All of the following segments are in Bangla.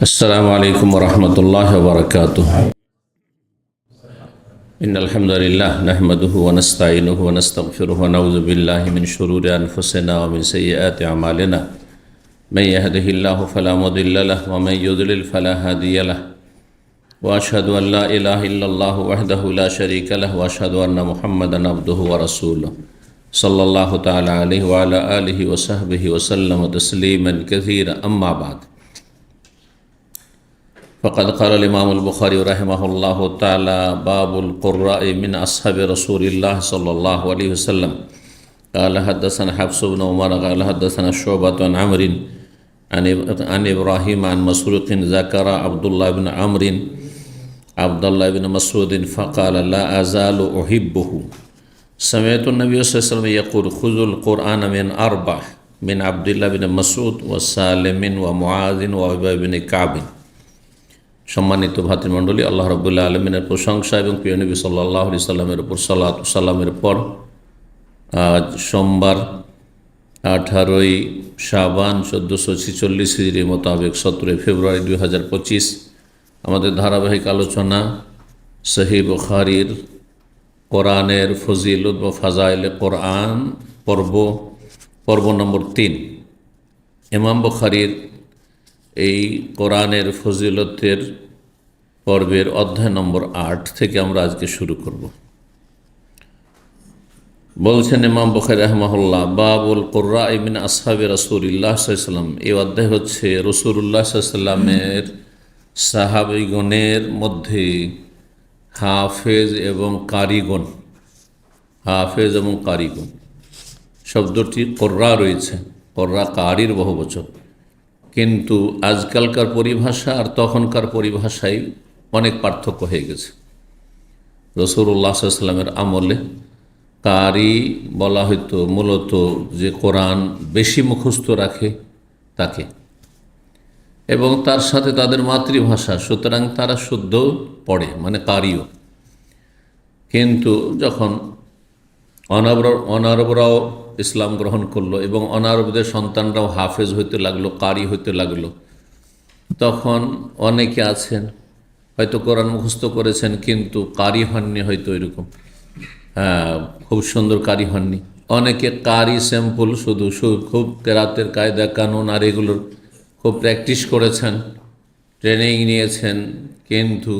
السلام عليكم ورحمة الله وبركاته. إن الحمد لله نحمده ونستعينه ونستغفره ونعوذ بالله من شرور أنفسنا ومن سيئات أعمالنا. من يهده الله فلا مضل له ومن يضلل فلا هادي له. وأشهد أن لا إله إلا الله وحده لا شريك له وأشهد أن محمدا عبده ورسوله صلى الله تعالى عليه وعلى آله وصحبه وسلم تسليما كثيرا. أما بعد، فقد قال الإمام البخاري رحمه الله تعالى: باب القراء من أصحاب رسول الله صلى الله عليه وسلم. قال حدثنا حفص بن عمر قال حدثنا شعبة عن عمرو عن إبراهيم عن مسروق ذكر عبد الله بن مسعود فقال: لا أزال أحبه. سمعت النبي صلى الله عليه وسلم يقول: خذوا القرآن من أربع: من عبد الله بن مسعود وسالم ومعاذ وأبي بن كعب। সম্মানিত ভাতৃমণ্ডলী, আল্লাহ রাব্বুল আলামিনের প্রশংসা এবং প্রিয় নবী সাল্লাল্লাহু আলাইহি সাল্লামের উপর সালাত ও সালামের পর আজ সোমবার 18ই শাবান 1446 হিজরি মোতাবেক 17 ফেব্রুয়ারি 2025 আমাদের ধারাবাহিক আলোচনা সহিহ বুখারীর কোরআনের ফজিলত ও ফাজাইলে কোরআন পর্ব নম্বর 3। ইমাম বুখারীর এই কোরআনের ফজিলতের পর্বের অধ্যায় নম্বর 8 থেকে আমরা আজকে শুরু করব। বলছেন ইমাম বুখারী রাহিমাহুল্লাহ: বাবুল কুরআ মিন আসহাবি রাসূলিল্লাহ সাল্লাল্লাহু আলাইহি ওয়াসাল্লাম। এই অধ্যায় হচ্ছে রাসূলুল্লাহ সাল্লাল্লাহু আলাইহি ওয়াসাল্লামের সাহাবীগণের মধ্যে হাফেজ এবং কারিগণ। হাফেজ এবং কারিগণ শব্দটি কুরআ রয়েছে, কুরআ কারির বহুবচন, কিন্তু আজকালকার পরিভাষা আর তখনকার পরিভাষায় অনেক পার্থক্য হয়ে গেছে। রাসূলুল্লাহ সাল্লাল্লাহু আলাইহি ওয়াসাল্লামের আমলে কারি বলা হয়তো মূলত যে কোরআন বেশি মুখস্থ রাখে তাকে, এবং তার সাথে তাদের মাতৃভাষা, সুতরাং তারা শুদ্ধ পড়ে, মানে কারিও। কিন্তু যখন অনারবরাও ইসলাম গ্রহণ করলো এবং অনারবদের সন্তানরাও হাফেজ হইতে লাগলো, কারি হইতে লাগলো, তখন অনেকে আছেন হয়তো কোরআন মুখস্থ করেছেন কিন্তু কারি হননি, হয়তো এরকম খুব সুন্দর কারি হননি। অনেকে কারি স্যাম্পল, শুধু খুব কেরাতের কায়দা কানুন আর এগুলোর খুব প্র্যাকটিস করেছেন, ট্রেনিং নিয়েছেন, কিন্তু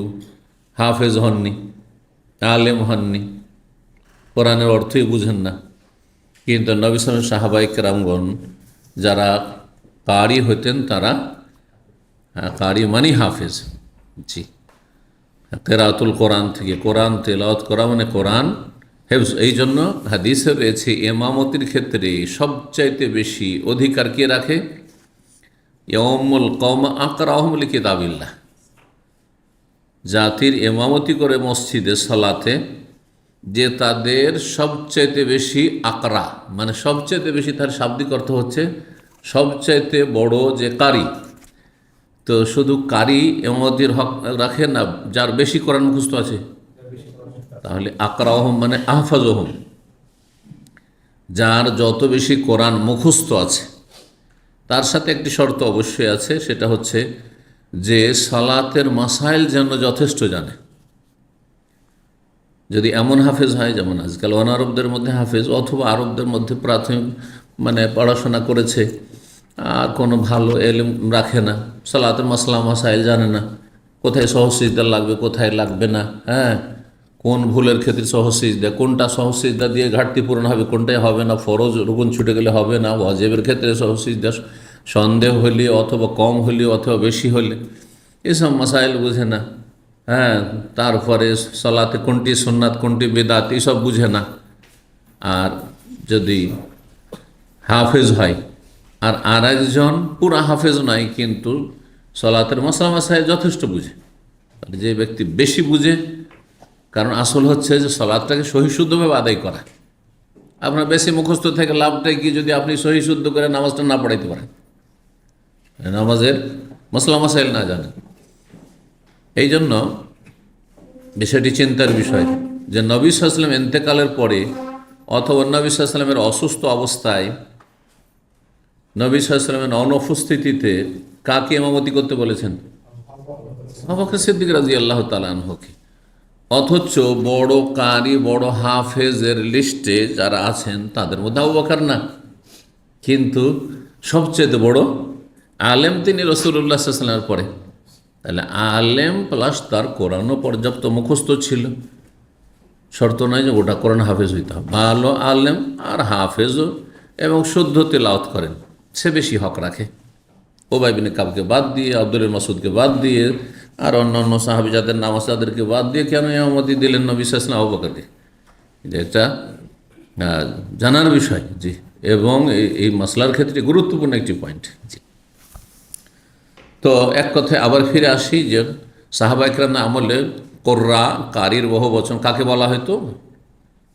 হাফেজ হননি, আলেম হননি, কোরআনের অর্থই বুঝেন না। কিন্তু নবী সাল্লাল্লাহু আলাইহি ওয়াসাল্লাম সাহাবায়ে কেরামগণ যারা কারি হতেন তারা কারি মানে হাফেজ। জি, কেরাতুল কোরআন থেকে কোরআন তেলাওয়াত করা মানে কোরআন হেফজ। এই জন্য হাদিসে রয়েছে ইমামতির ক্ষেত্রে সবচাইতে বেশি অধিকার কে রাখে? ইয়াউমুল কওম আকরাহুম লিকিতাবিল্লাহ। জাতির ইমামতি করে মসজিদে সালাতে যে তাদের সবচাইতে বেশি আকরা, মানে সবচাইতে বেশি, তার শাব্দিক অর্থ হচ্ছে সবচাইতে বড় যে কারি। তো শুধু কারি ইমামতির হক রাখে না, যার বেশি কোরআন মুখস্থ আছে, তাহলে আকরাহুম মানে আহফাজহুম, যার যত বেশি কোরআন মুখস্থ আছে। তার সাথে একটি শর্ত অবশ্যই আছে, সেটা হচ্ছে যে সালাতের মাসাইল যেন যথেষ্ট জানে। যদি এমন হাফেজ হয়, যেমন আজকাল অনারবদের মধ্যে হাফেজ, অথবা আরবদের মধ্যে প্রাথমিক মানে পড়াশোনা করেছে আর কোনো ভালো এলম রাখে না, সালাতের মাসলা মাসাইল জানে না, কোথায় সহজ সিজদা লাগবে কোথায় লাগবে না, কোন ভুলের ক্ষেত্রে সহজ সিজদা, কোনটা সহজ সিজদা দিয়ে ঘাটতি পূরণ হবে, কোনটাই হবে না, ফরজ রুকুন ছুটে গেলে হবে না, ওয়াজিবের ক্ষেত্রে সহজ সিজদা সন্দেহ হলে অথবা কম হলে অথবা বেশি হলে, এসব মাসাইল বুঝে না। তারপরে সালাতে কোনটি সুন্নাত কোনটি বেদাত এসব বুঝে না। আর যদি হাফেজ হয় আর একজন পুরা হাফেজ নয় কিন্তু সালাতের মাসলা মাসাইল যথেষ্ট বুঝে, যে ব্যক্তি বেশি বুঝে, কারণ আসল হচ্ছে যে সালাতটাকে সহিশুদ্ধভাবে আদায় করা। আপনার বেশি মুখস্থ থেকে লাভটাই কি যদি আপনি সহিশুদ্ধ করে নামাজটা না পড়াইতে পারেন, নামাজের মাসলা মাসাইল না জানেন। এই জন্য বিষয়টি চিন্তার বিষয় যে নবী সাল্লাল্লাহু আলাইহি ওয়াসাল্লাম ইন্তেকালের পরে অথবা নবী সাল্লাল্লাহু আলাইহি ওয়াসাল্লামের অসুস্থ অবস্থায় নবী সাল্লাল্লাহু আলাইহি ওয়াসাল্লামের অনুপস্থিতিতে কাকে ইমামতি করতে বলেছেন? আবু বকর সিদ্দিক রাদিয়াল্লাহু তাআলা আনহুকে। অথচ বড় কারি, বড় হাফেজের লিস্টে যারা আছেন তাদের মধ্যে আবু বকর না, কিন্তু সবচেয়ে বড় আলেম তিনি রাসূলুল্লাহ সাল্লাল্লাহু আলাইহি ওয়াসাল্লামের পরে। তাহলে আলেম প্লাস তার কোরআনও পর্যাপ্ত মুখস্থ ছিল। শর্ত নয় যে ওটা কোরআন হাফেজ হইতে হবে, ভালো আলেম আর হাফেজও এবং শুদ্ধ তেলাওয়াত করেন, সে বেশি হক রাখে। উবাই বিন কাবকে বাদ দিয়ে, আব্দুল মাসুদকে বাদ দিয়ে, আর অন্যান্য সাহাবী যাদের নাম আছে তাদেরকে বাদ দিয়ে কেন ইমামতি দিলেন নবী সাল্লাল্লাহু আলাইহি ওয়াসাল্লাম আবু বকরকে? এটা জানার বিষয়। জি, এবং এই মাসলার ক্ষেত্রে গুরুত্বপূর্ণ একটি পয়েন্ট। জি, তো এক কথায় আবার ফিরে আসি যে সাহাবা ইকরাম আমলে কোররা, কারির বহু বচন কাকে বলা হয়তো?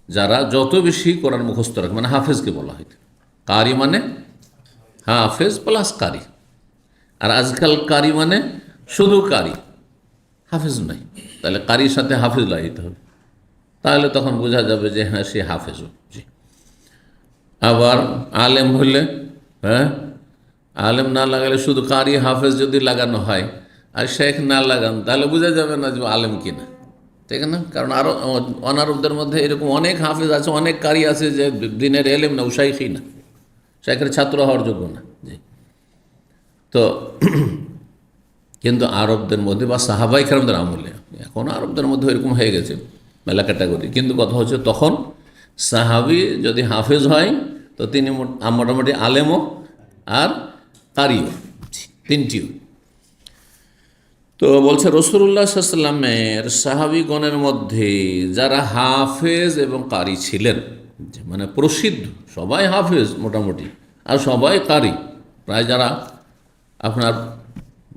যারা যত বেশি কোরআন মুখস্থ রাখে, মানে হাফেজকে বলা হয়তো। কারি মানে হাফেজ প্লাস কারি। আর আজকাল কারি মানে শুধু কারি, হাফেজ নাই। তাহলে কারির সাথে হাফেজ লাগাইতে হবে, তাহলে তখন বোঝা যাবে যে হ্যাঁ সে হাফেজ। জি, আবার আলেম হলে, হ্যাঁ আলেম না লাগালে শুধু কারি হাফেজ যদি লাগানো হয় আর শেখ না লাগান, তাহলে বোঝা যাবে না যে আলেম কিনা, ঠিক না? কারণ আরও অনারবদের মধ্যে এরকম অনেক হাফেজ আছে, অনেক কারি আছে যে দিনের এলেম না, শাইখই না, শাইখের ছাত্র হওয়ার যোগ্য না। জি, তো কিন্তু আরবদের মধ্যে বা সাহাবাই কেরামদের আমলে, এখন আরবদের মধ্যে এরকম হয়ে গেছে মেলা ক্যাটাগরি। কিন্তু কথা হচ্ছে তখন সাহাবি যদি হাফেজ হয় তো তিনি মোটামুটি আলেমও আর কারিও, তিনটিও। তো বলছে রাসূলুল্লাহ সাল্লাল্লাহু আলাইহি ওয়াসাল্লামের সাহাবীগণের মধ্যে যারা হাফেজ এবং কারি ছিলেন, মানে প্রসিদ্ধ, সবাই হাফেজ মোটামুটি আর সবাই কারি, প্রায় যারা আপনার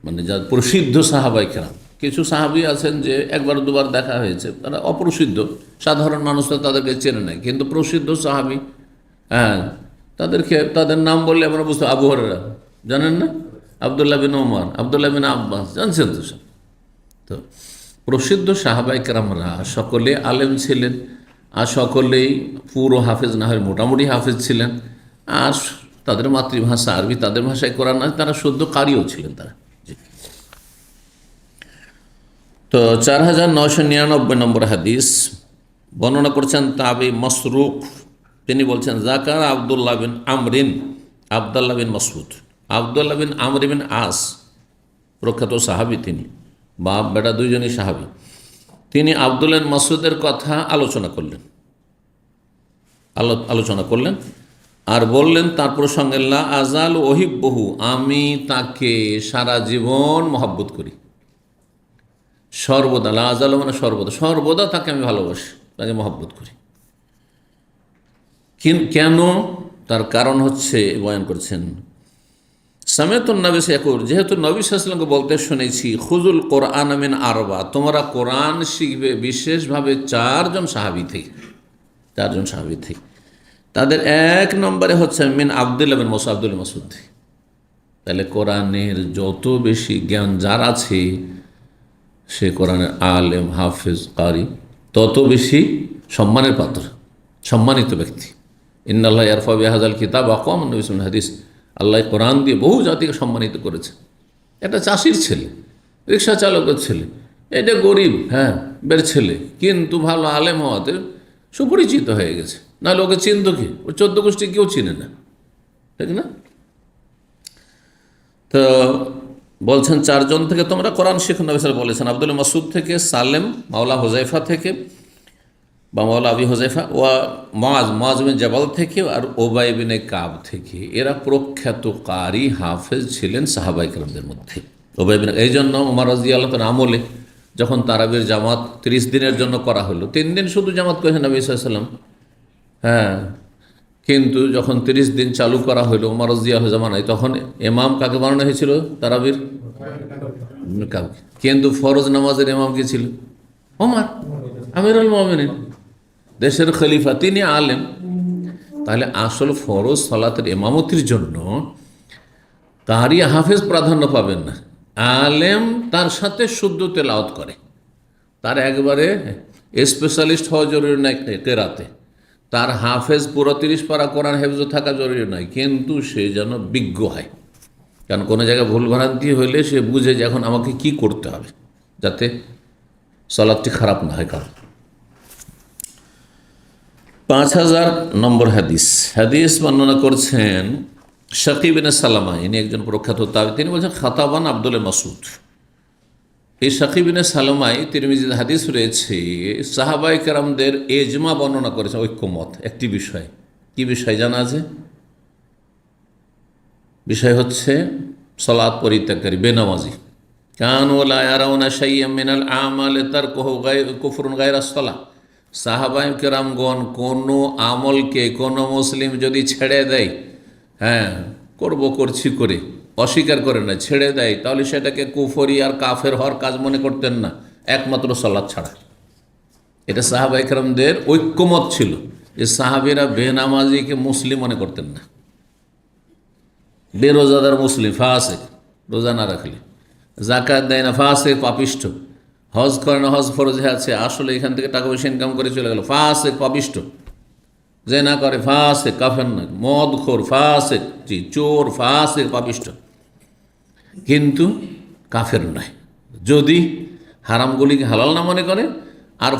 মানে যা প্রসিদ্ধ সাহাবাই কেরাম। কিছু সাহাবী আছেন যে একবার দুবার দেখা হয়েছে, তারা অপ্রসিদ্ধ, সাধারণ মানুষ তো তাদেরকে চেনে নাই, কিন্তু প্রসিদ্ধ সাহাবী, হ্যাঁ তাদেরকে, তাদের নাম বললে আমরা বুঝতে, আবু হুরায়রা জানেন না, আব্দুল্লাহ বিন ওমর, আব্দুল্লাহ বিন আব্বাস, জানছেন তো সব। তো প্রসিদ্ধ সাহাবাই কেরামরা সকলে আলেম ছিলেন, আর সকলেই পুরো হাফেজ না হয় মোটামুটি হাফেজ ছিলেন, আর তাদের মাতৃভাষা আরবি, তাদের ভাষায় কোরআন না, তারা শুদ্ধ কারিও ছিলেন তারা। তো 4999 নম্বর হাদিস বর্ণনা করছেন তাবি মাসরুক। তিনি বলছেন জাকার আবদুল্লাহ বিন আমরিন, আবদুল্লাহ বিন মাসউদ, আবদুল্লাহ বিন আমর বিন আস, প্রখ্যাত সাহাবী তিনি, বাপ বেটা দুইজনই সাহাবী। তিনি আবদুল্লাহ মাসউদের কথা আলোচনা করলেন আর বললেন তার প্রসঙ্গে লা আজাল ওহিব্বহু, আমি তাকে সারা জীবন মহব্বত করি, সর্বদা। লা আজাল মানে সর্বদা, সর্বদা তাকে আমি ভালোবাসি, তাকে মহব্বত করি। কেন? তার কারণ হচ্ছে বয়ান করছেন সামেতুন নবী সাইকুর, যেহেতু নবী সাল্লাল্লাহু আলাইহি ওয়াসাল্লামকে বলতে শুনেছি খুজুল কোরআন মিন আরবা, তোমরা কোরআন শিখবে বিশেষভাবে চারজন সাহাবী থেকে। তাদের এক নম্বরে হচ্ছে মিন আব্দুল্লাহ বিন মাসউদ, আব্দুল মাসউদ। তাহলে কোরআনের যত বেশি জ্ঞান যার আছে, সে কোরআনের আলেম, হাফেজ, কারি, তত বেশি সম্মানের পাত্র, সম্মানিত ব্যক্তি। ইন্নাল্লাহ ইয়ারফা বিহাযাল কিতাব আকওয়ামান মিনাল হাদিস, আল্লাহ কোরআন দিয়ে বহু জাতিকে সম্মানিত করেছে। একটা চাষির ছেলে, রিক্সা চালকের ছেলে, এটা গরিব, হ্যাঁ বের ছেলে, কিন্তু ভালো আলেম হওয়াতে সুপরিচিত হয়ে গেছে, নাহলে ওকে চিনত কি? ও 14 গোষ্ঠী কেউ চিনে না, ঠিক না? তো বলছেন চারজন থেকে তোমরা কোরআন শিখো। নবী সাল্লাল্লাহু আলাইহি ওয়াসাল্লাম বলেছেন আব্দুল মাসউদ থেকে, সালেম মাওলা হুযায়ফা থেকে বা মাওলা আবি হুযায়ফা, ওয়া মুআজ বিন জাবাল থেকে, আর উবাই বিন কাব থেকে। এরা প্রখ্যাত কারি হাফেজ ছিলেন সাহাবায়ে কেরামদের মধ্যে। উবাই বিন, এই জন্য ওমর রাদিয়াল্লাহু তাআলা আমলে যখন তারাবির জামাত 30 দিনের জন্য করা হলো, 3 দিন শুধু জামাত করেছেন নবী সাল্লাল্লাহু আলাইহি ওয়াসাল্লাম, হ্যাঁ, কিন্তু যখন 30 দিন চালু করা হলো ওমর রাদিয়াল্লাহু জামানায়, তখন ইমাম কাকে বানানো হয়েছিল তারাবির? কিন্তু ফরজ নামাজের ইমাম কে ছিল? ওমর, আমিরুল মুমিনিন, দেশের খলিফা, তিনি আলেম। তাহলে আসল ফরজ সালাতের ইমামতির জন্য কারি হাফেজ প্রাধান্য পাবেন না, আলেম তার সাথে শুদ্ধ তেলাওয়াত করে, তার একবারে স্পেশালিস্ট হওয়া জরুরি নয় কেরাতে, তার হাফেজ পুরো 30 পারা কোরআন হেফজ থাকা জরুরি নয়, কিন্তু সে যেন বিজ্ঞ হয়। কারণ কোনো জায়গায় ভুল ভ্রান্তি হইলে সে বুঝে যে এখন আমাকে কি করতে হবে। যাতে সালাতটি খারাপ না হয় কারণ। 5000 নম্বর হাদিস। হাদিস বর্ণনা করছেন শাকিব বিন সালামা, ইনি একজন প্রখ্যাত তাবী। তিনি বলছেন খাতাবান আব্দুল মাসুদ। এই শাকিব বিন সালামাই তিরমিজিতে হাদিস রয়েছে, সাহাবায়ে কেরামদের এজমা বর্ণনা করেছেন, ঐক্যমত একটি বিষয়। কি বিষয় জানা আছে? বিষয় হচ্ছে সালাত পরিত্যাগকারী, বেনামাজি। কানু লা ইয়ারাউনা শাইয়্যাম মিনাল আমালি তারকুহু কুফরুন গায়রা সালাহ। সাহাবায়ে কেরামগণ কোনো আমলকে কোনো মুসলিম যদি ছেড়ে দেয়, করছি করে অস্বীকার করে না, ছেড়ে দেয়, তাহলে সেটাকে কুফরি আর কাফের হওয়ার কাজ মনে করতেন না, একমাত্র সালাত ছাড়া। এটা সাহাবায়ে কেরামদের ঐক্যমত ছিল যে সাহাবীরা বেনামাজিকে মুসলিম মনে করতেন না। বেরোজাদার মুসলিম, ফাসিক, রোজা না রাখলে, জাকাত দেয় না, ফাসিক, পাপিষ্ঠ, হজ করে না, হজ ফরজে আছে, আসলে এখান থেকে টাকা পয়সা ইনকাম করে চলে গেল, ফাসিক, পাপিষ্ঠ, জেনা করে, ফাসিক, কাফের না, মদখোর, ফাসিক, জি, চোর, ফাসিক, পাপিষ্ঠ, কিন্তু কাফের নয় যদি হারামগুলিকে হালাল না মনে করে আর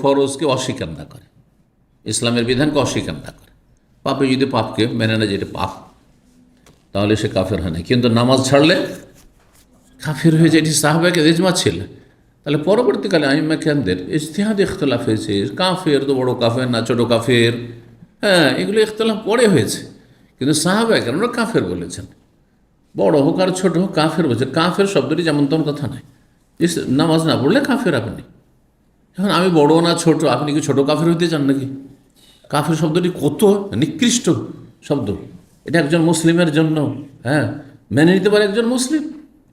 ফরজকে অস্বীকার না করে, ইসলামের বিধানকে অস্বীকার না করে। পাপে যদি পাপকে মেনে নেয় যেটা পাপ, তাহলে সে কাফের হয় না। কিন্তু নামাজ ছাড়লে কাফের হয়ে যায়। এটি সাহাবাকে ইজমা ছিল। তাহলে পরবর্তীকালে আইম্মা কেরামদের ইজতিহাদ ইখতিলাফ হয়েছে, কাফের তো বড় কাফের না ছোটো কাফের, এগুলো ইখতিলাফ পরে হয়েছে, কিন্তু সাহাবায়ে কেরামরা কাফের বলেছেন। বড় হোক আর ছোট হোক কাফের বলছে। কাফের শব্দটি যেমন তেমন কথা নয়, নামাজ না পড়লে কাফের আপনি। এখন আমি বড় না ছোট, আপনি কি ছোট কাফের হইতে চান নাকি? কাফের শব্দটি কত নিকৃষ্ট শব্দ। এটা একজন মুসলিমের জন্য মেনে নিতে পারে একজন মুসলিম।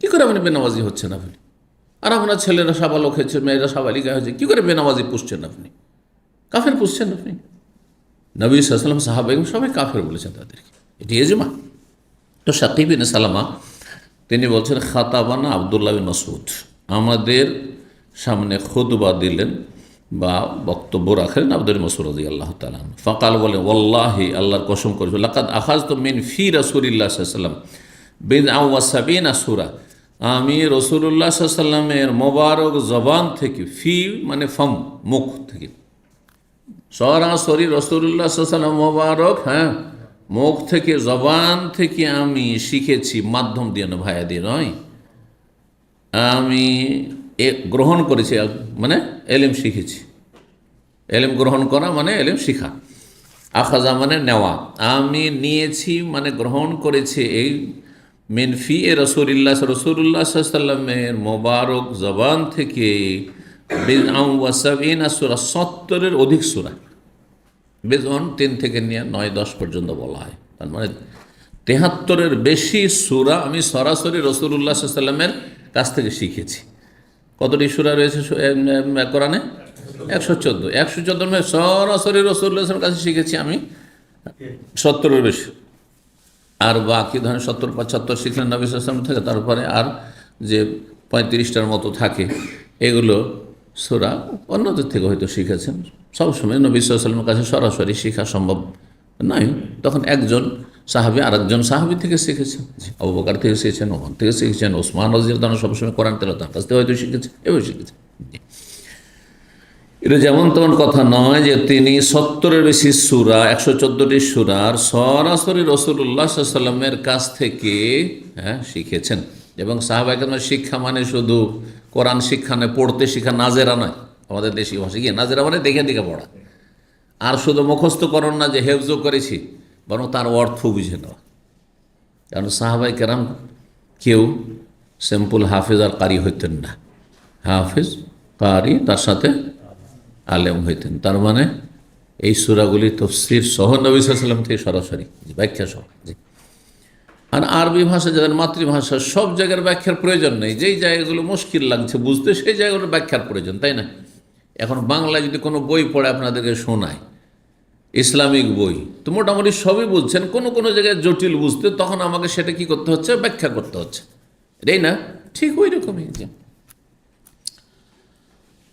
কী করে আপনি বেনামাজি হচ্ছেন আপনি? আর আপনার ছেলেরা সাবালক হয়েছে, মেয়েরা সাবালিকা হয়েছে, কী করে বেনামাজি পুষছেন আপনি? কাফের পুষছেন আপনি। নবী সাল্লাল্লাহু আলাইহি ওয়াসাল্লাম সাহাবায়ে সবাই কাফের বলেছেন তাদেরকে। এটি এজমা। তো শাকিব বিন সালামা তিনি বলছেন খাতাবানা আব্দুল্লাহ বিন মাসউদ, আমাদের সামনে খুতবা দিলেন বা বক্তব্য রাখলেন আব্দুল মাসউদ রাদিয়াল্লাহু তাআলা। ফাকাল, বলেন ওয়াল্লাহি, আল্লাহর কসম করেছে, লাকাদ আখাযতু মিন ফি রাসূলিল্লাহ সাল্লাল্লাহু আলাইহি ওয়াসাল্লাম বিদআ ওয়া সাবিনা সূরা, আমি রাসূলুল্লাহ সাল্লাল্লাহু আলাইহি ওয়াসাল্লামের মোবারক জবান থেকে, ফি মানে ফাম, মুখ থেকে, সরাসরি রাসূলুল্লাহ সাল্লাল্লাহু আলাইহি ওয়াসাল্লাম মোবারক মুখ থেকে, জবান থেকে আমি শিখেছি, মাধ্যম দিয়ে না, ভাইয়া দিয়ে নয়। আমি গ্রহণ করেছি মানে এলেম শিখেছি। এলেম গ্রহণ করা মানে এলেম শিখা। আখাজা মানে নেওয়া। আমি নিয়েছি মানে গ্রহণ করেছি এই মিনফি এ রসুলিল্লাহ সাল্লাল্লাহু আলাইহি ওয়াসাল্লামের মোবারক জবান থেকে 70 সূরা, 70-এর অধিক সূরা। বেজন 3 থেকে নিয়ে 9-10 পর্যন্ত বলা হয়। তার মানে 73-এর বেশি সূরা আমি সরাসরি রাসূলুল্লাহ সাল্লাল্লাহু আলাইহি ওয়াসাল্লামের কাছ থেকে শিখেছি। কতটি সূরা রয়েছে কোরআনে? 114। 114 মানে সরাসরি রাসূলুল্লাহ সাল্লাল্লাহু আলাইহি ওয়াসাল্লামের কাছে শিখেছি আমি 70-এর বেশি। আর বাকি ধরেন 70-75 শিখলেন নবী সাল্লাল্লাহু আলাইহি ওয়াসাল্লাম থেকে, তারপরে আর যে 35টার মতো থাকে এগুলো সূরা অন্যদের থেকে হয়তো শিখেছেন। সবসময় নবী সাল্লাল্লাহু আলাইহি ওয়াসাল্লামের কাছে সরাসরি শেখা সম্ভব নয়, তখন একজন সাহাবী আরেকজন সাহাবী থেকে শিখেছেন। আবু বকর থেকে শিখেছেন, ওমর থেকে শিখেছেন, ওসমান রাদিয়াল্লাহু আনহু সবসময় কোরআন তেলাওয়াত তার কাছ থেকে হয়তো শিখেছেন, এভাবে শিখেছেন। এটা যেমন তেমন কথা নয় যে তিনি 70-এর বেশি সূরা, 114টি সূরার সরাসরি রাসূলুল্লাহ সাল্লাল্লাহু আলাইহি ওয়াসাল্লামের কাছ থেকে শিখেছেন। এবং সাহাবায়ে কেরামের শিক্ষা মানে শুধু কোরআন শিক্ষা নয়, পড়তে শিক্ষা, নাজেরা নয়। আমাদের দেশি ভাষা কি নাজেরা মানে দেখে দেখে পড়া। আর শুধু মুখস্থকরণ না যে হেফজও করেছি, বরং তার অর্থ বুঝে নেওয়া। কারণ সাহাবায়ে কেরাম কেউ সিম্পল হাফেজ আর কারি হইতেন না। হাফেজ, কারি, তার সাথে আলেম হইতেন। তার মানে এই সূরাগুলি তাফসীর সহ নবী সাল্লাল্লাহু আলাইহি ওয়াসাল্লাম থেকে সরাসরি ব্যাখ্যা সহ। আর আরবি ভাষা যাদের মাতৃভাষা, সব জায়গার ব্যাখ্যার প্রয়োজন নেই। যেই জায়গাগুলো মুশকিল লাগছে বুঝতে, সেই জায়গাগুলো ব্যাখ্যার প্রয়োজন, তাই না? এখন বাংলায় যদি কোনো বই পড়ে আপনাদেরকে শোনায়, ইসলামিক বই, তো মোটামুটি সবই বুঝছেন, কোনো কোনো জায়গায় জটিল বুঝতে, তখন আমাকে সেটা কি করতে হচ্ছে? ব্যাখ্যা করতে হচ্ছে, এটাই না? ঠিক ওই রকমই।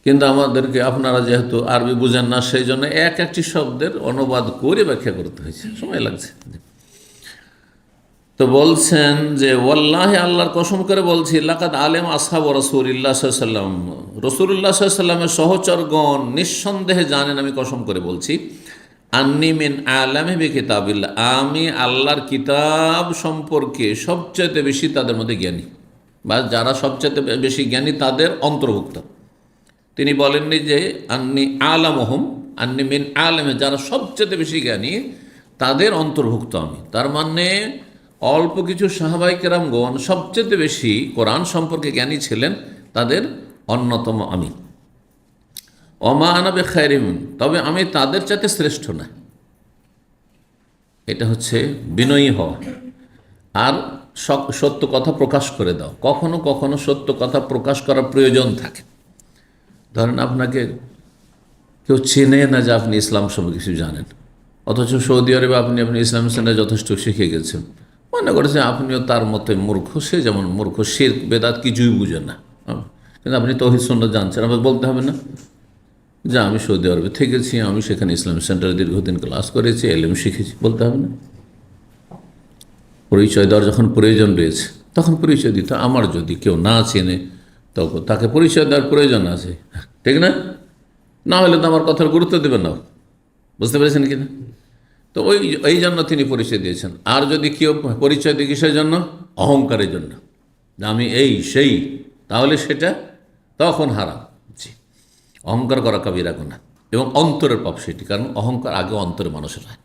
কিন্তু আমাদেরকে আপনারা যেহেতু আরবি বুঝেন না, সেই জন্য একটি শব্দের অনুবাদ করে ব্যাখ্যা করতে হয়েছে, সময় লাগছে। তো বলছেন যে ওয়াল্লাহি, আল্লাহর কসম করে বলছি, লাকাদ আলেম আসহাব রাসূলিল্লাহ সাল্লাল্লাহু আলাইহি ওয়াসাল্লাম, রাসূলুল্লাহ সাল্লাল্লাহু আলাইহি ওয়াসাল্লামের সহচরগণ নিঃসন্দেহে জানেন, আমি কসম করে বলছি, আন্নি মিন আলামি বি কিতাবিল্লাহ, আমি আল্লাহর কিতাব সম্পর্কে সবচেয়ে বেশি তাদের মধ্যে জ্ঞানী, বা যারা সবচেয়ে বেশি জ্ঞানী তাদের অন্তর্ভুক্ত। তিনি বলেননি যে আন্নি আলামহুম, আন্নি মিন আলামে, যারা সবচেয়ে বেশি জ্ঞানী তাদের অন্তর্ভুক্ত আমি। তার মানে অল্প কিছু সাহাবায়ে কেরামগণ সবচেয়ে বেশি কোরআন সম্পর্কে জ্ঞানী ছিলেন, তাদের অন্যতম আমি। ওমা আনা বিখাইরিন, তবে আমি তাদের চাইতে শ্রেষ্ঠ না। এটা হচ্ছে বিনয়ী হওয়া। আর সত্য কথা প্রকাশ করে দাও। কখনো কখনো সত্য কথা প্রকাশ করার প্রয়োজন থাকে। ধরেন আপনাকে কেউ চেনে না যে আপনি ইসলাম সম্পর্কে কিছু জানেন, অথচ সৌদি আরবে আপনি ইসলাম সেন্টারে যথেষ্ট শিখে গেছেন, মনে করেছেন আপনিও তার মতোই মূর্খ, সে যেমন মূর্খ, শিরক বেদাত কিছুই বুঝে না, কিন্তু আপনি তৌহিদ সুন্নাত জানছেন। আমাকে বলতে হবে না যে আমি সৌদি আরবে থেকেছি, আমি সেখানে ইসলাম সেন্টারে দীর্ঘদিন ক্লাস করেছি, এলএম শিখেছি, বলতে হবে না? পরিচয় দেওয়ার যখন প্রয়োজন রয়েছে তখন পরিচয় দিতে। আমার যদি কেউ না চেনে তখন তাকে পরিচয় দেওয়ার প্রয়োজন আছে, ঠিক না? না হলে তো আমার কথার গুরুত্ব দেবেন না। বুঝতে পেরেছেন কিনা? তো এই জন্য তিনি পরিচয় দিয়েছেন। আর যদি কেউ পরিচয় দিয়ে কিসের জন্য? অহংকারের জন্য, যে আমি এই সেই, তাহলে সেটা তখন হারাম। জি, অহংকার করা কাবিরা গুনাহ এবং অন্তরের পাপ সেটি। কারণ অহংকার আগে অন্তরে মানুষের হয়।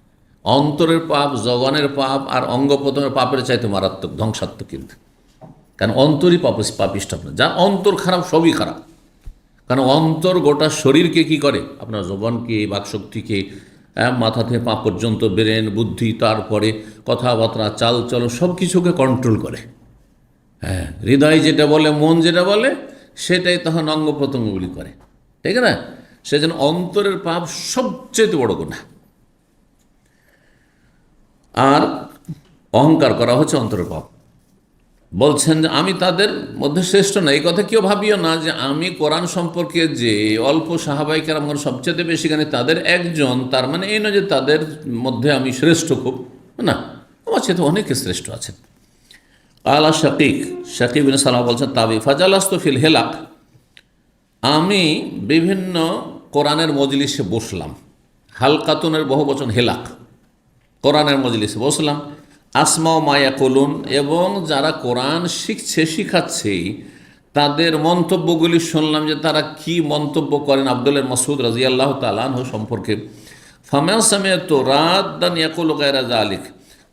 অন্তরের পাপ, জবানের পাপ আর অঙ্গ প্রত্যঙ্গের পাপের চাইতে মারাত্মক, ধ্বংসাত্মক কিন্তু। কারণ অন্তরই পাপিষ্ঠ আপনার, যা অন্তর খারাপ সবই খারাপ। কারণ অন্তর গোটা শরীরকে কি করে? আপনার জবানকে, বাকশক্তিকে, মাথা থেকে পা পর্যন্ত, ব্রেন, বুদ্ধি, তারপরে কথাবার্তা, চাল চলন সব কিছুকে কন্ট্রোল করে। হ্যাঁ, হৃদয় যেটা বলে, মন যেটা বলে, সেটাই তখন অঙ্গ প্রত্যঙ্গগুলি করে, ঠিক না? সেজন্য অন্তরের পাপ সবচেয়ে বড় গুনাহ। আর অহংকার করা হচ্ছে অন্তরের পাপ। বলছেন যে আমি তাদের মধ্যে শ্রেষ্ঠ না, এই কথা কেউ ভাবিও না যে আমি কোরআন সম্পর্কে যে অল্প সাহাবায়ে কেরামগণ সবচেয়ে বেশি জ্ঞানী তাদের একজন, তার মানে এই নয় যে তাদের মধ্যে আমি শ্রেষ্ঠ খুব, না, আমার চেয়ে তো অনেকে শ্রেষ্ঠ আছেন। আলা শাকিব বিন সালাম বলছেন তাবি ফাজালাস্তু ফিল হেলাক, আমি বিভিন্ন কোরআনের মজলিসে বসলাম। হালকাতুনের বহু বচন হেলাক, কোরআনের মজলিসে বসলাম। আসমাও মায়া কলুন, এবং যারা কোরআন শিখছে, শিখাচ্ছে, তাদের মন্তব্যগুলি শুনলাম যে তারা কি মন্তব্য করেন আব্দুল্লাহ মাসউদ রাদিয়াল্লাহু তাআলা আনহু সম্পর্কে। ফামা সামিআতু রাদ্দান ইয়াকুলু গায়রা যালিক,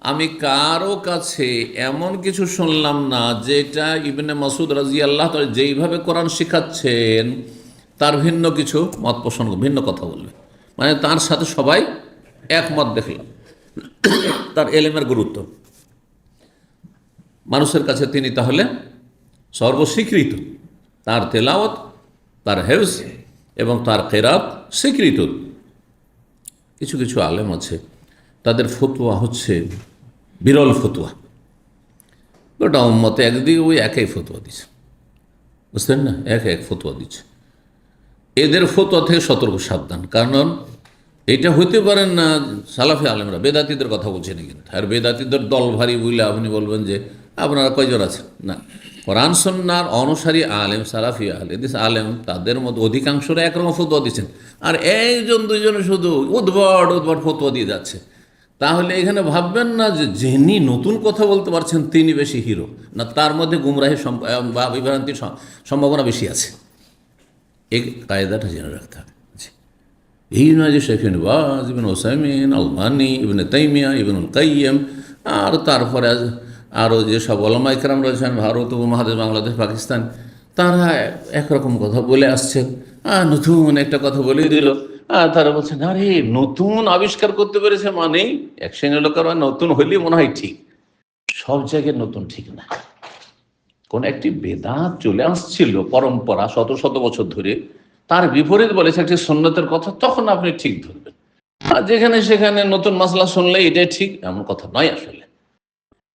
আমি কারো কাছে এমন কিছু শুনলাম না যেটা ইবনে মাসউদ রাদিয়াল্লাহু তাআলা যেইভাবে কোরআন শিখাচ্ছেন তার ভিন্ন কিছু মত পোষণ, ভিন্ন কথা বলবে। মানে তার সাথে সবাই একমত দেখলাম। তার এলেমের গুরুত্ব মানুষের কাছে তিনি তাহলে সর্বস্বীকৃত, তার তেলাওয়াত, তার হেফজ এবং তার কেরাত স্বীকৃত। কিছু কিছু আলেম আছে তাদের ফতোয়া হচ্ছে বিরল ফতোয়া, গোটা উম্মতে একদিকে ওই একই ফতোয়া দিচ্ছে, বুঝলেন না? এক ফতোয়া দিচ্ছে। এদের ফতোয়া থেকে সতর্ক সাবধান, কারণ এটা হইতে পারেন না সালাফি আলেমরা বেদাতিদের কথা বলছেন কিন্তু। আর বেদাতিদের দল ভারী বুঝলে আপনি বলবেন যে আপনারা কয়জন আছেন? না, কোরআন সুন্নাহর অনুসারী আলেম, সালাফি আলেম, তাদের মধ্যে অধিকাংশরা একরকম ফতোয়া দিচ্ছেন, আর একজন দুইজন শুধু উদ্ভট ফতোয়া দিয়ে যাচ্ছে। তাহলে এখানে ভাববেন না যে যিনি নতুন কথা বলতে পারছেন তিনি বেশি হিরো, না, তার মধ্যে গুমরাহির বা বিভ্রান্তির সম্ভাবনা বেশি আছে। এই কায়দাটা জেনে রাখতে হবে। এই নয় যে শেখ ইবনে বাজ, ইবনে উসাইমিন, আলবানী, ইবনে তাইমিয়া, ইবনুল কাইয়্যিম, আর তারপরে আরও যেসব ওলামায়ে কেরাম রয়েছেন ভারত, উপমহাদেশ, বাংলাদেশ, পাকিস্তান, তারা একরকম কথা বলে আসছেন, নতুন একটা কথা বলে দিল, তারা বলছেন আরে নতুন আবিষ্কার করতে পেরেছে, মানেই এক শ্রেণীর লোকের নতুন হইলে মনে হয় ঠিক। সব জায়গায় নতুন ঠিক না। কোন একটি বেদাত চলে আসছিল পরম্পরা শত শত বছর ধরে, তার বিপরীত বলেছে একটি সুন্নতের কথা, তখন আপনি ঠিক ধরবেন। আর যেখানে সেখানে নতুন মাসলা শুনলে এটাই ঠিক, এমন কথা নয় আসলে।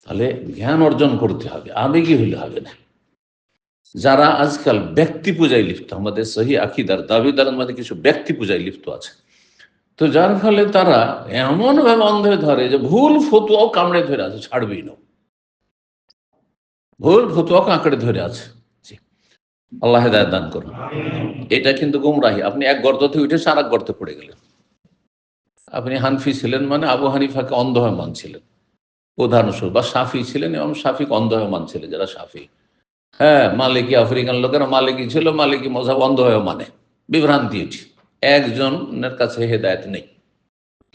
তাহলে জ্ঞান অর্জন করতে হবে, আবেগী হইলে হবে না। যারা আজকাল ব্যক্তি পূজায় লিপ্ত, আমাদের সহি আকীদার দাবিদারের মধ্যে কিছু ব্যক্তি পূজায় লিপ্ত আছে, তো যার ফলে তারা এমন ভাবে অন্ধে ধরে যে ভুল ফতোয়াও কামড়ে ধরে আছে, ছাড়বেই না। ভুল ফতুয়াকে আঁকড়ে ধরে আছে। জি, আল্লাহ হেদায়েত দান করুন। এটা কিন্তু গুমরাহি। আপনি এক গর্ত থেকে উঠে আর এক গর্তে পড়ে গেলেন। আপনি হানফি ছিলেন মানে আবু হানিফাকে অন্ধ হয়ে মানছিলেন উদাহরণস্বরূপ, বা সাফি ছিলেন এবং সাফিকে অন্ধ হয়ে মানছিলেন যারা সাফি। হ্যাঁ, মালিকি আফ্রিকান লোকেরা মালিকি ছিল, মালিকি মজাব অন্ধ হয়ে মানে, বিভ্রান্তি এটি। একজনের কাছে হেদায়েত নেই,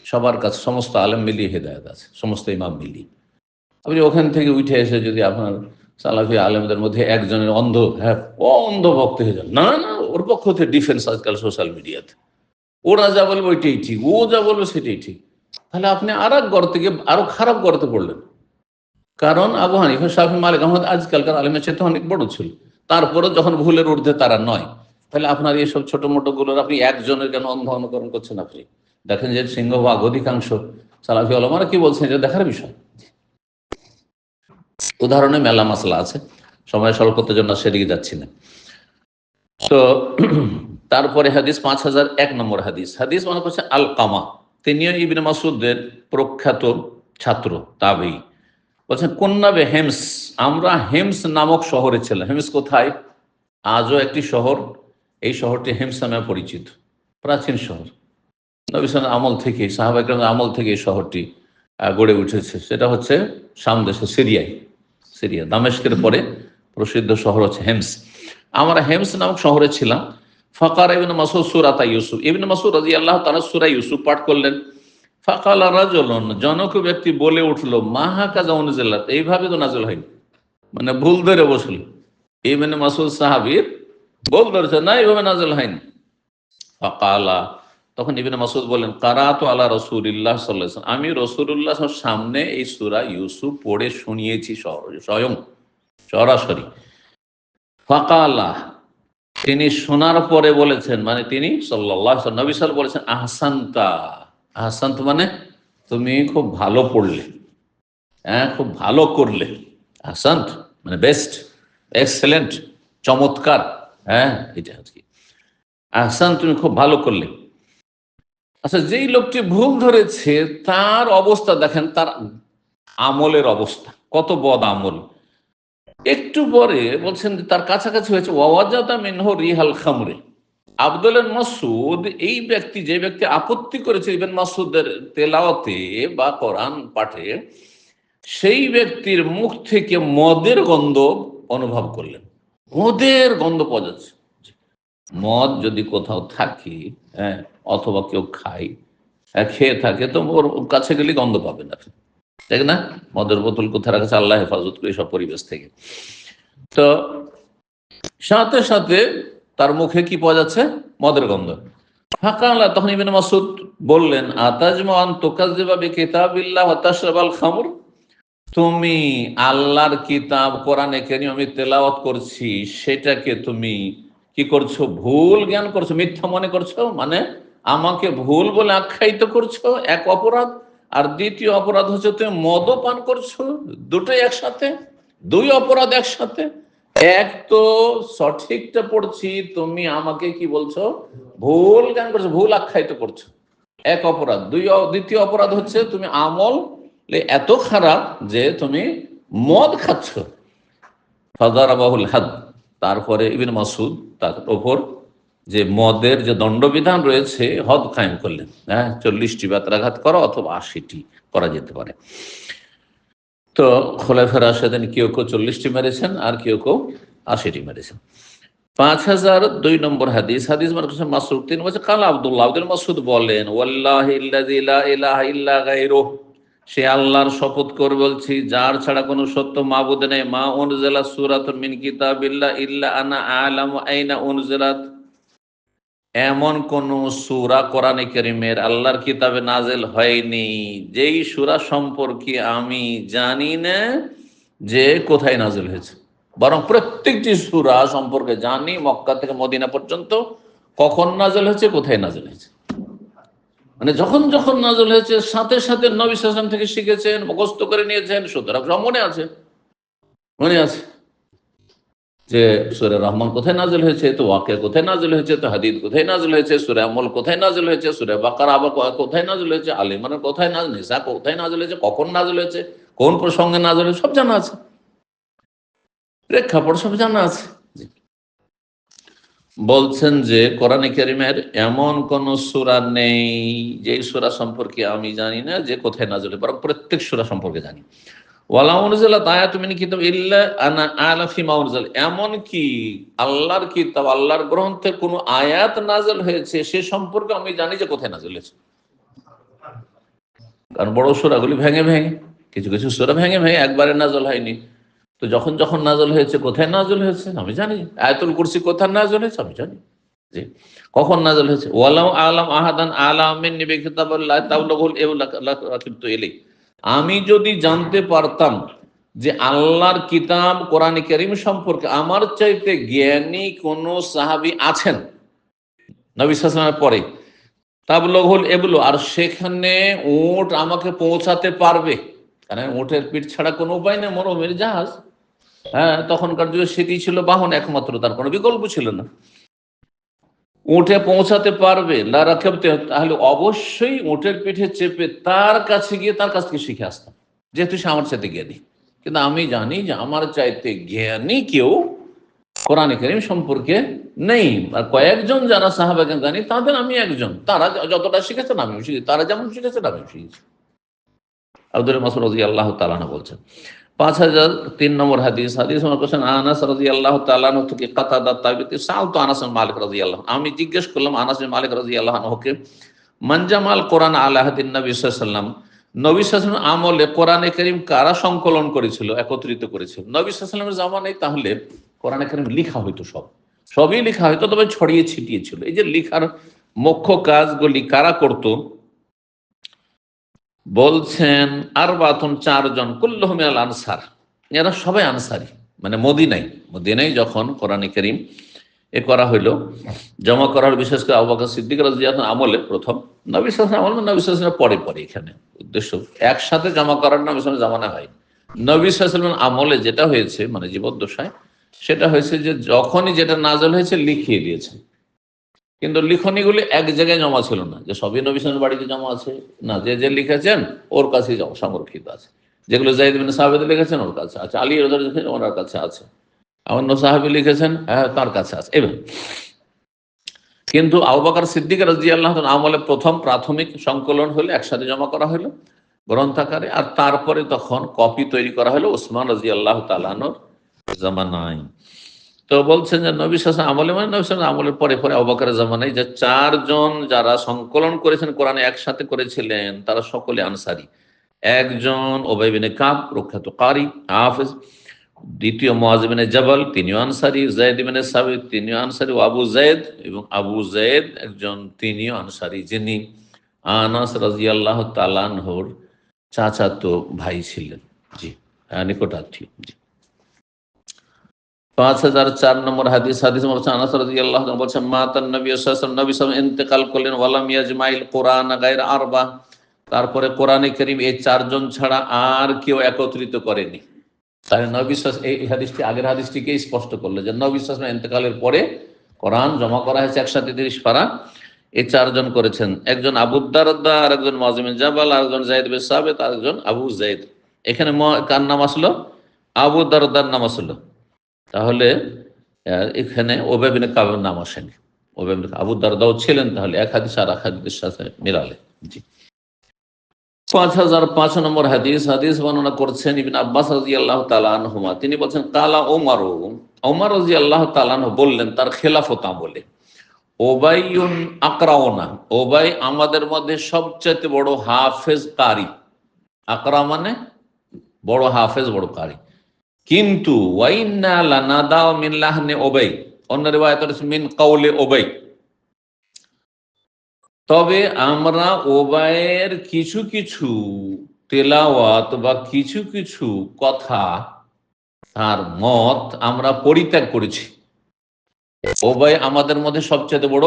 সবার কাছে সমস্ত আলেম মিলিয়ে হেদায়েত আছে, সমস্ত ইমাম মিলিয়ে। আপনি ওখান থেকে উঠে এসে যদি আপনার সালাফি আলেমদের মধ্যে একজনের অন্ধ, হ্যাঁ ও অন্ধ ভক্ত হয়ে যান, না না, ওর পক্ষ থেকে ডিফেন্স আজকাল সোশ্যাল মিডিয়াতে, ওরা যা বলবে ওইটাই ঠিক, ও যা বলবে সেটাই ঠিক। তাহলে আপনি আর এক গর্তে গিয়ে আরো খারাপ গর্তে পড়লেন। কারণ আবু হানিফা, শাফি, মালিক আহমদ আজকালকার আলেমের চেয়ে অনেক বড় ছিল, তারপরে যখন ভুলের ঊর্ধ্বে তারা নয়। তাহলে আপনার এইসব ছোট মোটো গুলোর আপনি একজনের কেন অন্ধ অনুকরণ করছেন? আপনি দেখেন যে সিংহভাগ অধিকাংশ সালাফি আলমারা কি বলছেন, এটা দেখার বিষয়। উদাহরণে মেলা মাসলা আছে, সময় স্বল্পতার জন্য সেদিকে যাচ্ছি না। তো তারপরে হাদিস 5001 নম্বর হাদিস। হাদিস মনে করছে আল কামা, তিনিও ইবনে মাসুদের প্রখ্যাত ছাত্র, তাবেঈ। বলছেন কন্যাবে হেমস, আমরা হেমস নামক শহরে ছিলাম। হেমস কোথায়? আজও একটি শহর, এই শহরটি হেমস নামে পরিচিত, প্রাচীন শহর। নবী সাল্লাল্লাহু আলাইহি আমল থেকে, সাহাবা ইকরামের আমল থেকে এই শহরটি গড়ে উঠেছে। সেটা হচ্ছে শাম দেশে, সিরিয়া দামেস্কের পরে প্রসিদ্ধ শহর হচ্ছে হেমস। আমরা হেমস নামক শহরে ছিলাম। ফাকার ইবনে মাসউদ সূরাতা ইউসুফ, ইবনে মাসউদ রাদিয়াল্লাহু তাআলা সূরা ইউসুফ পাঠ করলেন। ফাকালা রাজুলুন, জনক ব্যক্তি বলে উঠলো, মা হাকাযা উনজিলাত, এইভাবে তো নাযিল হয়নি। মানে ভুল ধরে বসল। ইবনে মাসউদ সাহাবীর ভুল ধরেছে, না এইভাবে নাযিল হয়নি। ফাকালা, তখন ইবনে মাসউদ বলেন, কারাতু আলা রাসূলিল্লাহ সাল্লাল্লাহু আলাইহি ওয়াসাল্লাম, আমি রাসূলুল্লাহ সাল্লাল্লাহু আলাইহি ওয়াসাল্লামের সামনে এই সূরা ইউসুফ পড়ে শুনিয়েছি, স্বয়ং সরাসরি। ফাকালা, তিনি শোনার পরে বলেছেন, মানে তিনি সাল্লাল্লাহু আলাইহি ওয়াসাল্লাম, নবী সাল্লাল্লাহু আলাইহি ওয়াসাল্লাম বলেছেন, আহসানতা, আহসান্ত মানে তুমি খুব ভালো পড়লে, হ্যাঁ খুব ভালো করলে। আহসান্ত মানে বেস্ট, এক্সেলেন্ট, চমৎকার, হ্যাঁ এটা আর কি। আহসান, তুমি খুব ভালো করলে। আচ্ছা, যেই লোকটি ভুল ধরেছে তার অবস্থা দেখেন, তার আমলের অবস্থা কত বদ আমল। একটু পরে বলছেন যে তার কাছাকাছি হয়েছে, ওয়াজাদা মিনহু রিহাল খামরে। আব্দুল মাসুদ, এই ব্যক্তি, যে ব্যক্তি আপত্তি করেছে ইবনে মাসুদের তেলাওয়াতে বা কোরআন পাঠে, সেই ব্যক্তির মুখ থেকে মদের গন্ধ অনুভব করলেন। মদের গন্ধ পাওয়া যাচ্ছে। মদ যদি কোথাও থাকে, হ্যাঁ, অথবা কেউ খায়, খেয়ে থাকে, তো ওর কাছে গেলে গন্ধ পাবেন আপনি, তাই না? মদের বোতল কোথায় রাখা আছে, আল্লাহ হেফাজত করে সব পরিবেশ থেকে। তো সাথে সাথে তার মুখে কি পাওয়া যাচ্ছে? মদের গন্ধ। ফাকালা, তখন ইবনে মাসউদ বললেন, আতাজমান তুকাজ্জিবা বিকিতাবিল্লাহ ওয়া তাশরাবাল খামর, তুমি আল্লাহর কিতাব কোরআনে কারীম আমি তেলাওয়াত করছি, সেটাকে তুমি কি করছো? ভুল জ্ঞান করছো, মিথ্যা মনে করছো, মানে আমাকে ভুল বলে আখ্যায়িত করছো, এক অপরাধ। আর দ্বিতীয় অপরাধ হচ্ছে তুমি মদও পান করছো, দুটোই একসাথে, দুই অপরাধ একসাথে। এক তো সঠিকটা পড়ছি, তুমি আমাকে কি বলছো? ভুল জ্ঞান করছো, ভুল আখ্যায়িত করছো, এক অপরাধ। দ্বিতীয় অপরাধ হচ্ছে তুমি আমল এত খারাপ যে তুমি মদ খাচ্ছ। ফাদারাবাহুল হাদ, তারপরে ইবনে মাসউদ তার ওপর যে মদের যে দণ্ডবিধান রয়েছে হদ কায়েম করলেন। হ্যাঁ, 40টি বেত্রাঘাত করা অথবা 80টি করা যেতে পারে। তো খোলাফায়ে রাশেদিন কেউ কেউ 40টি মেরেছেন, আর কেউ কেউ 80টি মেরেছেন। 5002 নম্বর হাদিস। হাদিস মানে মাসউদ, তিনি বলছেন, কালা আব্দুল্লাহ, আব্দুল মাসউদ বলেন, ওয়াল্লাহি আল্লাযী লা ইলাহা ইল্লা গায়রুহু, সে আল্লাহর শপথ করে বলছি যার ছাড়া কোনো সত্য মাবুদ নেই, মা উনজিলা সূরাতুন মিন কিতাবিল্লাহ ইল্লা আনা আ'লামু আইনা উনজিলাত, এমন কোন সূরা কোরআনে কারীমের আল্লাহর কিতাবে নাযিল হয়নি যেই সূরা সম্পর্কে আমি জানি না যে কোথায় নাযিল হয়েছে, বরং প্রত্যেকটি সূরা সম্পর্কে জানি, মক্কা থেকে মদিনা পর্যন্ত কখন নাযিল হয়েছে, কোথায় নাযিল হয়েছে। মানে যখন যখন নাযিল হয়েছে সাথে সাথে নবী সাল্লাল্লাহু আলাইহি ওয়াসাল্লাম থেকে শিখেছেন, মুখস্থ করে নিয়েছেন, সুতরাং সব মনে আছে। মনে আছে যে সূরা রহমান কোথায় নাযিল হয়েছে, তো ওয়াকিয়া কোথায় নাযিল হয়েছে, তো হাদীদ কোথায় নাযিল হয়েছে, সূরা আমল কোথায় নাযিল হয়েছে, সূরা বাকারা আবার কোথায় নাযিল হয়েছে, আলে ইমরান কোথায় নাযিল, নিসা কোথায় নাযিল হয়েছে, কখন নাযিল হয়েছে, কোন প্রসঙ্গে নাযিল হয়েছে, সব জানা আছে। প্রেক্ষাপট সব জানা আছে। বলছেন যে কোরআনে কারিমের এমন কোন সূরা নেই যে সূরা সম্পর্কে আমি জানি না যে কোথায় নাযিল হয়, বরং প্রত্যেক সূরা সম্পর্কে জানি। ওয়ালা উনজিলাত আয়াতুম মিন কিতাব ইল্লা আনা আ'লামু ফিমা উনজিল, এমন কি আল্লাহর কিতাব, আল্লাহর গ্রন্থে কোন আয়াত নাযিল হয়েছে সে সম্পর্কে আমি জানি যে কোথায় নাযিল হয়েছে। কারণ বড় সূরাগুলি ভেঙে ভেঙে, কিছু কিছু সূরা ভেঙে ভেঙে একবারে নাযিল হয়নি। তো যখন যখন নাযিল হয়েছে, কোথায় নাযিল হয়েছে আমি জানি। আয়াতুল কুরসি কোথায় নাযিল হয়েছে আমি জানি, জি কখন নাযিল হয়েছে। ওয়ালাউ আলাম আহাদান আলা মিন নিবি কিতাবাল্লাহ তাবলুগুল লাকিবতু ইলাই, আমি যদি জানতে পারতাম যে আল্লাহর কিতাব কোরআন কারীম সম্পর্কে আমার চাইতে জ্ঞানী কোন সাহাবী আছেন নবী সাল্লাল্লাহু আলাইহি ওয়াসাল্লামের পরে, তাবলুগুল এবলু, আর সেখানে উট আমাকে পৌঁছাতে পারবে, কারণ উটের পিঠ ছাড়া কোনো উপায় নেই, মরুভূমির জাহাজ। হ্যাঁ, তখনকার যুগে সেটি ছিল বাহন একমাত্র, তার কোনো বিকল্প ছিল না। উঠে পৌঁছাতে পারবে লা রাকাবতে, তাহলে অবশ্যই উটের পিঠে চেপে তার কাছে গিয়ে তার কাছ থেকে শিখে আসতাম, যেহেতু সে আমার চাইতে জ্ঞানী। কিন্তু আমি জানি যে আমার চাইতে জ্ঞানী কেউ কোরআন কারীম সম্পর্কে নেই। আর কয়েকজন যারা সাহাবাকে জানি তাদের আমি একজন, তারা যতটা শিখেছেন আমিও শিখেছি, তারা যেমন শিখেছেন আমিও শিখেছি। আব্দুল মাসউদ রাদিয়াল্লাহু তাআলা আনহু বলছেন 5003 নম্বর হাদিস, হাদিস আমার কোশ্চেন আনাস রাদিয়াল্লাহু তাআলা আনহু থেকে কাতাদা তাবিতি সালতু আনাস বিন মালিক রাদিয়াল্লাহু, আমি জিজ্ঞেস করলাম আনাস বিন মালিক রাদিয়াল্লাহু আনহুকে, মান জামাল কোরআন আলা হাদিন নবী সাল্লাল্লাহু আলাইহি ওয়াসাল্লাম, নবী সাল্লাল্লাহু আলাইহি ওয়াসাল্লাম আমলে কোরআনে কারীম কারা সংকলন করেছিল, একত্রিত করেছিল। নবী সাল্লাল্লাহু আলাইহি ওয়াসাল্লামের জামানায় তাহলে কোরআনে কারীম লেখা হইতো, সবই লেখা হইতো, তবে ছড়িয়ে ছিটিয়ে ছিল। এই যে লেখার মুখ্য কাজগুলি কারা করতো, বলছেন আরবাতুন, চারজন, কুল্লুহুম মিনাল আনসার, এরা সবাই আনসারী, মানে মদিনায় যখন কোরআন কারীম এ করা হইলো, জমা করার, বিশেষ করে আবু বকর সিদ্দিক রাদিয়াল্লাহু আনহু আমলে প্রথম, নবী সাল্লাল্লাহু আলাইহি ওয়াসাল্লাম নবী সাল্লাল্লাহু আলাইহি ওয়াসাল্লাম পরে এখানে উদ্দেশ্য একসাথে জমা করার নবী সাল্লাল্লাহু আলাইহি ওয়াসাল্লাম জামানা হয়। নবী সাল্লাল্লাহু আলাইহি ওয়াসাল্লাম আমলে যেটা হয়েছে, মানে জীবদ্দশায়, সেটা হয়েছে যে যখনই যেটা নাযিল হয়েছে লিখিয়ে দিয়েছে, কিন্তু লিখনীগুলি এক জায়গায় জমা ছিল না, যে সবই নবী সাল্লাল্লাহু আলাইহি ওয়াসাল্লামের বাড়িতে জমা আছে না, যে যে লিখেছেন ওর কাছেই সংরক্ষিত আছে। যেগুলো যায়েদ বিন সাবিত লিখেছেন ওর কাছে আছে, আলী রাদিয়াল্লাহু আনহু লিখেছেন ওনার কাছে আছে, অন্য সাহাবী লিখেছেন হ্যাঁ তার কাছে আছে এভাবে। কিন্তু আবু বকর সিদ্দিক রাদিয়াল্লাহু আনহু আমলে প্রথম প্রাথমিক সংকলন হলো, একসাথে জমা করা হলো গ্রন্থাকারে, আর তারপরে তখন কপি তৈরি করা হলো ওসমান রাদিয়াল্লাহু তাআলা আনহুর জামানায়। তো বলছেন যে নবী সাল্লাল্লাহু আলাইহি আমলে, মানে নবী সাল্লাল্লাহু আলাইহি আমলের পরে পরে আবু বকরের জামানায় যে চারজন যারা সংকলন করেছেন, কোরআনে একসাথে করেছিলেন, তারা সকলে আনসারী। একজন উবাই বিন কাব, প্রখ্যাত কারি হাফেজ। দ্বিতীয় মুআয বিন জাবাল, তিনিও আনসারী। যায়েদ বিন সাবিত, তিনিও আনসারী। আবু যায়েদ, এবং আবু যায়েদ একজন, তিনিও আনসারী, যিনি আনাস রাদিয়াল্লাহু তাআলা আনহুর চাচাতো ভাই ছিলেন, জি নিকটাত্মীয়। জি 5004 নম্বর হাদিস, হাদিস বলছেন আনাস রাদিয়াল্লাহু আনহু বলছেন মাতান নবী সাল্লাল্লাহু আলাইহি ওয়াসাল্লাম, নবী সাল্লাল্লাহু আলাইহি ওয়াসাল্লাম ইন্তেকাল করলেন, ওয়ালাম ইয়াজমাইল কোরআন গায়র আরবা, তারপরে কোরআনে কারীম এই চারজন ছাড়া আর কেউ একত্রিত করেনি। তাহলে নবী সাল্লাল্লাহু আলাইহি ওয়াসাল্লাম এই হাদিসটি আগের হাদিসটিকে স্পষ্ট করলো যে নবী সাল্লাল্লাহু আলাইহি ওয়াসাল্লাম ইন্তেকালের পরে কোরআন জমা করা হয়েছে একসাথে 30 পারা, এই চারজন করেছেন। একজন আবু দারদা, আর একজন মুআয বিন জাবাল, আর একজন যায়েদ বিন সাবিত, আর একজন আবু যায়েদ। এখানে কার নাম আসলো? আবু দারদার নাম আসলো। তাহলে এখানে উবাই বিন কাবের নাম আসেনি। উবাই বিন আবু দারদাও ছিলেন, তাহলে এক হাদিস আর এক হাদিসের সাথে মিলালে। জি 5005 নম্বর হাদিস, হাদিস বর্ণনা করছেন ইবনে আব্বাস রাদিয়াল্লাহু তাআলা আনহুমা, তিনি বলছেন কালা ওমর রাদিয়াল্লাহু তাআলা আনহু বললেন তার খেলাফত আমলে, ওবাইউন আকরাউনা, ওবাই আমাদের মধ্যে সবচেয়ে বড় হাফেজ কারি। আকরা মানে বড় হাফেজ, বড় কারি। কিন্তু ওয়াইন্না লানাদাউ মিন লাহনি ওবাই, অন্য রিওয়ায়াত আছে মিন কাউলি ওবাই, তবে আমরা ওবায়ের কিছু কিছু তেলাওয়াত বা কিছু কিছু কথা, তার মত আমরা পরিত্যাগ করেছি। ওবাই আমাদের মধ্যে সবচেয়ে বড়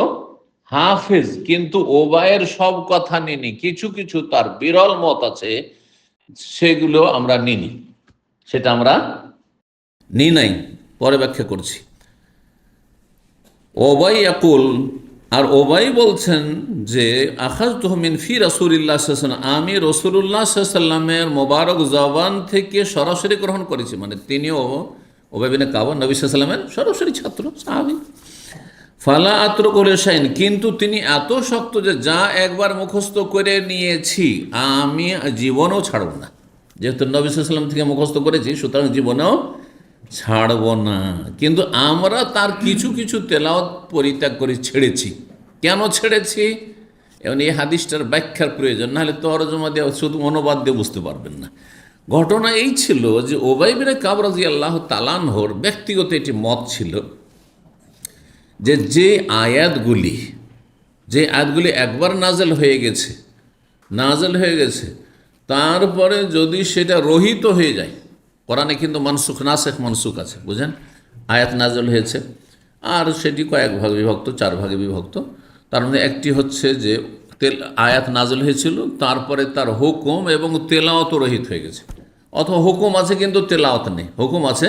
হাফেজ, কিন্তু ওবায়ের সব কথা নিনি, কিছু কিছু তার বিরল মত আছে, সেগুলো আমরা নিনি, সেটা আমরা নি নাই, পরে ব্যাখ্যা করছি। ওবাই ইয়াকুল, আর ওবাই বলছেন যে আখাযতুহু মিন ফি রাসূলিল্লাহ সাল্লাল্লাহু আলাইহি ওয়াসাল্লাম, আমি রাসূলুল্লাহ সাল্লাল্লাহু আলাইহি ওয়াসাল্লামের মোবারক জবান থেকে সরাসরি গ্রহণ করেছি, মানে তিনিও উবাই বিন কাব নবী সাল্লাল্লাহু আলাইহি ওয়াসাল্লামের সরাসরি ছাত্র, সাহাবী। ফালা আতরুকুল শাইন, কিন্তু তিনি এত শক্ত যে যা একবার মুখস্থ করে নিয়েছি আমি জীবনেও ছাড়ব না। যেহেতু নবী সাল্লাল্লাহু আলাইহি ওয়াসাল্লাম থেকে মুখস্থ করেছি, সুতরাং জীবনেও ছাড়ব না। কিন্তু আমরা তার কিছু কিছু তেলাওয়াত পরিত্যাগ করে ছেড়েছি। কেন ছেড়েছি? এবং এই হাদিসটার ব্যাখ্যার প্রয়োজন, নাহলে তরজমা দিয়ে শুধু অনুবাদ দিয়ে বুঝতে পারবেন না। ঘটনা এই ছিল যে উবাই বিন কাব রাদিয়াল্লাহু তাআলা আনহুর ব্যক্তিগত একটি মত ছিল যে আয়াতগুলি একবার নাজেল হয়ে গেছে, তারপরে যদি সেটা রহিত হয়ে যায়, কোরআনে কিন্তু মানসুখ নাসেখ মনসুখ আছে, বুঝেন? আয়াত নাজেল হয়েছে আর সেটি কয়েক ভাগে বিভক্ত, 4 ভাগে বিভক্ত। তার মধ্যে একটি হচ্ছে যে আয়াত নাজেল হয়েছিল, তারপরে তার হুকুম এবং তেলাওয়াত রহিত হয়ে গেছে, অথবা হুকুম আছে কিন্তু তেলাওয়াত নেই। হুকুম আছে,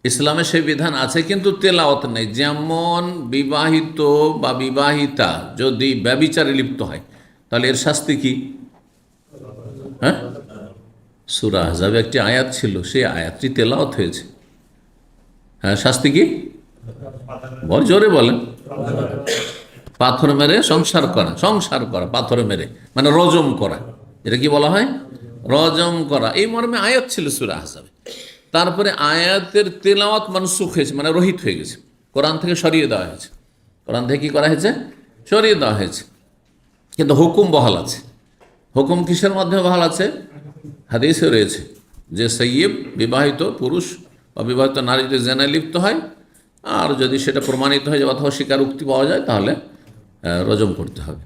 ইসলামে সেই বিধান আছে কিন্তু তেলাওয়াত নেই। যেমন বিবাহিত বা বিবাহিতা যদি ব্যভিচারে লিপ্ত হয়, তাহলে এর শাস্তি কি? হ্যাঁ, সূরা আহজাবে একটি আয়াত ছিল, সেই আয়াতটি তেলাওয়াত হয়েছে। হ্যাঁ, শাস্তি কি? জোরে বলেন। পাথর মেরে সংসার করা, পাথর মেরে মানে রজম করা, এটা কি বলা হয়? রজম করা, এই মর্মে আয়াত ছিল সূরা আহজাবে। তারপরে আয়াতের তেলাওয়াত মানসুখ হয়েছে, মানে রহিত হয়ে গেছে, কোরআন থেকে সরিয়ে দেওয়া হয়েছে। কোরআন থেকে কি করা হয়েছে? সরিয়ে দেওয়া হয়েছে। কিন্তু হুকুম বহাল আছে। হুকুম কিসের মাধ্যমে বহাল আছে? হাদিসে রয়েছে যে সৈয়ব বিবাহিত পুরুষ বা বিবাহিত নারী যদি জেনায় লিপ্ত হয়, আর যদি সেটা প্রমাণিত হয় যে অথবা স্বীকারোক্তি পাওয়া যায়, তাহলে রজম করতে হবে।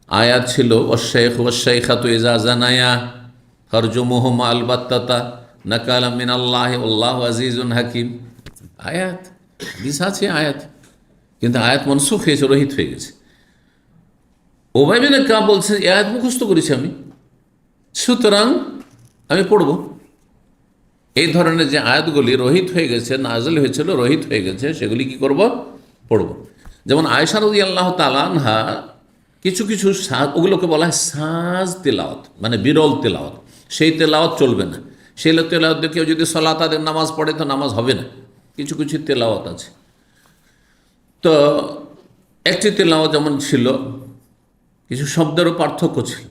আয়াত ছিল ওয়াশ-শাইখ ওয়াশ-শাইখাতু ইযা জানায়া ফারজুমুহুমা আল-বাত্তাতা নাকালাম মিনাল্লাহি আল্লাহু আজিজুন হাকিম। আয়াত, হাদিস আছে আয়াত, কিন্তু আয়াত মনসুখ হয়েছে, রহিত হয়ে গেছে। উবাই বিন কাব বলছে এই আয়াত মুখস্থ করেছি আমি, সুতরাং আমি পড়ব। এই ধরনের যে আয়াতগুলি রহিত হয়ে গেছে, নাজিল হয়েছিল রহিত হয়ে গেছে, সেগুলি কি করব? পড়ব। যেমন আয়েশা রাদিয়াল্লাহু তাআলা আনহা কিছু ওগুলোকে বলা হয় সাজ তেলাওয়াত, মানে বিরল তেলাওয়াত। সেই তেলাওয়াত চলবে না। সেই তেলাওয়াত দিয়ে কেউ যদি সালাত আদের নামাজ পড়ে তো নামাজ হবে না। কিছু তেলাওয়াত আছে। তো একটি তেলাওয়াত যেমন ছিল, কিছু শব্দেরও পার্থক্য ছিল,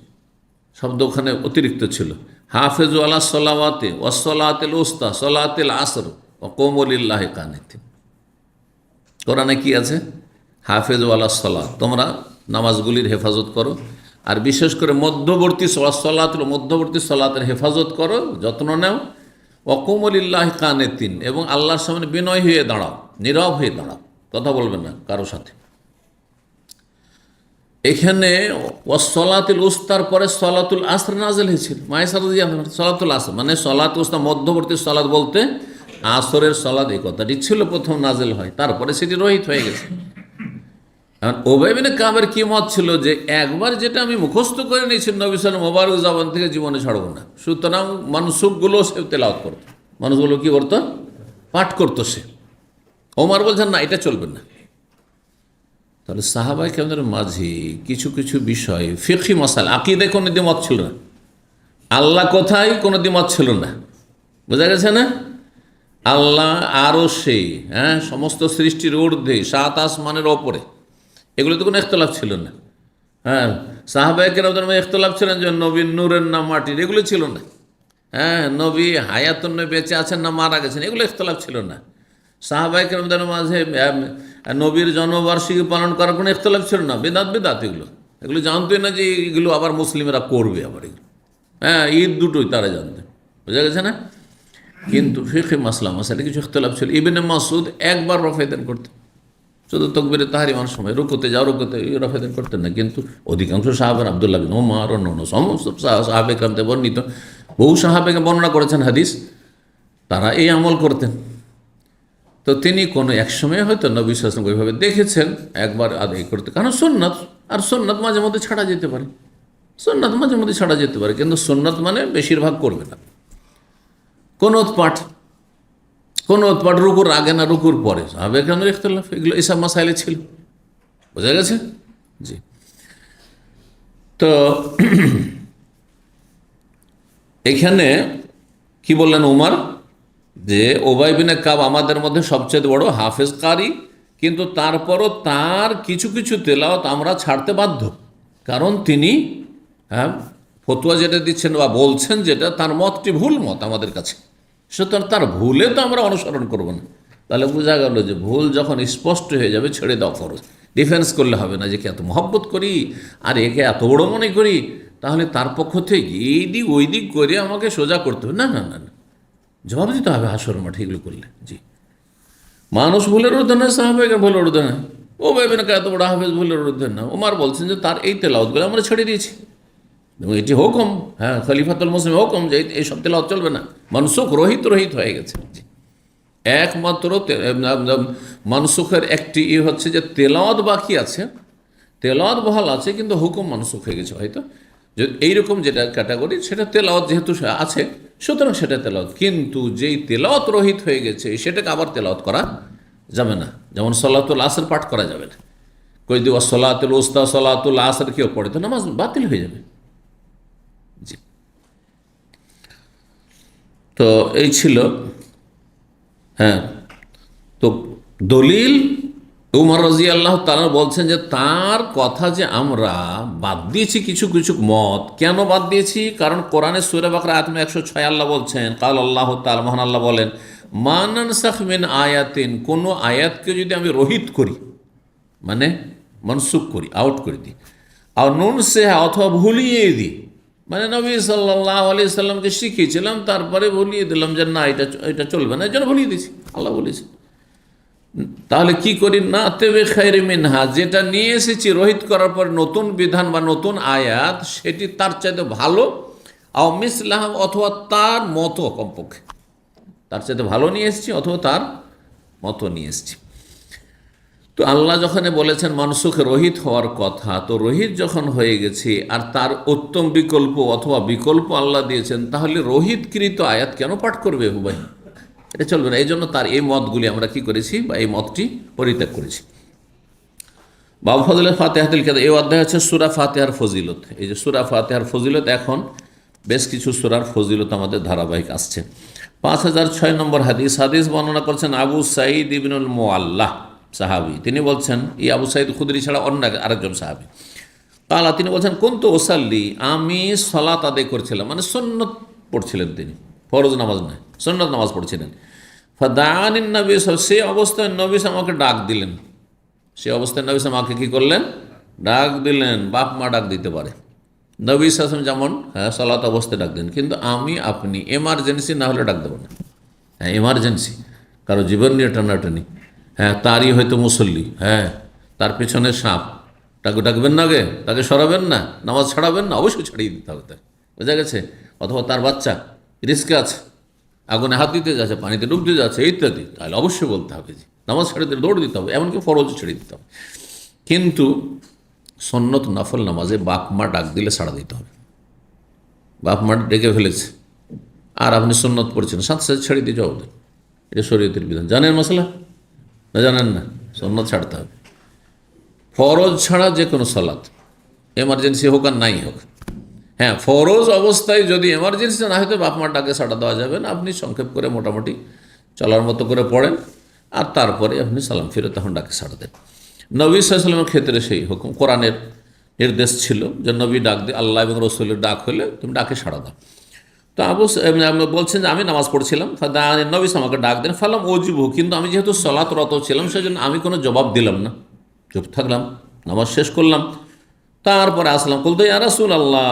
শব্দ ওখানে অতিরিক্ত ছিল। হাফেজু আলা সলাওয়াতে ওয়াসসালাতিল উস্তা সলাতিল আসর ওয়া কুমু লিল্লাহি কানিতিন। কোরআনে কি আছে? হাফেজু আলা সলাত, তোমরা নামাজগুলির হেফাজত করো, আর বিশেষ করে মধ্যবর্তী সলাতের হেফাজত করো, যত্ন নেও। ওয়া কুমু লিল্লাহি কানিতিন, এবং আল্লাহর সামনে বিনয় হয়ে দাঁড়াও, নীরব হয়ে দাঁড়াও, কথা বলবে না কারো সাথে। এখানে ওয়াসসালাতুল উস্তার পরে সলাতুল আসর নাজিল হয়েছিল। মায়েশা রাদিয়াল্লাহু আনহা, সলাতুল আসর মানে সলাতুল উস্তা, মধ্যবর্তী সলাত বলতে আসরের সলাত, এই কথাটি ছিল প্রথম নাজিল হয়, তারপরে সেটি রহিত হয়ে গেছে। এখন উবাই বিন কাবের কি মত ছিল যে একবার যেটা আমি মুখস্থ করে নিয়েছি নবী সাল্লাল্লাহু আলাইহি ওয়াসাল্লাম মোবারক জবান থেকে, জীবনে ছাড়ব না। সুতরাং মানসুখগুলো সে তেলাওয়াত করত, মানুষগুলো কি করতো? পাঠ করতো সে। ওমর বলছেন না, এটা চলবে না। তাহলে সাহাবায়ে কেরামের মাঝে কিছু বিষয় ফিকহি মাসালা, আকীদায় কোনো দ্বিমত ছিল না, আল্লাহ কোথায় কোনো দ্বিমত ছিল না, বোঝা গেছে না? আল্লাহ আরশে, হ্যাঁ, সমস্ত সৃষ্টির ঊর্ধ্বে, 7 আসমানের ওপরে, এগুলোতে কোনো ইখতিলাফ ছিল না। হ্যাঁ, সাহাবায়ে কেরামের মধ্যে ইখতিলাফ ছিলেন যে নবীর নূরের না মাটির, এগুলো ছিল না। হ্যাঁ, নবী হায়াতুন নবী বেঁচে আছেন না মারা গেছেন, এগুলো ইখতিলাফ ছিল না। সাহাবায়ে কেরামদের মাঝে নবীর জন্মবার্ষিকী পালন করার কোনো ইখতিলাফ ছিল না। বিদাত এগুলো জানতোই না যে এগুলো আবার মুসলিমরা করবে, আবার এগুলো, হ্যাঁ, ঈদ দুটোই তারা জানতেন, বোঝা গেছে না? কিন্তু ফিকহি মাসলা কিছু ইখতিলাফ ছিল। ইবনে মাসউদ একবার রফেদান করতেন, শুধু তাকবীরে তাহরিমার সময় রুকুতে রফেদান করতেন না। কিন্তু অধিকাংশ সাহাবারা, আব্দুল্লাহ বিন ওমর, অন্য সমস্ত সাহাবে কেরামতে বর্ণিত, বহু সাহাবেকে বর্ণনা করেছেন হাদিস, তারা এই আমল করতেন। তো তিনি কোনো এক সময় হয়তো নবী সাল্লাল্লাহু আলাইহি ওয়াসাল্লাম ওইভাবে দেখেছেন, একবার আদায় করতে, কারণ সুন্নাত, আর সুন্নাত মাঝে মধ্যে ছাড়া যেতে পারে, কিন্তু সুন্নাত মানে বেশিরভাগ করবে না। কোন উৎপাট রুকুর আগে না রুকুর পরে, সাহাবায়ে কেরামের ইখতিলাফ, এগুলো এসব মাসাইলে ছিল, বোঝা গেছে? জি। তো এখানে কি বললেন উমর? যে উবাই বিন কাব আমাদের মধ্যে সবচেয়ে বড় হাফেজ কারি, কিন্তু তারপরও তার কিছু কিছু তেলাওয়াত আমরা ছাড়তে বাধ্য, কারণ তিনি হ্যাঁ ফতুয়া যেটা দিচ্ছেন বা বলছেন যেটা তার মতটি ভুল মত আমাদের কাছে, সুতরাং তার ভুলে তো আমরা অনুসরণ করব না। তাহলে বোঝা গেল যে ভুল যখন স্পষ্ট হয়ে যাবে ছেড়ে দেওয়া ফরজ। ডিফেন্স করলে হবে না যে কে এত মহব্বত করি আর একে এত বড় মনে করি, তাহলে তার পক্ষ থেকে এই দিক ওই দিক করে আমাকে সোজা করতে হবে, না না না না, জবাব দিতে হবে হাসর মাঠে এগুলো করলে। জি, মানুষ ভুলের ঊর্ধ্বে নয়, সাহাবায়ে ভুলের ঊর্ধ্বে নয়, ও ভেবে না এত বড় হাফেজ ভুলের ঊর্ধ্বে না। ওমর বলছেন যে তার এই তেলাওয়াতগুলো আমরা ছেড়ে দিয়েছি, এবং এটি হুকুম, হ্যাঁ খলিফাতুল মুসলিম হুকুম যে এইসব তেলাওয়াত চলবে না, মানসুখ রহিত রহিত হয়ে গেছে। একমাত্র মানসুখের একটি হচ্ছে যে তেলাওয়াত বাকি আছে, তেলাওয়াত বহাল আছে, কিন্তু হুকুম মানসুখ হয়ে গেছে হয়তো। যে এইরকম যেটা ক্যাটাগরি সেটা তেলাওয়াত যেহেতু আছে, সুতরাং সেটা তেলাওয়াত, কিন্তু যেই তেলাওয়াত রহিত হয়ে গেছে সেটাকে আবার তেলাওয়াত করা যাবে না। যেমন সলাতুল আসর পাঠ করা যাবে না, কই দিও সলাতুল উস্তা সলাতুল আসর কেউ পড়ে তো নামাজ বাতিল হয়ে যাবে। জি, তো এই ছিল। হ্যাঁ, তো দলিল উমর রাদিয়াল্লাহু তাআলা বলছেন যে তার কথা যে আমরা বাদ দিয়েছি কিছু কিছু মত, কেন বাদ দিয়েছি? কারণ কোরআনের সূরা বাকরা আয়াত 106 আল্লাহ বলছেন, কাল আল্লাহ তাআলা, মহান আল্লাহ বলেন, মা নানসাখ মিন আয়াতিন, কোনো আয়াতকে যদি আমি রহিত করি, মানে মনসুখ করি, আউট করে দিই, আর নুন সে অথবা ভুলিয়ে দিই, মানে নবী সাল্লাল্লাহু আলাইহি সাল্লামকে শিখিয়েছিলাম তারপরে ভুলিয়ে দিলাম যে না এটা এটা চলবে না, এই জন্য ভুলিয়ে দিয়েছি, আল্লাহ বলেছে। তাহলে কি করি? না তেবে খায়রি মিনহা, যেটা নিয়ে এসেছি রহিত করার পর নতুন বিধান বা নতুন আয়াত, সেটি তার চাইতে ভালো, আও মিসলাহ, অথবা তার মতো, কমপক্ষে তার চাইতে ভালো নিয়ে এসেছি অথবা তার মতো নিয়ে এসেছি। তো আল্লাহ যখন বলেছেন মানসুখ রহিত হওয়ার কথা, তো রহিত যখন হয়ে গেছে আর তার উত্তম বিকল্প অথবা বিকল্প আল্লাহ দিয়েছেন, তাহলে রহিতকৃত আয়াত কেন পাঠ করবে ভাই? এটা চলবে না। এই জন্য তার এই মতগুলি আমরা কি করেছি, বা এই মতটি পরিত্যাগ করেছি। বাবু ফজলে ফাতিহাতুল কিতাব, এই অধ্যায় হচ্ছে সূরা ফাতিহার ফজিলত। এই যে সূরা ফাতিহার ফজিলত, এখন বেশ কিছু সূরার ফজিলত আমাদের ধারাবাহিক আসছে। 5006 নম্বর হাদিস, হাদিস বর্ণনা করছেন আবু সাঈদ ইবনুল মুআল্লাহ সাহাবী। তিনি বলছেন, এই আবু সাঈদ খুদরি ছাড়া অন্য আরেকজন সাহাবী, কালা, তিনি বলছেন, কুনতু উসাল্লি, আমি সালাত আদায় করছিলাম, মানে সুন্নত পড়ছিলেন তিনি, ফরজ নামাজ নয়, সুন্নত নামাজ পড়ছিলেন। ফাদানিন নবী, সেই অবস্থায় নবী আমাকে ডাক দিলেন, সেই অবস্থায় নবী আমাকে কী করলেন? ডাক দিলেন। বাপ মা ডাক দিতে পারে, নবী সাল্লাল্লাহু আলাইহি ওয়াসাল্লাম যেমন হ্যাঁ সালাত অবস্থায় ডাক দেন, কিন্তু আমি আপনি এমার্জেন্সি না হলে ডাক দেবো না। হ্যাঁ এমার্জেন্সি, কারো জীবন নিয়ে টানাটানি, হ্যাঁ তারই হয়তো মুসল্লি, হ্যাঁ তার পেছনে সাপ, তাকে ডাকবেন না, আগে তাকে সরাবেন না, নামাজ ছাড়াবেন না, অবশ্যই ছাড়িয়ে দিতে হবে তাকে, বোঝা গেছে? অথবা তার বাচ্চা রিস্কে আছে, আগুনে হাত দিতে যাচ্ছে, পানিতে ডুব দিতে যাচ্ছে ইত্যাদি, তাহলে অবশ্যই বলতে হবে যে নামাজ ছেড়ে দিতে, দৌড় দিতে হবে, এমনকি ফরজ ছেড়ে দিতে হবে। কিন্তু সন্নত নফল নামাজে বাপ মা ডাক দিলে সাড়া দিতে হবে। বাপ মা ডেকে ফেলেছে আর আপনি সন্নত পড়ছেন, সাথে সাথে ছেড়ে দিয়ে জবাব দেন, এটা শরীয়তের বিধান। জানেন মশলা না? জানেন না? সন্নত ছাড়তে হবে। ফরজ ছাড়া যে কোনো সালাত, এমার্জেন্সি হোক আর নাই হোক, হ্যাঁ ফরজ অবস্থায় যদি এমার্জেন্সি না হয়তো বাপ মার ডাকে সাড়া দেওয়া যাবে না, আপনি সংক্ষেপ করে মোটামুটি চলার মতো করে পড়েন, আর তারপরে আপনি সালাম ফিরে তখন ডাকে সাড়া দেন। নবী সাল্লাল্লাহু আলাইহি ওয়াসাল্লামের ক্ষেত্রে সেই হুকুম, কোরআনের নির্দেশ ছিল যে নবী ডাক দিয়ে, আল্লাহ এবং রসুলের ডাক হলে তুমি ডাকে সাড়া দাও। তো বলছেন যে আমি নামাজ পড়ছিলাম, নবী আমাকে ডাক দেন, ফালাম ওজিবু, কিন্তু আমি যেহেতু সলাতরত ছিলাম সেজন্য আমি কোনো জবাব দিলাম না, চুপ থাকলাম, নামাজ শেষ করলাম। তারপরে আসলাম, বলতো ইয়া রাসূলুল্লাহ,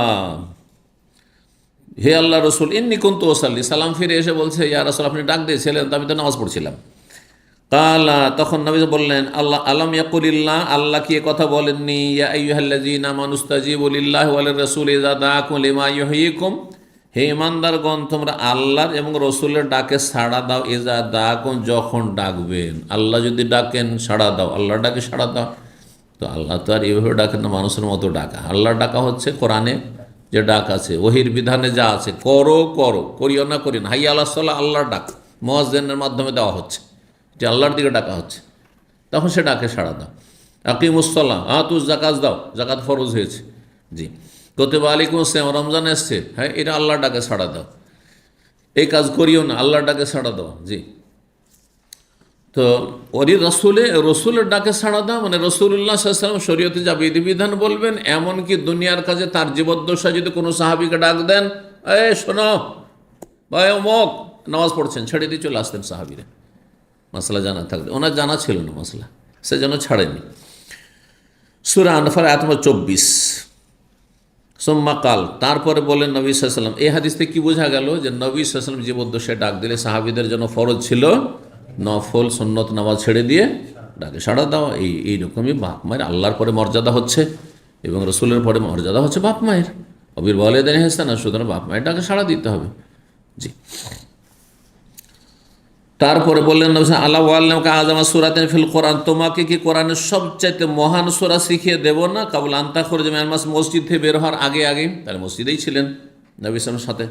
হে আল্লাহ রসুল, ইন্নী কুনতু উসাল্লি, সালাম ফিরে এসে বলছে, ইয়া রাসূল আপনি ডাক দিয়েছিলেন, তো আমি তো নামাজ পড়ছিলাম। কালা, তখন নবী বললেন, আল্লাহ আলাম ইয়াকুলিল্লাহ, আল্লাহ কি কথা বলেননি, ইয়া আইয়ুহাল্লাযীনা আমানু ইসতাজীবু লিল্লাহি ওয়া লির-রাসূলি ইযা দাআকুম লিমা ইউহয়িকুম, হে ইমানদারগণ তোমরা আল্লাহর এবং রসুলের ডাকে সাড়া দাও, ইযা দাআকুম, যখন ডাকবেন। আল্লাহ যদি ডাকেন সাড়া দাও, আল্লাহর ডাকে সাড়া দাও। তো আল্লাহ তো আর এইভাবে ডাকেন না, মানুষের মতো ডাকা। আল্লাহর ডাকা হচ্ছে কোরআনে যে ডাক আছে, ওহির বিধানে যা আছে, করো করো, করিও না করি না, হাইয়া আলাস সালাহ, আল্লাহর ডাক মুয়াজ্জিনের মাধ্যমে দেওয়া হচ্ছে, যে আল্লাহর দিকে ডাকা হচ্ছে, তখন সে ডাকে সাড়া দাও। আকিমুস সালাহ, আতুজ জাকাত দাও, জাকাত ফরজ হয়েছে, জি। কুতিবা আলাইকুমুস সিয়াম, রমজান এসছে, হ্যাঁ এটা আল্লাহর ডাকে সাড়া দাও। এই কাজ করিও না, আল্লাহর ডাকে সাড়া দেওয়া। জি, তো ওরই রসুলের ডাকে সাড়া দাও মানে রসুল্লাহ সাল্লাম শরীয়তে যা বিধিবিধান বলবেন, এমনকি দুনিয়ার কাজে তার জীবদ্দশায় যদি কোনো সাহাবিকে ডাক দেন, শোনো ভাই অমুক নামাজ পড়ছেন, ছেড়ে দিয়ে চলে আসতেন সাহাবিরা, মশলা জানা থাকবে। ওনার জানা ছিল না মশলা, সেজন্য ছাড়েনি। সূরা আনফাল আয়াত নম্বর 24। সোম্মা কাল, তারপরে বলেন নবী সাল্লাল্লাহু আলাইহি ওয়াসাল্লাম, এই হাদিস থেকে কি বোঝা গেল যে নবী সাল্লাল্লাহু আলাইহি ওয়াসাল্লাম জীবদ্দশায় ডাক দিলে সাহাবিদের জন্য ফরজ ছিল নফল সুন্নত নামাজ ছেড়ে দিয়ে ডাকে সাড়া দেওয়া। এইরকমই বাপ মায়ের আল্লাহর পরে মর্যাদা হচ্ছে এবং রসুলের পরে মর্যাদা হচ্ছে বাপ মায়ের। অবির ওয়ালিদাইন ইহসানা, সুতরাং বাপ মায়ের ডাকে সাড়া দিতে হবে। জি, তারপরে বললেন আল্লাহ ওয়াল্লামকে আযামা সূরাতিন ফিল কোরআন, তোমাকে কি কোরআনের সবচাইতে মহান সূরা শিখিয়ে দেব না? কাবুল আনতা খরজ মিনাল মাস, মসজিদ থেকে বের হওয়ার আগে তাহলে মসজিদেই ছিলেন নবী সাল্লাল্লাহু সাথে।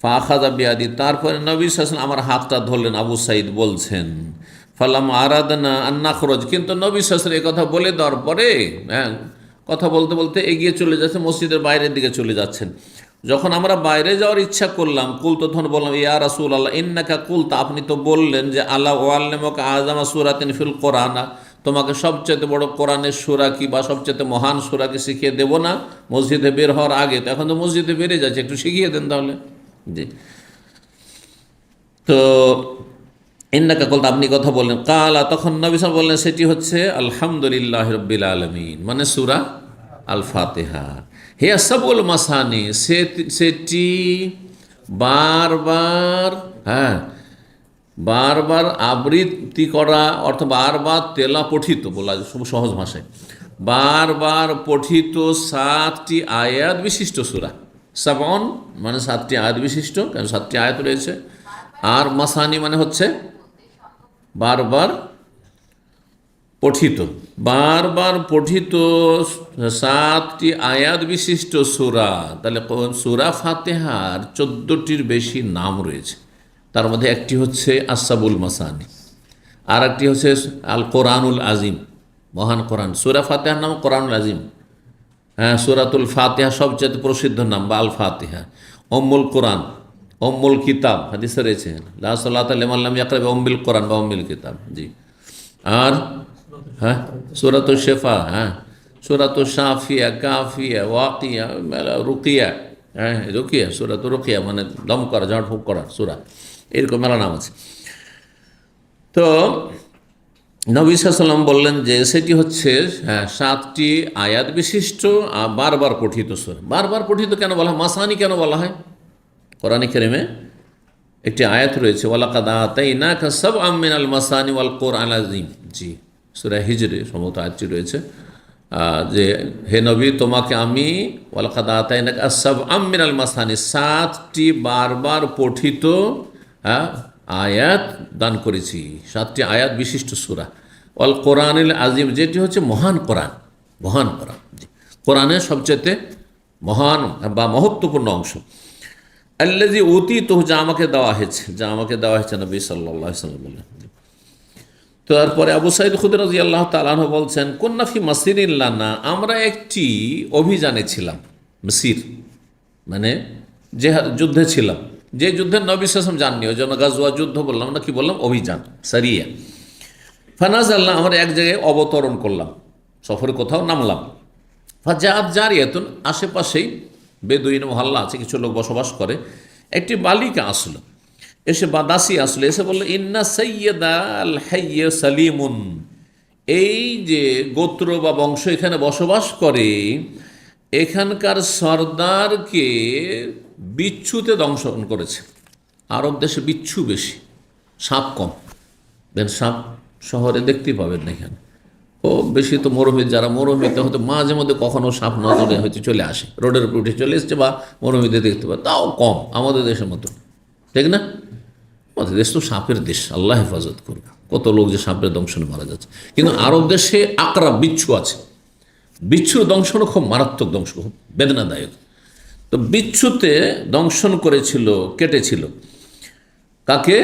ফাখাযা বিয়াদি, তারপরে নবী সাল্লাল্লাহু আমার হাতটা ধরলেন। আবু সাঈদ বলছেন ফালাম আরাদনা আন নাখরুজ, কিন্তু নবী সাল্লাল্লাহু এই কথা বলে দেওয়ার পরে কথা বলতে বলতে এগিয়ে চলে যাচ্ছে, মসজিদের বাইরের দিকে চলে যাচ্ছেন। যখন আমরা বাইরে যাওয়ার ইচ্ছা করলাম, কুলতো, তখন বললাম ইয়া রাসূলুল্লাহ ইন্নাকা কুলতা, আপনি তো বললেন যে আল্লাহ ওয়াল্লামুকা আযামা সূরাতিন ফিল কোরআন, তোমাকে সবচেয়ে বড় কোরআনের সূরা কি বা সবচেয়ে মহান সূরা কি শিখিয়ে দেব না মসজিদে বের হওয়ার আগে? তো এখন তো মসজিদে বেরে যাচ্ছে, একটু শিখিয়ে দেন তাহলে। জি, তো ইন্নাকা কুলতা, আপনি কথা বললেন। কালা, তখন নবী সাল্লাল্লাহু বললেন সেটি হচ্ছে আলহামদুলিল্লাহি রাব্বিল আলামিন, মানে সূরা আল ফাতিহা। হে সাবুল মাসানি, সেটি বারবার বারবার আবৃত্তি করা, অর্থাৎ বারবার তেলা পঠিত বলা, খুব সহজ ভাষায় বারবার পঠিত 7টি আয়াত বিশিষ্ট সূরা। সাবন মানে 7টি আয়াত বিশিষ্ট, কারণ 7টি আয়াত রয়েছে। আর মাসানি মানে হচ্ছে বারবার পঠিত, বারবার পঠিত 7টি আয়াত বিশিষ্ট সূরা। তাহলে সূরা ফাতিহার 14টির বেশি নাম রয়েছে, তার মধ্যে একটি হচ্ছে আসাবুল মাসানি, আর একটি হচ্ছে আল কোরআনুল আজিম, মহান কোরআন। সূরা ফাতিহার নাম কোরআনুল আজিম। সূরাতুল ফাতিহা সবচেয়ে প্রসিদ্ধ নাম বা আল ফাতিহা। উম্মুল কোরআন, উম্মুল কিতাব, হাদিসে রয়েছে লা সালাতা লিমান লাম ইয়াকরা বিউম্মিল কোরআন বা উম্মিল কিতাব। জি, আর সূরাতুল শিফা, সূরাতুল শাফিয়া, কাফিয়া, ওয়াকিয়া, রুকিয়া, রুকিয়া, সূরাতুল রুকিয়া মানে দম করা, ঝাড় ফুঁক করা সূরা, এরকম মেলা নাম আছে। তো নবী সাল্লাল্লাহু আলাইহি ওয়াসাল্লাম বললেন যে সেটি হচ্ছে 7টি আয়াত বিশিষ্ট বারবার পঠিত সূরা। বারবার পঠিত কেন বলা হয়, মাসানি কেন বলা হয়? কোরআনে কারিমে একটি আয়াত রয়েছে ওয়ালাকাদ আতাইনাকা সাবআম মিনাল মাসানি ওয়াল কোরআনিল আযীম। জি, সূরা হিজরে সম্ভবত আয়াতটি রয়েছে যে হে নবী, তোমাকে আমি ওয়ালাকাদ আতাইনাকা সাবআম মিনাল মাসানি 7টি বারবার পঠিত আয়াত দান করেছি, 7টি আয়াত বিশিষ্ট সূরা। ওয়াল কোরআনিল আযীম, যেটি হচ্ছে মহান কোরআন, মহান কোরআন। জি, কোরআনের সবচেয়ে মহান বা মহত্বপূর্ণ অংশ। আল্লাযী উতীতুহু, যা আমাকে দেওয়া হয়েছে, যা আমাকে দেওয়া হয়েছে নবী সাল্লাল্লাহু আলাইহি ওয়াসাল্লাম বলেন। তারপরে আবু সাঈদ খুদরী রাদিয়াল্লাহু তাআলা আনহু বলছেন কুন্না ফি মাসিরিন লানা, আমরা একটি অভিযানে ছিলাম। মাসির মানে যে যুদ্ধে ছিলাম, যে যুদ্ধে নবী সাল্লাল্লাহু আলাইহি ওয়াসাল্লাম যাননি, ওই জন্য গাজওয়া যুদ্ধ বললাম না, কি বললাম? অভিযান, সারিয়া। ফানাজালনা, আমরা এক জায়গায় অবতরণ করলাম, সফরে কোথাও নামলাম। ফাজাআত জারিয়াতুন, আশেপাশেই বেদুইন মহল্লা আছে, কিছু লোক বসবাস করে। একটি বালিকা আসলো, এসে বা দাসী আসলো, এসে বললো ইন্না সাইয়্যিদা আল হাইয়্য সালিমুন, এই যে গোত্র বা বংশ এখানে বসবাস করে, এখানকার সর্দারকে বিচ্ছুতে দংশন করেছে। আরব দেশে বিচ্ছু বেশি, সাপ কম। সাপ শহরে দেখতেই পাবেন না, এখানে ও বেশি তো মরুভূমি, যারা মরুভূমিতে হয়তো মাঝে মধ্যে কখনো সাপ নজরে হয়তো চলে আসে, রোডের উপরে উঠে চলে এসছে, বা মরুভূমিতে দেখতে পাবে, তাও কম আমাদের দেশের মতো, ঠিক না? আমাদের দেশ তো সাপের দেশ, আল্লাহ হেফাজত করবে, কত লোক যে সাপের দংশনে মারা যাচ্ছে। কিন্তু আরব দেশে আকরা বিচ্ছু আছে, বিচ্ছুর দংশনও খুব মারাত্মক দংশন, খুব বেদনাদায়ক। তো বিচ্ছুতে দংশন করেছিল, কেটেছিল কাকে?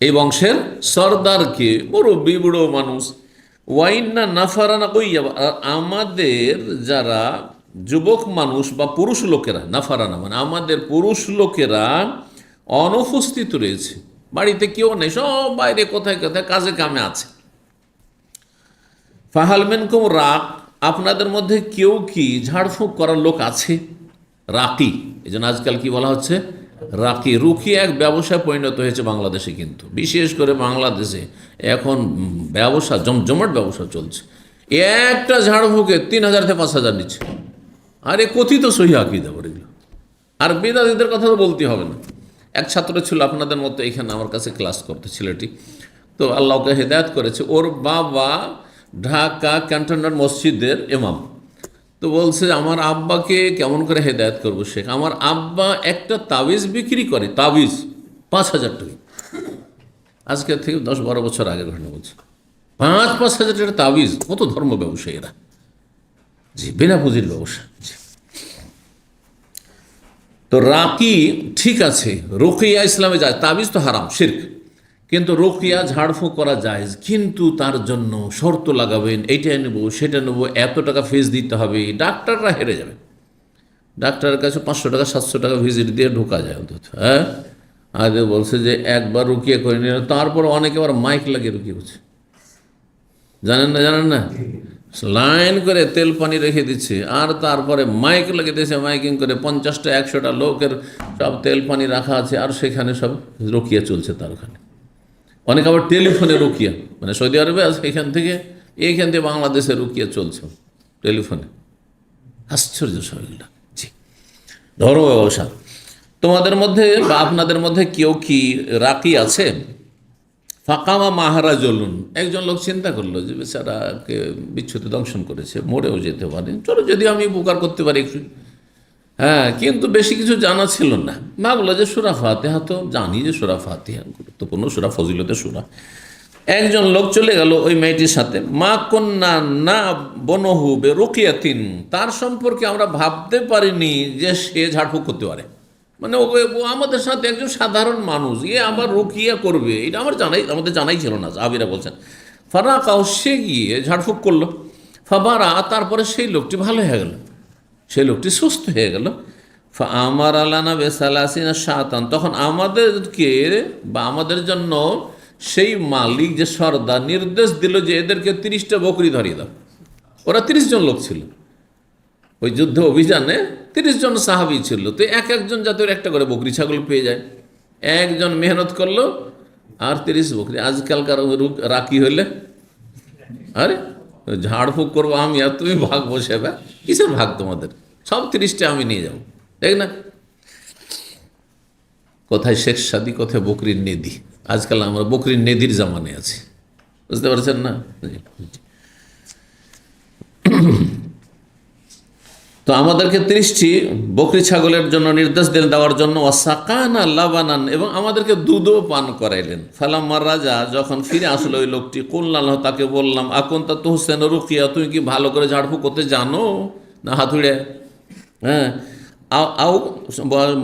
এই বংশের সর্দারকে, মুরব্বি বুড়ো মানুষ। ওয়াইন্না নাফারানা কইয়া, আমাদের যারা যুবক মানুষ বা পুরুষ লোকেরা, নাফারানা মানে আমাদের পুরুষ লোকেরা, অনুপস্থিত রয়েছে, বাড়িতে কেউ নেই, সব বাইরে কোথায় কোথায় কাজে কামে আছে। ফাহাল মিনকুম রাক, আপনাদের মধ্যে কেউ কি ঝাড়ফুঁক করার লোক আছে? রাকি, এই জন্য আজকাল কি বলা হচ্ছে, রাকি। রুকিয়া এক ব্যবসায় পরিণত হয়েছে বাংলাদেশে, কিন্তু বিশেষ করে বাংলাদেশে এখন ব্যবসা জমজমাট ব্যবসা চলছে। একটা ঝাড়ফুঁকে 3,000 থেকে 5,000 নিচ্ছে। আর এ কথিত সহি আকীদা বলে এগুলো। আর বেদাতীদের কথা তো বলতে হবে না। এক ছাত্র ছিল আপনাদের মতো, এখানে আমার কাছে ক্লাস করতে, ছেলেটি তো আল্লাহকে হেদায়েত করেছে। ওর বাবা ঢাকা ক্যান্টনমেন্ট মসজিদের ইমাম। তো বলছে আমার আব্বাকে কেমন করে হেদায়েত করবো শেখ, আমার আব্বা একটা তাবিজ বিক্রি করে, তাবিজ 5,000 টাকা। আজকে থেকে 10-12 বছর আগের ঘটনা বলছে। 5,000 টাকার তাবিজ। কত ধর্ম ব্যবসায়ীরা, জি, বিনা পুঁজির ব্যবসা। তো রাকি ঠিক আছে, রুকিয়া ইসলামে যায়, তাবিজ তো হারাম, শিরক, কিন্তু রুকিয়া ঝাড়ফুঁক করা যায়, কিন্তু তার জন্য শর্ত লাগাবেন, এইটাই নেবো সেটা নেবো, এত টাকা ফিস দিতে হবে। ডাক্তাররা হেরে যাবে। ডাক্তারের কাছে 500 টাকা 700 টাকা ভিজিট দিয়ে ঢোকা যায় অন্তত। হ্যাঁ, আগে বলছে যে একবার রুকিয়া করে নিল, তারপর অনেকে আবার মাইক লাগিয়ে রুকিয়ে করছে। জানেন না, লাইন করে তেল পানি রেখে দিচ্ছে, আর তারপরে মাইক লাগিয়ে দিয়েছে, মাইকিং করে 50টা 100টা লোকের সব তেল পানি রাখা আছে, আর সেখানে সব রুকিয়া চলছে। তার ওখানে অনেক আবার টেলিফোনে রুকিয়া, মানে সৌদি আরবে আছে, এইখান থেকে বাংলাদেশে রুকিয়া চলছে টেলিফোনে। আশ্চর্য সবগুলো। জি, ধর্ম ব্যবসা। তোমাদের মধ্যে বা আপনাদের মধ্যে কেউ কি রাকি আছে? ফাকামা মাহারা জ্বলুন, একজন লোক চিন্তা করলো যে বেচারাকে বিচ্ছুতি দংশন করেছে, মরেও যেতে পারে, চলো যদি আমি উপকার করতে পারি একটু। হ্যাঁ, কিন্তু বেশি কিছু জানা ছিল না। ভাবলো যে সূরা ফাতিহা তো জানি, যে সূরা ফাতিহা গুরুত্বপূর্ণ সূরা, ফজিলতের সূরা। একজন লোক চলে গেল ওই মেয়েটির সাথে। মা কন্যা না বনহু বে রুকিয়াতিন, তার সম্পর্কে আমরা ভাবতে পারিনি যে সে ঝাড়ফুঁক করতে পারে। মানে ও আমাদের সাথে একজন সাধারণ মানুষ, আবার রুকিয়া করবে, এটা আমাদের জানাই ছিল না। সাহাবীরা বলছেন ফারাকাও, সে গিয়ে ঝাড়ফুঁক করলো। ফাবারা, তারপরে সেই লোকটি ভালো হয়ে গেল, সেই লোকটি সুস্থ হয়ে গেল। আমার আলানা বেসালাসিনা শাতান, তখন আমাদেরকে বা আমাদের জন্য সেই মালিক যে সর্দার নির্দেশ দিল যে এদেরকে 30টা বকরি ধরিয়ে দাও। ওরা 30 জন লোক ছিল ওই যুদ্ধ অভিযানে, 30 জন সাহাবী ছিল। তো একজন যাতে একটা করে বকরি ছাগল পেয়ে যায়, একজন মেহনত করলো আর 30 বকরি। আজকালকার রাকি হইলে আরে ঝাড়ফুঁক করবো আমি আর তুমি ভাগ বসে, কিসের ভাগ তোমাদের, সব 30টা আমি নিয়ে যাবো, দেখ না। কোথায় শেখ সাদি, কোথায় বকরির নেদি। আজকাল আমরা বকরির নেদির জামানে আছি, বুঝতে পারছেন না? তো আমাদেরকে 30টি বকরি ছাগলের জন্য নির্দেশ দিলেন দেওয়ার জন্য। ওয়াসাকানা লাবানান, এবং আমাদেরকে দুধও পান করাইলেন। ফালাম্মা রাজা, যখন ফিরে আসলো ওই লোকটি, কুল্লাহ, তাকে বললাম, আকুনতা তুহসিনু রুকিয়া, তুমি কি ভালো করে ঝাড়ফুঁক করতে জানো না হাতুড়ে? হ্যাঁ, আও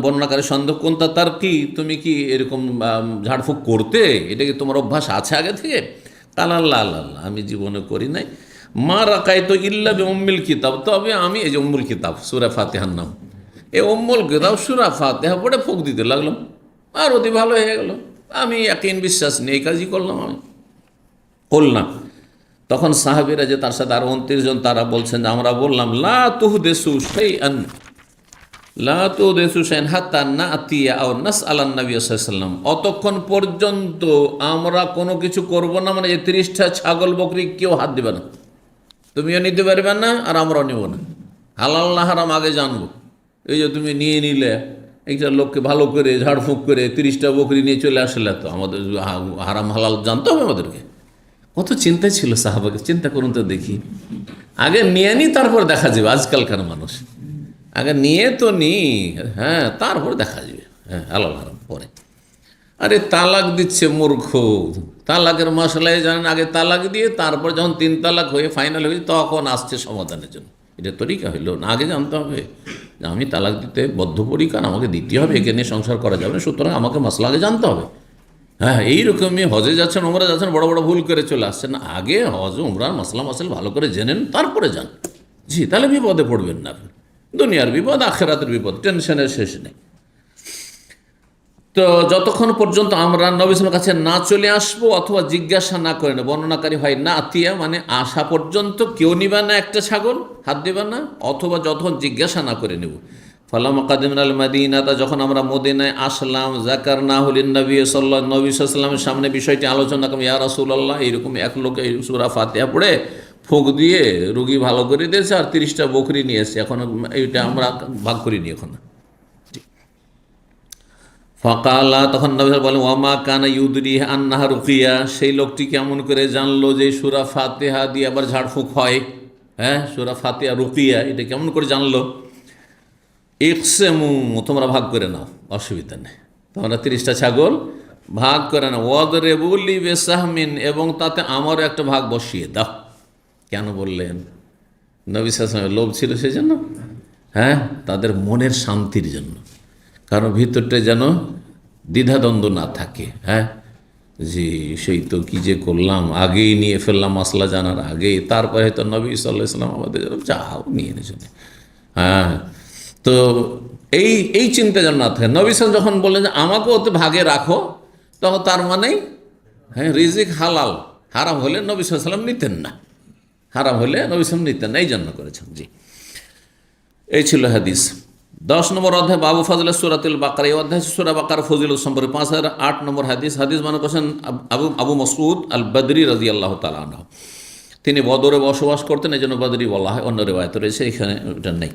বর্ণনাকারী সন্দেহ, কোনটা তার কি, তুমি কি এরকম ঝাড়ফুঁক করতে, এটা কি তোমার অভ্যাস আছে আগে থেকে? আল্লাহ আল্লাহ, আমি জীবনে করি নাই। মা রাকাই তো ইল্লা বে উম্মুল কিতাব, তবে আমি এই যে উম্মুল কিতাব সূরা ফাতিহার নাম, এই উম্মুল কিতাব সূরা ফাতিহা পড়ে ফুঁক দিতে লাগলাম, আর অতি ভালো হয়ে গেল। আমি ইয়াকিন বিশ্বাস নেই, এই কাজই করলাম আমি, করলাম। তখন সাহাবীরা যে তার সাথে আর 29 জন, তারা বলছেন যে আমরা বললাম লা তুহদিসু শাইআন, লা তুহদিসু শাইআন হাত্তা নাতিয়া আও নাসআলান নবী সাল্লাল্লাহু আলাইহি ওয়াসাল্লাম, অতক্ষণ পর্যন্ত আমরা কোনো কিছু করব না, মানে এই 30টা ছাগল বকরি কেউ হাত দিবে না, তুমিও নিতে পারবে না আর আমরাও নেব না, হালাল না হারাম আগে জানবো। এই যে তুমি নিয়ে নিলে একটা লোককে ভালো করে ঝাড়ফুঁক করে 30টা বকরি নিয়ে চলে আসলে, তো আমাদের হারাম হালাল জানতে হবে আমাদেরকে। কত চিন্তা ছিল সাহাবাকে, চিন্তা করুন তো দেখি। আগে নিয়ে নি, তারপর দেখা যাবে। আজকালকার মানুষ আগে নিয়ে তো নি, হ্যাঁ, তারপর দেখা যাবে, হ্যাঁ, হালাল হারাম পরে। আরে তালাক দিচ্ছে মূর্খ, তালাকের মশলায় জানেন, আগে তালাক দিয়ে তারপর যখন 3 তালাক হয়ে ফাইনাল হয়েছে তখন আসছে সমাধানের জন্য। এটা তরিকা হইল না, আগে জানতে হবে যে আমি তালাক দিতে বদ্ধপরিকর, আমাকে দিতে হবে, একে নিয়ে সংসার করা যাবে না, সুতরাং আমাকে মশলা আগে জানতে হবে। হ্যাঁ, এইরকমই হজে যাচ্ছেন, ওমরা যাচ্ছেন, বড় বড় ভুল করে চলে আসছেন, আগে হজ উমরার মশলা মশাল ভালো করে জেনেন তারপরে যান। জি, তাহলে বিপদে পড়বেন না, দুনিয়ার বিপদ আখেরাতের বিপদ, টেনশনের শেষ নেই। তো যতক্ষণ পর্যন্ত আমরা নবী সাল্লাল্লাহু আলাইহি ওয়াসাল্লামের কাছে না চলে আসবো অথবা জিজ্ঞাসা না করে নেব, বর্ণনাকারী হয় না আতিয়া, মানে আসা পর্যন্ত কেউ নিবা না একটা ছাগল, হাত দেবা না, অথবা যতক্ষণ জিজ্ঞাসা না করে নেব। ফালামা কাদিমনাল মাদিনাতা, যখন আমরা মদিনায় আসলাম, যাকারনাহু লিন-নবী সাল্লাল্লাহু নবী সাল্লাল্লাহু আলাইহি ওয়াসাল্লামের সামনে বিষয়টি আলোচনা করলাম, ইয়া রাসূলুল্লাহ, এইরকম এক লোক এই সূরা ফাতিহা পড়ে ফুঁক দিয়ে রুগী ভালো করে দিয়েছে আর 30টা বকরি নিয়েছে, এখন এইটা আমরা ভাগ করিনি এখন। ফাকালা, তখন নবী বলেন, ওয়ামা কানা ইউদরি আন্নাহা রুকিয়া, সেই লোকটি কেমন করে জানলো যে সূরা ফাতিহা দিয়ে আবার ঝাড়ফুঁক হয়? হ্যাঁ, সূরা ফাতিহা রুকিয়া, এটা কেমন করে জানলো? ইকসেমু, তোমরা ভাগ করে নাও, অসুবিধা নেই, তোমরা 30টা ছাগল ভাগ করে নাও। ওয়াদরিবুলি বিসাহমিন, এবং তাতে আমারও একটা ভাগ বসিয়ে দাও। কেন বললেন? নবী সাল্লাল্লাহু আলাইহি ওয়াসাল্লামের লোভ ছিল সেই জন্য, হ্যাঁ, তাদের মনের শান্তির জন্য, কারণ ভিতরটা যেন দ্বিধাদ্বন্দ্ব না থাকে। হ্যাঁ, যে সেই তো কী যে করলাম, আগেই নিয়ে ফেললাম মাসলা জানার আগেই, তারপরে হয়তো নবী সাল্লাল্লাহু আলাইহি ওয়াসাল্লাম আমাদের যাও নিয়ে এনেছেন। হ্যাঁ, তো এই চিন্তা যেন না থাকে। নবী সাল্লাল্লাহু যখন বললেন যে আমাকে ওতে ভাগে রাখো, তখন তার মানে হ্যাঁ, রিজিক হালাল, হারাম হলে নবী সাল্লাল্লাহু আলাইহি ওয়াসাল্লাম নিতেন না, হারাম হলে নবী সাল্লাল্লাহু আলাইহি ওয়াসাল্লাম নিতেন না, এই জন্য করেছেন। জি, এই ছিল হাদিস। 10 নম্বর অধ্যায় বাবু ফাজল সূরাতুল বাকারা, এই অধ্যায় সূরা বাকারা ফজিলত সম্পর্কে 5008 নম্বর হাদিস। হাদিস মানে করছেন আবু মাসউদ আল বদরি রাদিয়াল্লাহু তাআলা আনহু। তিনি বদরে বসবাস করতেন, এই জন্য বদরি বলা হয়, অন্য রিওয়ায়াত রয়েছে, এখানে ওটা নেই।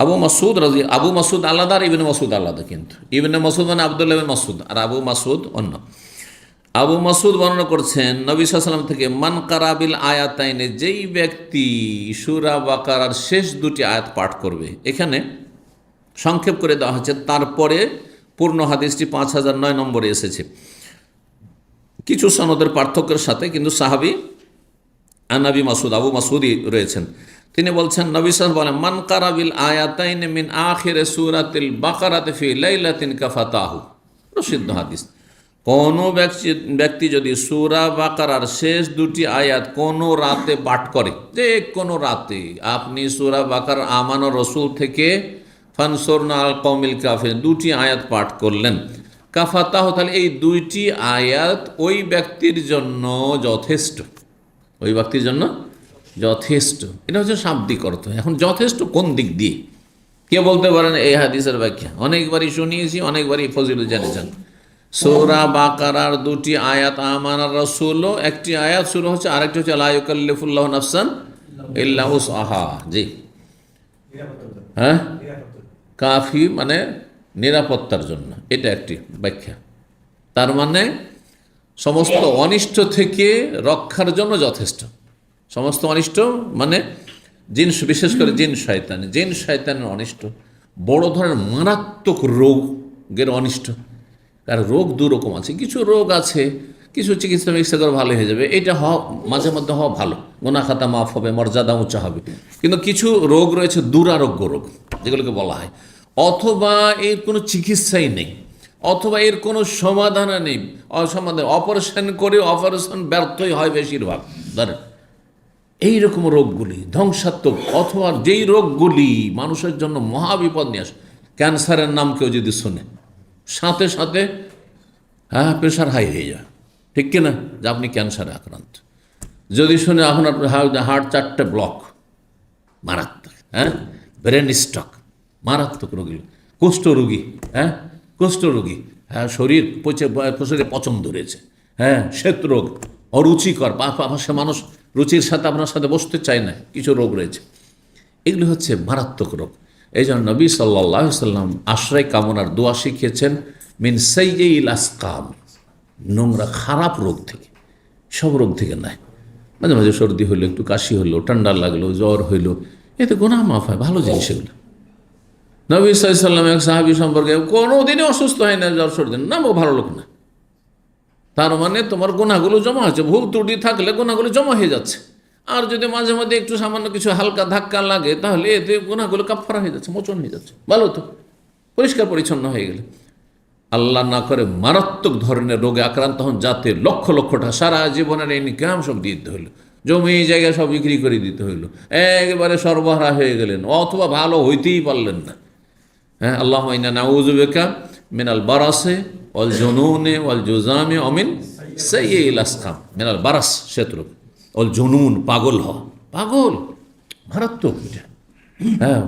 আবু মাসউদ আলাদা আর ইবনে মাসউদ আলাদা, কিন্তু ইবনে মাসউদ মানে আব্দুল্লাহ ইবনে মাসউদ, আর আবু মাসউদ অন্য। আবু মাসউদ বর্ণনা করছেন নবী সাল্লাল্লাহু আলাইহি ওয়াসাল্লাম থেকে, মান কারাবিল আয়াতাইনে, যেই ব্যক্তি সূরা বাকারার শেষ দুটি আয়াত পাঠ করবে। এখানে সংক্ষেপ করে দেওয়া হচ্ছে, তারপরে পূর্ণ হাদিসটি 5009 নম্বরে এসেছে কিছু সনদের পার্থক্যের সাথে, কিন্তু সাহাবী আনাবি মাসুদ আবু মাসুদই রয়েছেন। তিনি বলছেন, নবী সাল্লাল্লাহু আলাইহি ওয়াসাল্লাম বলেন, মান কারাবিল আয়াতাইন মিন আখিরে সূরাতিল বাকারাতি ফি লাইলাতিন কাফাতাহু, প্রসিদ্ধ হাদিস। কোনো ব্যক্তি যদি সূরা বাকারার শেষ দুটি আয়াত কোনো রাতে পাঠ করে, যে কোনো রাতে আপনি সূরা বাকার আমানুর রাসূল থেকে ফানসুরনা আল কওমিল কাফির দুটি আয়াত পাঠ করলেন, কাফাতাহ, তাহলে এই দুইটি আয়াত ওই ব্যক্তির জন্য যথেষ্ট, ওই ব্যক্তির জন্য যথেষ্ট। এটা হচ্ছে শাব্দিক অর্থ। এখন যথেষ্ট কোন দিক দিয়ে কে বলতে পারেন? এই হাদিসের ব্যাখ্যা অনেকবারই শুনিয়েছি, অনেকবারই ফজিলত জেনেছেন। সূরা বাকারার দুটি আয়াত আমানার রাসূল, একটি আয়াত শুরু হচ্ছে, আরেকটি হচ্ছে লা ইউকাল্লিফুল্লাহু নাফসান ইল্লা উসআহা। জি, হ্যাঁ, কাফি মানে নিরাপত্তার জন্য, এটা একটি ব্যাখ্যা। তার মানে সমস্ত অনিষ্ট থেকে রক্ষার জন্য যথেষ্ট। সমস্ত অনিষ্ট মানে জিন, বিশেষ করে জিন শয়তানের অনিষ্ট, বড় ধরনের মারাত্মক রোগের অনিষ্ট। কারণ রোগ দুরকম আছে, কিছু রোগ আছে কিছু চিকিৎসা করে ভালো হয়ে যাবে, এটা মাঝে মধ্যে হওয়া ভালো, গুনাহ খাতা মাফ হবে, মর্যাদা উঁচা হবে। কিন্তু কিছু রোগ রয়েছে দুরারোগ্য রোগ, যেগুলোকে বলা হয়, অথবা এর কোনো চিকিৎসাই নেই, অথবা এর কোনো সমাধান নেই, অপারেশন করে অপারেশন ব্যর্থই হয় বেশিরভাগ। ধরেন এইরকম রোগগুলি ধ্বংসাত্মক, অথবা যেই রোগগুলি মানুষের জন্য মহাবিপদ নিয়ে আসে। ক্যান্সারের নাম কেউ যদি শোনে, সাথে সাথে হ্যাঁ প্রেশার হাই হয়ে যায়, ঠিক কিনা, যে আপনি ক্যান্সারে আক্রান্ত। যদি শুনে আপনার হার্ট 4টে ব্লক, মারাত্মক, হ্যাঁ, ব্রেন স্ট্রোক, মারাত্মক রোগী, কুষ্ঠরোগী, হ্যাঁ, কুষ্ঠরোগী, হ্যাঁ, শরীরে পচন ধরেছে, হ্যাঁ, শ্বেত রোগ, অরুচিকর, পাশে মানুষ রুচির সাথে আপনার সাথে বসতে চায় না, কিছু রোগ রয়েছে। এগুলি হচ্ছে মারাত্মক রোগ। এই জন্য নবী সাল্লাল্লাহু আলাইহি ওয়াসাল্লাম আশ্রয় কামনার দোয়া শিখিয়েছেন, মিন সাইয়্যিল আসকাম, নোংরা খারাপ রোগ থেকে, সব রোগ থেকে নয়। মাঝে মাঝে সর্দি হইলো, একটু কাশি হইলো, ঠান্ডা লাগলো, জ্বর হইলো, এতে গুনাহ মাফ হয়, ভালো জিনিস এগুলো। নবী সাল্লাল্লাহু আলাইহি ওয়াসাল্লাম এক সাহাবী সম্পর্কে, কোনোদিনই অসুস্থ হয় না, জ্বর সর্দি না, ও ভালো লোক না। তার মানে তোমার গুনাহগুলো জমা হচ্ছে, ভুল ত্রুটি থাকলে গুনাহগুলো জমা হয়ে যাচ্ছে। আর যদি মাঝে মাঝে একটু সামান্য কিছু হালকা ধাক্কা লাগে, তাহলে এতে গুনাহগুলো কাফারা হয়ে যাচ্ছে, মোচন হয়ে যাচ্ছে, ভালো তো, পরিষ্কার পরিচ্ছন্ন হয়ে গেলে। আল্লাহ না করে মারাত্মক ধরনের রোগে আক্রান্ত হন, যাতে লক্ষ লক্ষ টাকা সারা জীবনের ইনকাম সব দিয়ে দিতে হইলো, জমি জায়গা সব বিক্রি করে দিতে হইলো, একেবারে সর্বহারা হয়ে গেলেন, অথবা ভালো হইতেই পারলেন না। হ্যাঁ, আল্লাহুম্মা ইন্না নাউযু বিকা মিনাল বারাসি অল জনুনে অল জুজামে অমিন সাইয়্যিল আসকাম মিনাল বারাস শত্রুক অল জনুন পাগল হওয়া, পাগল মারাত্মক এটা। হ্যাঁ,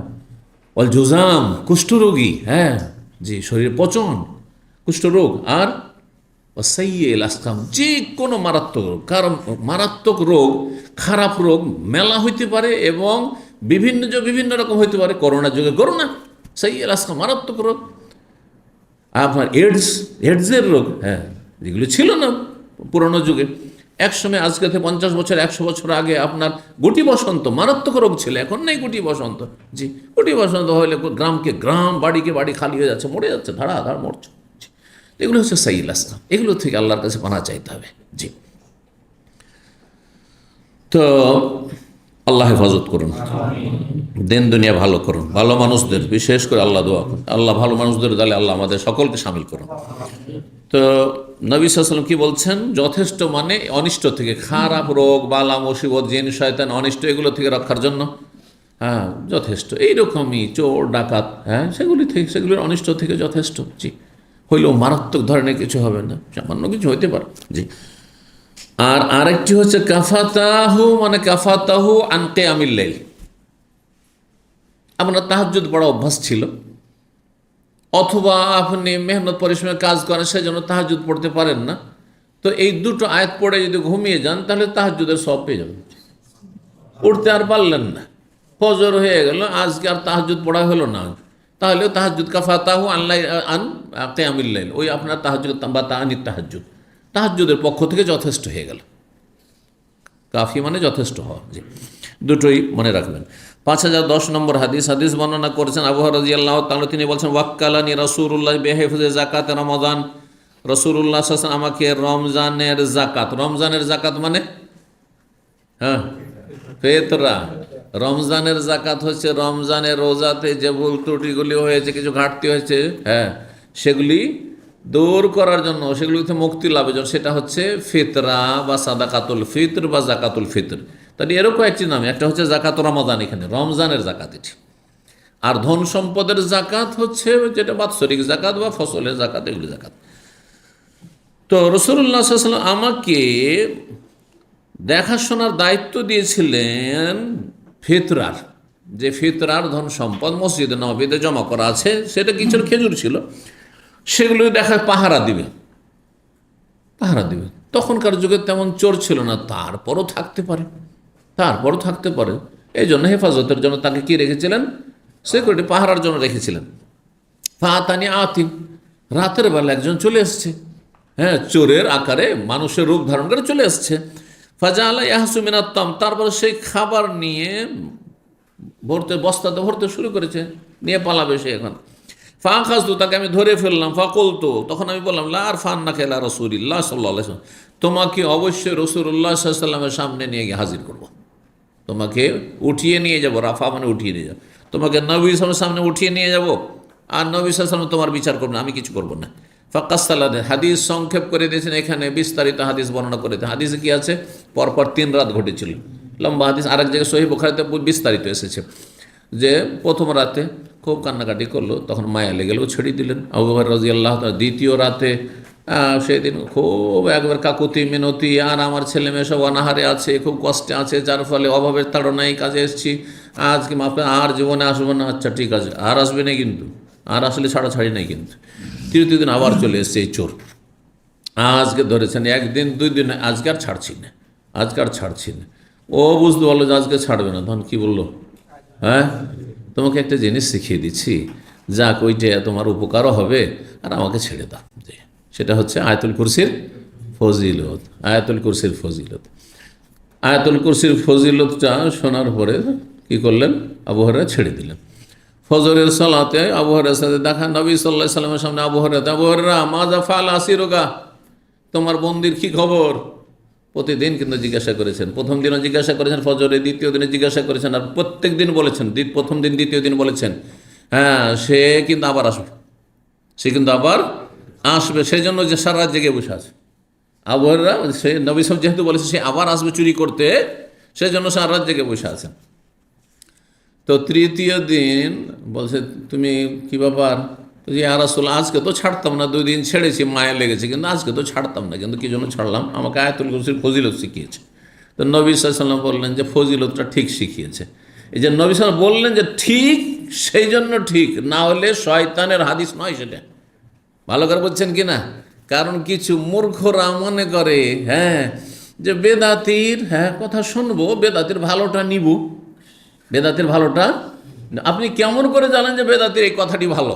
অল জুজাম কুষ্ঠরোগী, হ্যাঁ জি, শরীরে পচন, কুষ্ঠরোগ, আর সাইয়্যিল আসকাম যে কোনো মারাত্মক রোগ। কারণ মারাত্মক রোগ, খারাপ রোগ মেলা হইতে পারে এবং বিভিন্ন রকম হইতে পারে। করোনার যুগে করোনা, সাইয়্যিল আসকাম মারাত্মক রোগ। আপনার এডসের রোগ, হ্যাঁ, যেগুলো ছিল না পুরনো যুগে। একসময় আজকে থেকে 50 বছর 100 বছর আগে আপনার গুটি বসন্ত মারাত্মক রোগ ছিল, এখন নেই গুটি বসন্ত। জি, গুটি বসন্ত হলে গ্রামকে গ্রাম, বাড়িকে বাড়ি খালি হয়ে যাচ্ছে, মরে যাচ্ছে, ধাড়া মরছে। এগুলো হচ্ছে সাইয়্যিল আসকাম, এগুলো থেকে আল্লাহর কাছে পানা চাইতে হবে। জি, তো আল্লাহ হেফাজত করুন, দিন দুনিয়া ভালো করুন, ভালো মানুষদের বিশেষ করে আল্লাহ দোয়া করুন, আল্লাহ ভালো মানুষদের দলে আল্লাহ আমাদের সকলকে সামিল করুন। তো নবী সাল্লাল্লাহু আলাইহি ওয়াসাল্লাম কি বলছেন? যথেষ্ট মানে অনিষ্ট থেকে, খারাপ রোগ, বালা মুসিবত, জিন শয়তান, অনিষ্ট, এগুলো থেকে রক্ষার জন্য, হ্যাঁ যথেষ্ট। এইরকমই চোর ডাকাত, হ্যাঁ সেগুলির অনিষ্ট থেকে যথেষ্ট। জি, হইলেও মারাত্মক ধরনের কিছু হবে না, সামান্য কিছু হইতে পারে। জি, আর আরেকটি হচ্ছে কাফাতাহু, মানে কাফাতাহু আন কিয়ামিল লাইল। আপনার তাহাজ্জুদ পড়া অভ্যাস ছিল, অথবা আপনি মেহনত পরিশ্রমের কাজ করেন, সেজন্য তাহাজ্জুদ পড়তে পারেন না, তো এই দুটো আয়াত পড়ে যদি ঘুমিয়ে যান তাহলে তাহাজ্জুদের সওয়াব পেয়ে যাবেন। উঠতে আর পারলেন না, ফজর হয়ে গেল, আজকে আর তাহাজ্জুদ পড়া হলো না, তাহলেও তাহাজ্জুদ কাফাতাহু আন কিয়ামিল লাইল, ওই আপনার তাহাজ্জুদ বা তাহানিত তাহাজ্জুদ তাহাজ্জুদের পক্ষ থেকে যথেষ্ট হয়ে গেল। কাফি মানে যথেষ্ট হওয়া। জি, দুটোই মনে রাখবেন। 5010 নম্বর হাদিস বর্ণনা করেছেন আবু হুরায়রা রাদিয়াল্লাহু তাআলা, তিনি বলছেন ওয়াক্কালানি রাসূলুল্লাহ বিহিফযি যাকাত রমাদান। রাসূলুল্লাহ সাল্লাল্লাহু আলাইহি ওয়াসাল্লাম আমাকে রমজানের যাকাত মানে, হ্যাঁ, ফিতরা। রমজানের যাকাত হচ্ছে রমজানের রোজাতে যে ভুল ত্রুটিগুলি হয়েছে, কিছু ঘাটতি হয়েছে, হ্যাঁ, সেগুলি দূর করার জন্য, সেগুলিতে মুক্তি লাভের জন্য, সেটা হচ্ছে ফিতরা বা সাদাকাতুল ফিতর বা জাকাতুল ফিতর। তাহলে এরকম একটি নাম, একটা হচ্ছে জাকাত রমাদান, এখানে রমজানের জাকাত এটি। আর ধন সম্পদের জাকাত হচ্ছে যেটা বাৎসরিক জাকাত বা ফসলের জাকাত, এগুলি জাকাত। তো রাসূলুল্লাহ সাল্লাল্লাহু আলাইহি ওয়াসাল্লাম আমাকে দেখাশোনার দায়িত্ব দিয়েছিলেন ফিতরার, যে ফিতরার ধন সম্পদ মসজিদে নববীতে জমা করা আছে, সেটা কিছু খেজুর ছিল, সেগুলো দেখায় পাহারা দিবে। তখনকার যুগে তেমন চোর ছিল না, তারপরও থাকতে পারে, এই জন্য হেফাজতের জন্য তাকে কি রেখেছিলেন? সিকিউরিটি, পাহারার জন্য রেখেছিলেন। ফাতানি আতিম, রাতের বেলা একজন চলে এসছে, হ্যাঁ, চোরের আকারে মানুষের রূপ ধারণ করে চলে এসছে। ফাজাআলা ইয়াহসু মিনাত তাম, তারপরে সেই খাবার নিয়ে বস্তাতে ভরতে শুরু করেছে, নিয়ে পালাবে সে। এখন ফাখাযতু, তাকে আমি ধরে ফেললাম। ফাকুলতু, তখন আমি বললাম লা আরফান্নাকা ইলা রাসূলিল্লাহ সাল্লাল্লাহু আলাইহি ওয়াসাল্লাম, তোমাকে অবশ্যই রাসূলুল্লাহ সাল্লাল্লাহু আলাইহি ওয়াসাল্লামের সামনে নিয়ে গিয়ে হাজির করব, তোমাকে উঠিয়ে নিয়ে যাব। রাফা মানে উঠিয়ে নিয়ে যাব, তোমাকে নবী সাল্লাল্লাহু আলাইহি ওয়াসাল্লামের সামনে উঠিয়ে নিয়ে যাব, আর নবী সাল্লাল্লাহু আলাইহি ওয়াসাল্লাম তোমার বিচার করবেন, আমি কিছু করব না। ফাকাসসালাদ, হাদিস সংক্ষেপ করে দিয়েছেন, এখানে বিস্তারিত হাদিস বর্ণনা করে দিয়েছেন। হাদিসে কি আছে? পরপর 3 রাত ঘটেছিল, লম্বা হাদিস। আরেক জায়গায় সহিহ বুখারীতে বিস্তারিত এসেছে যে প্রথম রাতে খুব কান্নাকাটি করলো, তখন মায়া লেগে গেল, ছেড়ে দিলেন। আবু হুরায়রা রাদিয়াল্লাহু তাআলা দ্বিতীয় রাতে, সেদিন খুব একবার কাকুতি মিনতি, আর আমার ছেলে মেয়ে সব অনাহারে আছে, খুব কষ্টে আছে, যার ফলে অভাবের তাড়নায় কাজে এসেছি, আজকে মাপে আর জীবনে আসবো না। আচ্ছা ঠিক আছে, আর আসবে না কিন্তু, আর আসলে ছাড়াছাড়ি নেই কিন্তু। তৃতীয় দিন আবার চলে এসছে এই চোর, আজকে ধরেছেন, 1 দিন 2 দিন, আজকে আর ছাড়ছি না। ও বুঝতে পারলো যে আজকে ছাড়বে না, তখন কি বললো? হ্যাঁ, তোমাকে একটা জিনিস শিখিয়ে দিচ্ছি, যাক ওইটা তোমার উপকারও হবে, আর আমাকে ছেড়ে দাও। সেটা হচ্ছে আয়াতুল কুরসির ফজিলত। আয়াতুল কুরসির ফজিলতটা শোনার পরে কি করলেন? আবু হুরায়রা ছেড়ে দিলেন। ফজরের সালাতে আবু হুরায়রার সাথে দেখা, নবী সাল্লাল্লাহু আলাইহি ওয়াসাল্লামের সামনে আবু হুরায়রা, মাজা ফাল আসিরুকা, তোমার বন্দির কি খবর? প্রতিদিন কিন্তু জিজ্ঞাসা করেছেন, প্রথম দিনও জিজ্ঞাসা করেছেন, ফজরে দ্বিতীয় দিনে জিজ্ঞাসা করেছেন, আর প্রত্যেক দিন বলেছেন, প্রথম দিন দ্বিতীয় দিন বলেছেন, হ্যাঁ সে কিন্তু আবার আসবে, সেই জন্য যে সারা রাত জেগে বসে আছে। আবু হুরায়রা, সে নবী সাহেব যেহেতু বলেছে সে আবার আসবে চুরি করতে, সেই জন্য সারা রাত জেগে বসে আছেন। তো তৃতীয় দিন বলছে, তুমি কি ব্যাপার, তো ইয়া রাসূলুল্লাহ, আজকে তো ছাড়তাম না, 2 দিন ছেড়েছি, মায়া লেগেছে, কিন্তু আজকে তো ছাড়তাম না, কিন্তু কি জন্য ছাড়লাম? আমাকে আয়াতুল কুরসির ফজিলত শিখিয়েছে। তো নবী সাল্লাল্লাহু আলাইহি ওয়াসাল্লাম বললেন যে ফজিলতটা ঠিক শিখিয়েছে। এই যে নবী সাল্লাল্লাহু আলাইহি ওয়াসাল্লাম বললেন যে ঠিক, সেই জন্য ঠিক, না হলে শয়তানের হাদিস নয় সেটা। ভালো করে বলছেন কি না? কারণ কিছু মূর্খরা মনে করে যে বেদাতির কথা শুনবো, বেদাতির ভালোটা নিব, বেদাতির ভালোটা। আপনি কেমন করে জানেন যে বেদাতির এই কথাটি ভালো?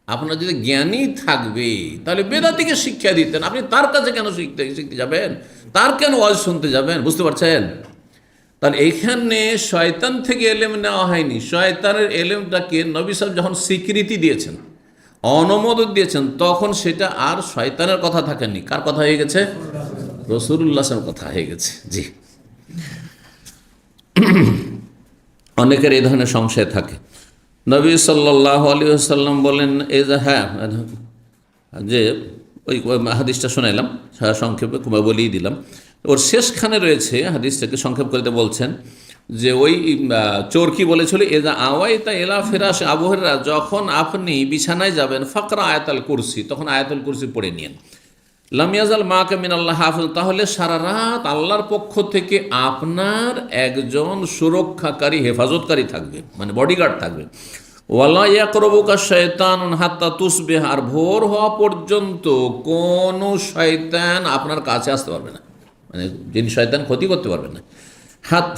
আপনার যদি জ্ঞানী থাকবে তাহলে বেদাতিকে শিক্ষা দিতেন, আপনি তার কাছে কেন শিখতে যাবেন? তার কেন ওয়াজ শুনতে যাবেন? বুঝতে পারছেন? তাহলে এইখানে শয়তান থেকে এলেম নেওয়া হয়নি। শয়তানের এলেমটাকে নবী সাহেব যখন স্বীকৃতি দিয়েছেন, অনুমোদন দিয়েছেন, তখন সেটা আর শয়তানের কথা থাকেনি। কার কথা হয়ে গেছে? রাসূলুল্লাহর কথা হয়ে গেছে। জি, অনেকের এই ধরনের সংশয় থাকে। নবী সাল্লাল্লাহু আলাইহি ওয়াসাল্লাম বলেন, এই যে যে ওই হাদিসটা শোনাইলাম, সংক্ষেপে বলেই দিলাম, ওর শেষখানে রয়েছে, হাদিসটাকে সংক্ষেপ করতে বলছেন যে ওই চোর কি বলেছিল, এজা আওয়াইতা এলা ফিরাশ আবু হুরায়রা, যখন আপনি বিছানায় যাবেন, ফাকরা আয়াতুল কুরসি, তখন আয়াতুল কুরসি পড়ে নিন। লাম ইয়াজাল মাকা মিনাল্লাহ হাফিজ, তাহলে সারা রাত আল্লাহর পক্ষ থেকে আপনার একজন সুরক্ষাকারী, হেফাজতকারী থাকবে, মানে বডিগার্ড থাকবে। ওয়ালা ইয়াকরবুকা শায়তানুন হাত্তা তুসবিহ, আর ভোর হওয়া পর্যন্ত কোনো শয়তান আপনার কাছে আসতে পারবে না, মানে যিনি শয়তান ক্ষতি করতে পারবে না।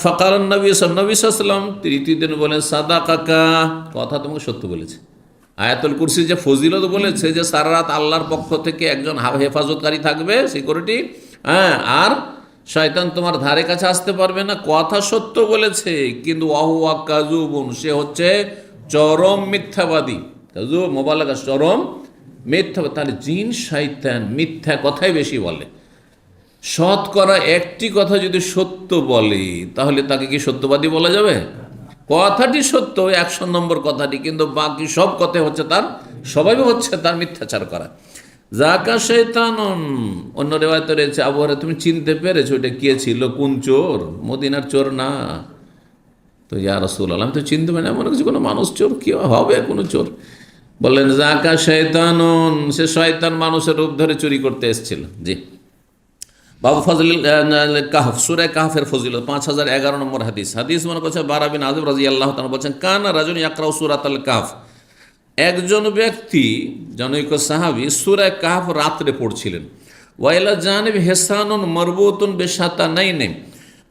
ফাকার নবী সাল্লাম তৃতীয় দিন বলেন, সাদা কাকা, কথা তোমাকে সত্য বলেছে। আয়াতুল কুরসি যে ফজিলত বলেছে যে সারা রাত আল্লাহর পক্ষ থেকে একজন হেফাজতকারী থাকবে, সিকিউরিটি, আর শয়তান তোমার ধারে কাছে আসতে পারবে না, কথা সত্য বলেছে। কিন্তু ওয়াহুয়া কাযুবুন, সে হচ্ছে চরম মিথ্যাবাদী। কাযুব মোবালাগা, চরম মিথ্যাবাদী। তাহলে জিন শয়তান মিথ্যা কথাই বেশি বলে। শতকরা একটি কথা যদি সত্য বলে, তাহলে তাকে কি সত্যবাদী বলা যাবে? কথাটি সত্য, 100 নম্বর কথাটি, কিন্তু বাকি সব কথা হচ্ছে তার স্বভাবই হচ্ছে তার মিথ্যাচার করা। জাকা শয়তানুন, অন্য রেওয়ায়েতে রয়েছে, আবু হুরায়রা তুমি চিনতে পেরেছো এটা কে ছিল, কোন চোর? মদিনার চোর না। তো ইয়া রাসূলুল্লাহ, আমি তো চিনতে পারি না, মনে করছি কোনো মানুষ চোর, কি হবে কোনো চোর? বললেন জাকা শয়তানুন, সে শয়তান মানুষের রূপ ধরে চুরি করতে এসেছিল। জি, বাবু ফজলিল কাহফ, সূরা কাহফের ফজিলত, 5011 নম্বর হাদিস। হাদিস মনে করছে বারা বিন আযিব রাদিয়াল্লাহু তাআলা বলেন, কানা রাজুল ইয়াকরাউ সূরাতাল কাহফ, একজন ব্যক্তি, জনৈক সাহাবী সূরা কাহফ রাত্রে পড়ছিলেন। ওয়াইলা জানিব হেসানুন মারবুতুন বিশাতানাইন,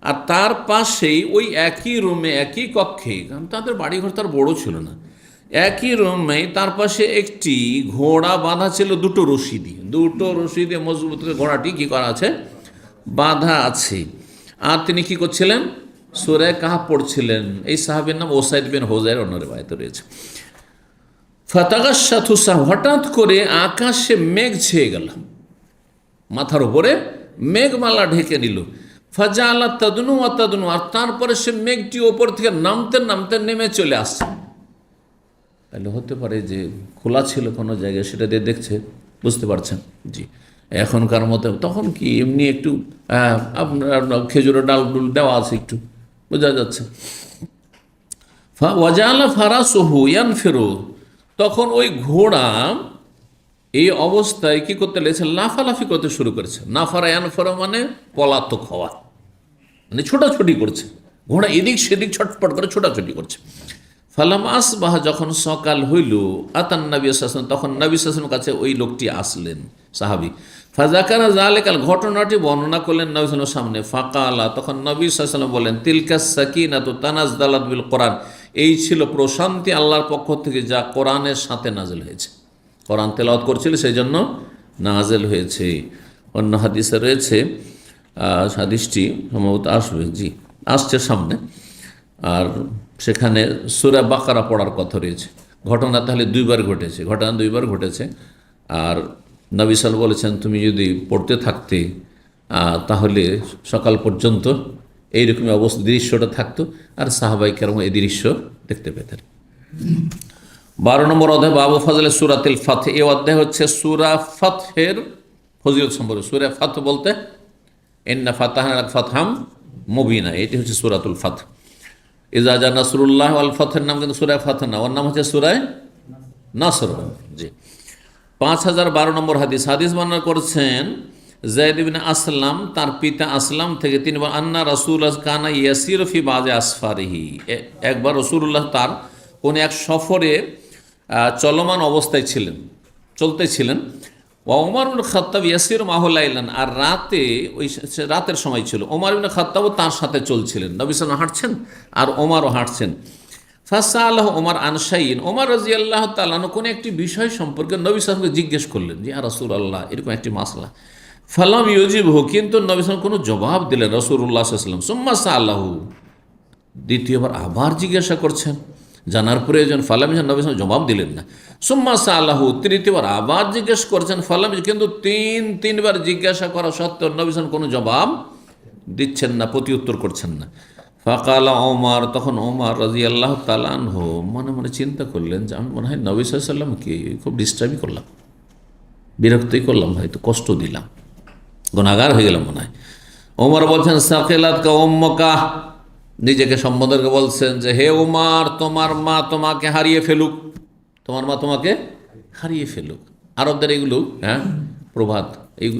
আর তার পাশেই ওই একই রুমে, একই কক্ষে, তাদের বাড়িঘর তার বড় ছিল না, একই রুমে তার পাশে একটি ঘোড়া বাঁধা ছিল দুটো রশি দিয়ে মজবুত করে ঘোড়াটি কি করা আছে, বাঁধা আছে। আর তিনি কি করছিলেন? সূরা কাহফ পড়ছিলেন। এই সাহাবীর নাম ওসাইদ বিন হুযাইর, অন্য রিওয়ায়াতে রয়েছে। ফাতাগাশশাতু সাহাব, হঠাৎ করে আকাশে মেঘ ছেয়ে গেল, মাথার উপরে মেঘমালা ঢেকে নিল। ফাজাআলাত তাদনু ওয়া তাদনু, আর তারপরে সে মেঘটি ওপর থেকে নামতে নামতে নেমে চলে আসছে। তাহলে হতে পারে যে খোলা ছিল কোনো জায়গায়, সেটা দিয়ে দেখছে, বুঝতে পারছেন? জি, এখনকার মতো তখন কি এমনি একটু আপনার খেজুরের ডাল ডুল দেওয়া আছে, একটু বোঝা যাচ্ছে। ওয়াজালা ফারাসুহু ইয়ানফিরু, তখন ওই ঘোড়া এই অবস্থায় কি করতে লেগেছে, লাফালাফি করতে শুরু করেছে। নাফারা ইয়ানফারা মানে পলাতক হওয়া, মানে ছোটাছুটি করছে। ঘোড়া এদিক সেদিক ছটপট করে ছোটাছুটি করছে। ফালাম আসবাহ, যখন সকাল হইল, আতান নবী সাল্লাল্লাহু আলাইহি ওয়াসাল্লাম, তখন নবী সাল্লাল্লাহু আলাইহি ওয়াসাল্লামের কাছে ওই লোকটি আসলেন, সাহাবী। ফাযাকারা যালিকাল, ঘটনাটি বর্ণনা করলেন নবী সাল্লাল্লাহু আলাইহি ওয়াসাল্লামের সামনে। ফাকালা, তখন নবী সাল্লাল্লাহু আলাইহি ওয়াসাল্লাম বলেন, তিলকাস সাকিনাতু তানাজ্জালাত বিল কোরআন, এই ছিল প্রশান্তি আল্লাহর পক্ষ থেকে যা কোরআনের সাথে নাজিল হয়েছে। কোরআন তেলাওয়াত করছিল, সেই জন্য নাজিল হয়েছে। অন্য হাদিসে রয়েছে, হাদিসটি সম্ভবত আসবে, জি আসছে সামনে, আর সেখানে সূরা বাকারা পড়ার কথা রয়েছে। ঘটনা তাহলে দুইবার ঘটেছে, আর নবী সাল্লাল্লাহু আলাইহি ওয়াসাল্লাম বলেছেন তুমি যদি পড়তে থাকতে তাহলে সকাল পর্যন্ত এইরকমই অবস্থা, দৃশ্যটা থাকতো, আর সাহাবায়ে কেরাম এই দৃশ্য দেখতে পেতেন। 12 নম্বর অধ্যায়, বাবু ফজলে সূরাতুল ফাth। এই অধ্যায় হচ্ছে সূরা ফাথের ফজিলত সম্পর্কে। সূরা ফাথ বলতে ইন্না ফাতাহনা লাকা ফাতহাম মুবিনা, এটি হচ্ছে সূরাতুল ফাথ। ইজা জা নাসরুল্লাহ ওয়াল ফাথের নাম কিন্তু সূরা ফাথ না, ওর নাম হচ্ছে সূরা নাসর। জি, 5012 নম্বর হাদিস। হাদিস বর্ণনা করছেন যায়েদ ইবনে আসলাম, তার পিতা আসলাম থেকে। তিনি বলেন আন্না রাসূলুল্লাহ কানা ইয়াসিরু ফি বাযি আসফারিহি। একবার রাসূলুল্লাহ তার কোন এক সফরে চলমান অবস্থায় ছিলেন, চলতেছিলেন। ওয়া ওমর ইবনে খাত্তাব ইয়াসির মাহু লাইলান, আর রাতে, ওই রাতের সময় ছিল, ওমর ইবনে খাত্তাবও তার সাথে চলছিলেন। নবী সাল্লাল্লাহু আলাইহি হাঁটছেন আর ওমরও হাঁটছেন। ফাসাআলাহ ওমর আন শাইইন, ওমর রাদিয়াল্লাহু তাআলা কোন একটি বিষয় সম্পর্কে নবী সাল্লাল্লাহু আলাইহি জিজ্ঞেস করলেন যে ইয়া রাসূলুল্লাহ, এরকম একটি মাসলা। ফালাম ইউজিবহু, কিন্তু নবী সাল্লাল্লাহু কোনো জবাব দিলেন রাসূলুল্লাহ সাল্লাল্লাহু আলাইহি ওয়াসাল্লাম। সুম্মা সাআলাহু, দ্বিতীয়বার আবার জিজ্ঞাসা করছেন, জানার প্রয়োজন। ফালাম, নবী সাল্লাল্লাহু আলাইহি ওয়াসাল্লাম জবাব দিলেন না। সুম্মা সাআলাহু, তৃতীয়বার আবার জিজ্ঞেস করছেন। ফালাম, কিন্তু তিনবার জিজ্ঞাসা করা সত্ত্বেও নবী সাল্লাল্লাহু আলাইহি ওয়াসাল্লাম কোনো জবাব দিচ্ছেন না, প্রতি উত্তর করছেন না। ফাকালা ওমর, তখন ওমর রাদিয়াল্লাহু তাআলা আনহু মনে মনে চিন্তা করলেন যে আমি মনে হয় নবী সাল্লাল্লাহু আলাইহি ওয়াসাল্লামকে খুব ডিস্টার্বই করলাম, বিরক্তই করলাম, হয়তো কষ্ট দিলাম, গুনাহগার হয়ে গেলাম মনে হয়। ওমর বলছেন সাকিলাতকা উম্মুকা, নিজেকে সম্বোধন করে বলছেন যে হে ওমর, তোমার মা তোমাকে হারিয়ে ফেলুক, তোমার মা তোমাকে হারিয়ে ফেলুক। আরবদের এগুলো প্রভাত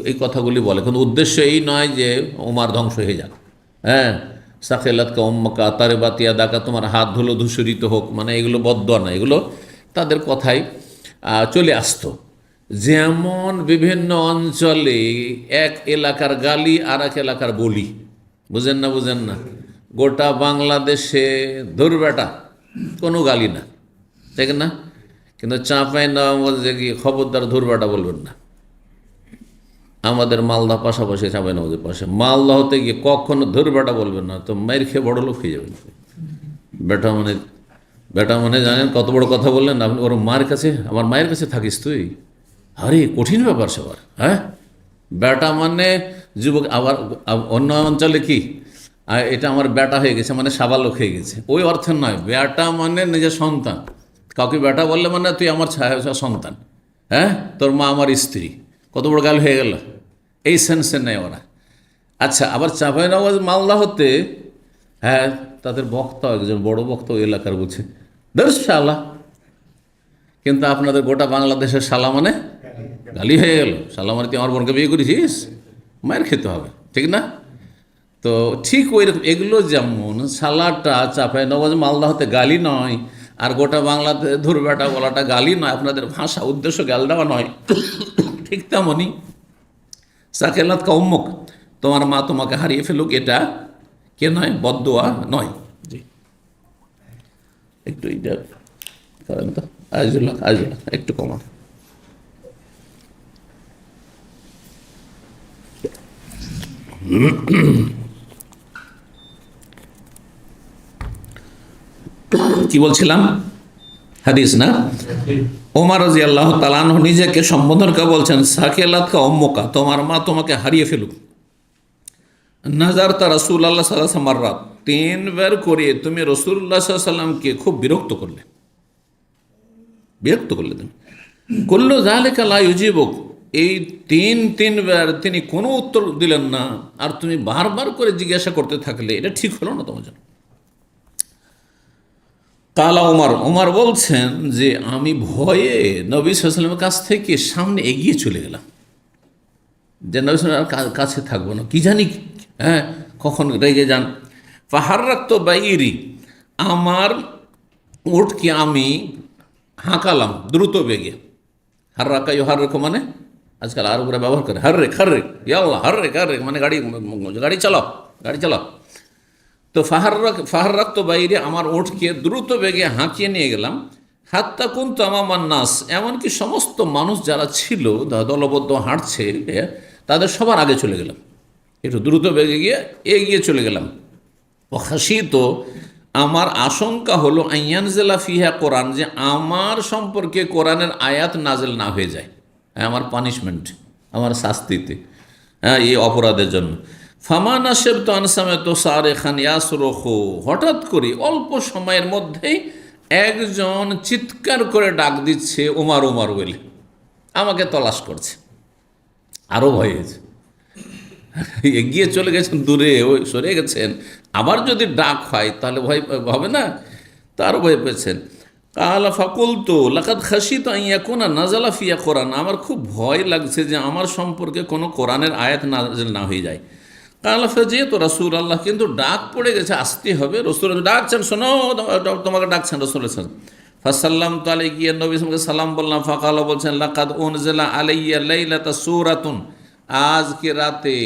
এই কথাগুলি বলে, কিন্তু উদ্দেশ্য এই নয় যে ওমর ধ্বংস হয়ে যাক। সাকিলাতকা উম্মুকা তারিবাত ইয়াদাকা, তোমার হাত ধুলো ধূসরিত হোক, মানে এগুলো বদদোয়া না, এগুলো তাদের কথাই চলে আসতো। যেমন বিভিন্ন অঞ্চলে এক এলাকার গালি আর এক এলাকার বলি, বুঝেন না, গোটা বাংলাদেশে ধুরবেটা কোনো গালি না, ঠিক না, কিন্তু চাঁপাইনবাবগঞ্জ যে কি খবরদার ধুরবেটা বলবেন না। আমাদের মালদা পাশাপাশি, চাঁপাইনবাবগঞ্জের পাশে, মালদা হতে গিয়ে কখনো ধুরবেটা বলবেন না, তো মায়ের খেয়ে বড় লোক হয়ে যাবেন। বেটা মানে জানেন কত বড় কথা বললেন আপনি, ওর মায়ের কাছে, আমার মায়ের কাছে থাকিস তুই, আরে কঠিন ব্যাপার সবার। বেটা মানে যুবক। আবার অন্য অঞ্চলে কি এটা আমার বেটা হয়ে গেছে মানে সাবালক হয়ে গেছে, ওই অর্থে নয়। বেটা মানে নিজের সন্তান, কাউকে বেটা বললে মানে তুই আমার সন্তান, তোর মা আমার স্ত্রী, কত বড় গাল হয়ে গেল, এই সেন্সে নেই ওরা। আচ্ছা, আবার চাঁপাইনবাবগঞ্জ মালদা হতে তাদের বক্তা, একজন বড় বক্তা ওই এলাকার বলছে শালা, কিন্তু আপনাদের গোটা বাংলাদেশের শালা মানে গালি হয়ে গেল। শালা মানে তুই আমার বোনকে বিয়ে করেছিস, মায়ের খেতে হবে, ঠিক না? তো ঠিক ওই রকম এগুলো, যেমন শালাটা চাঁপাইনবাবগঞ্জ মালদা হতে গালি নয়, আর গোটা বাংলাতে ধুরবেটা বলাটা গালি নয়, আপনাদের ভাষা উদ্দেশ্য গাল দেওয়া নয়। ঠিক তেমনই সাকিলাতকা উম্মুক, তোমার মা তোমাকে হারিয়ে ফেলুক, এটা কে নয়, বদদোয়া নয়। জি, একটু এটা করেন তো, আজুল্লাহ একটু কমা। কি বলছিলাম? হাদিস না? ওমর রাদিয়াল্লাহু তাআলা আনহু নিজেকে সম্বোধন করে বলছেন সাকিলাতকা উম্মুকা, তোমার মা তোমাকে হারিয়ে ফেলুক। নাজারতা রাসূলুল্লাহ সাল্লাল্লাহু আলাইহি ওয়াসাল্লাম, তিনবার করে তুমি রাসূলুল্লাহ সাল্লাল্লাহু আলাইহি ওয়াসাল্লামকে খুব বিরক্ত করলে তুমি। কুল্লু যালিকা লা ইউজিবুক, এই তিনবার তিনি কোনো উত্তর দিলেন না, আর তুমি বারবার করে জিজ্ঞাসা করতে থাকলে, এটা ঠিক হলো না তোমার জন্য। কালা ওমর বলছেন যে আমি ভয়ে নবী সাল্লাল্লাহু আলাইহি ওয়াসাল্লামের কাছ থেকে সামনে এগিয়ে চলে গেলাম, যে নবী সাল্লাল্লাহু আলাইহি ওয়াসাল্লামের কাছে থাকবো না, কি জানি কখন রেগে যান। ফাহাররাকতু বাইরি, আমার উটকে আমি হাঁকালাম দ্রুত বেগে। হাররাকা ইউহাররিকু মানে আজকাল আরবরা ব্যবহার করে হাররেক, ইয়া আল্লাহ হাররেক মানে গাড়ি চালাও। তো ফাহাররাকতু বাইরি, আমার উটকে দ্রুত বেগে হাঁকিয়ে নিয়ে গেলাম। হাত্তা কুনতু আমামান নাস, এমনকি সমস্ত মানুষ যারা ছিল দলবদ্ধ হাঁটছে তাদের সবার আগে চলে গেলাম, একটু দ্রুত বেগে গিয়ে এগিয়ে চলে গেলাম। খাসিত, আমার আশঙ্কা হলো আইয়ানজিলা ফিহা কোরআন, যে আমার সম্পর্কে কোরআনের আয়াত নাজেল না হয়ে যায়, আমার পানিশমেন্ট, আমার শাস্তিতে, এই অপরাধের জন্য। ফামান আসেব তো আনসামে তো সারে খান ইয়াসরখু, হঠাৎ করে অল্প সময়ের মধ্যেই একজন চিৎকার করে ডাক দিচ্ছে ওমর বলে, আমাকে তলাশ করছে। আরও ভয় হয়েছে, এগিয়ে চলে গেছেন, দূরে সরে গেছেন, আবার যদি ডাক হয় তাহলে ভয় হবে না, তো আরও ভয় পেয়েছেন। কালা ফাকুলতু লাকাদ খাশিতু আন ইয়াকুনা নাযালা ফিয়া কোরআন, আমার খুব ভয় লাগছে যে আমার সম্পর্কে কোনো কোরআনের আয়াত নাযিল না হয়ে যায়। কালা ফাজিয়াতু রাসূলুল্লাহ, কিন্তু ডাক পড়ে গেছে, আসতে হবে, রাসূল ডাকছেন, শোনো তোমাকে ডাকছেন রাসূল সাল্লাল্লাহু আলাইহি ওয়াসাল্লাম। ফাসাল্লামতু আলাইহি, গিয়ে নবী সাল্লাল্লাহু আলাইহি সাল্লাম বললাম। ফাকালা, বলছেন, লাকাদ উনজিলা আলাইয়া লাইলাতা সূরাতুন, আজকে রাতে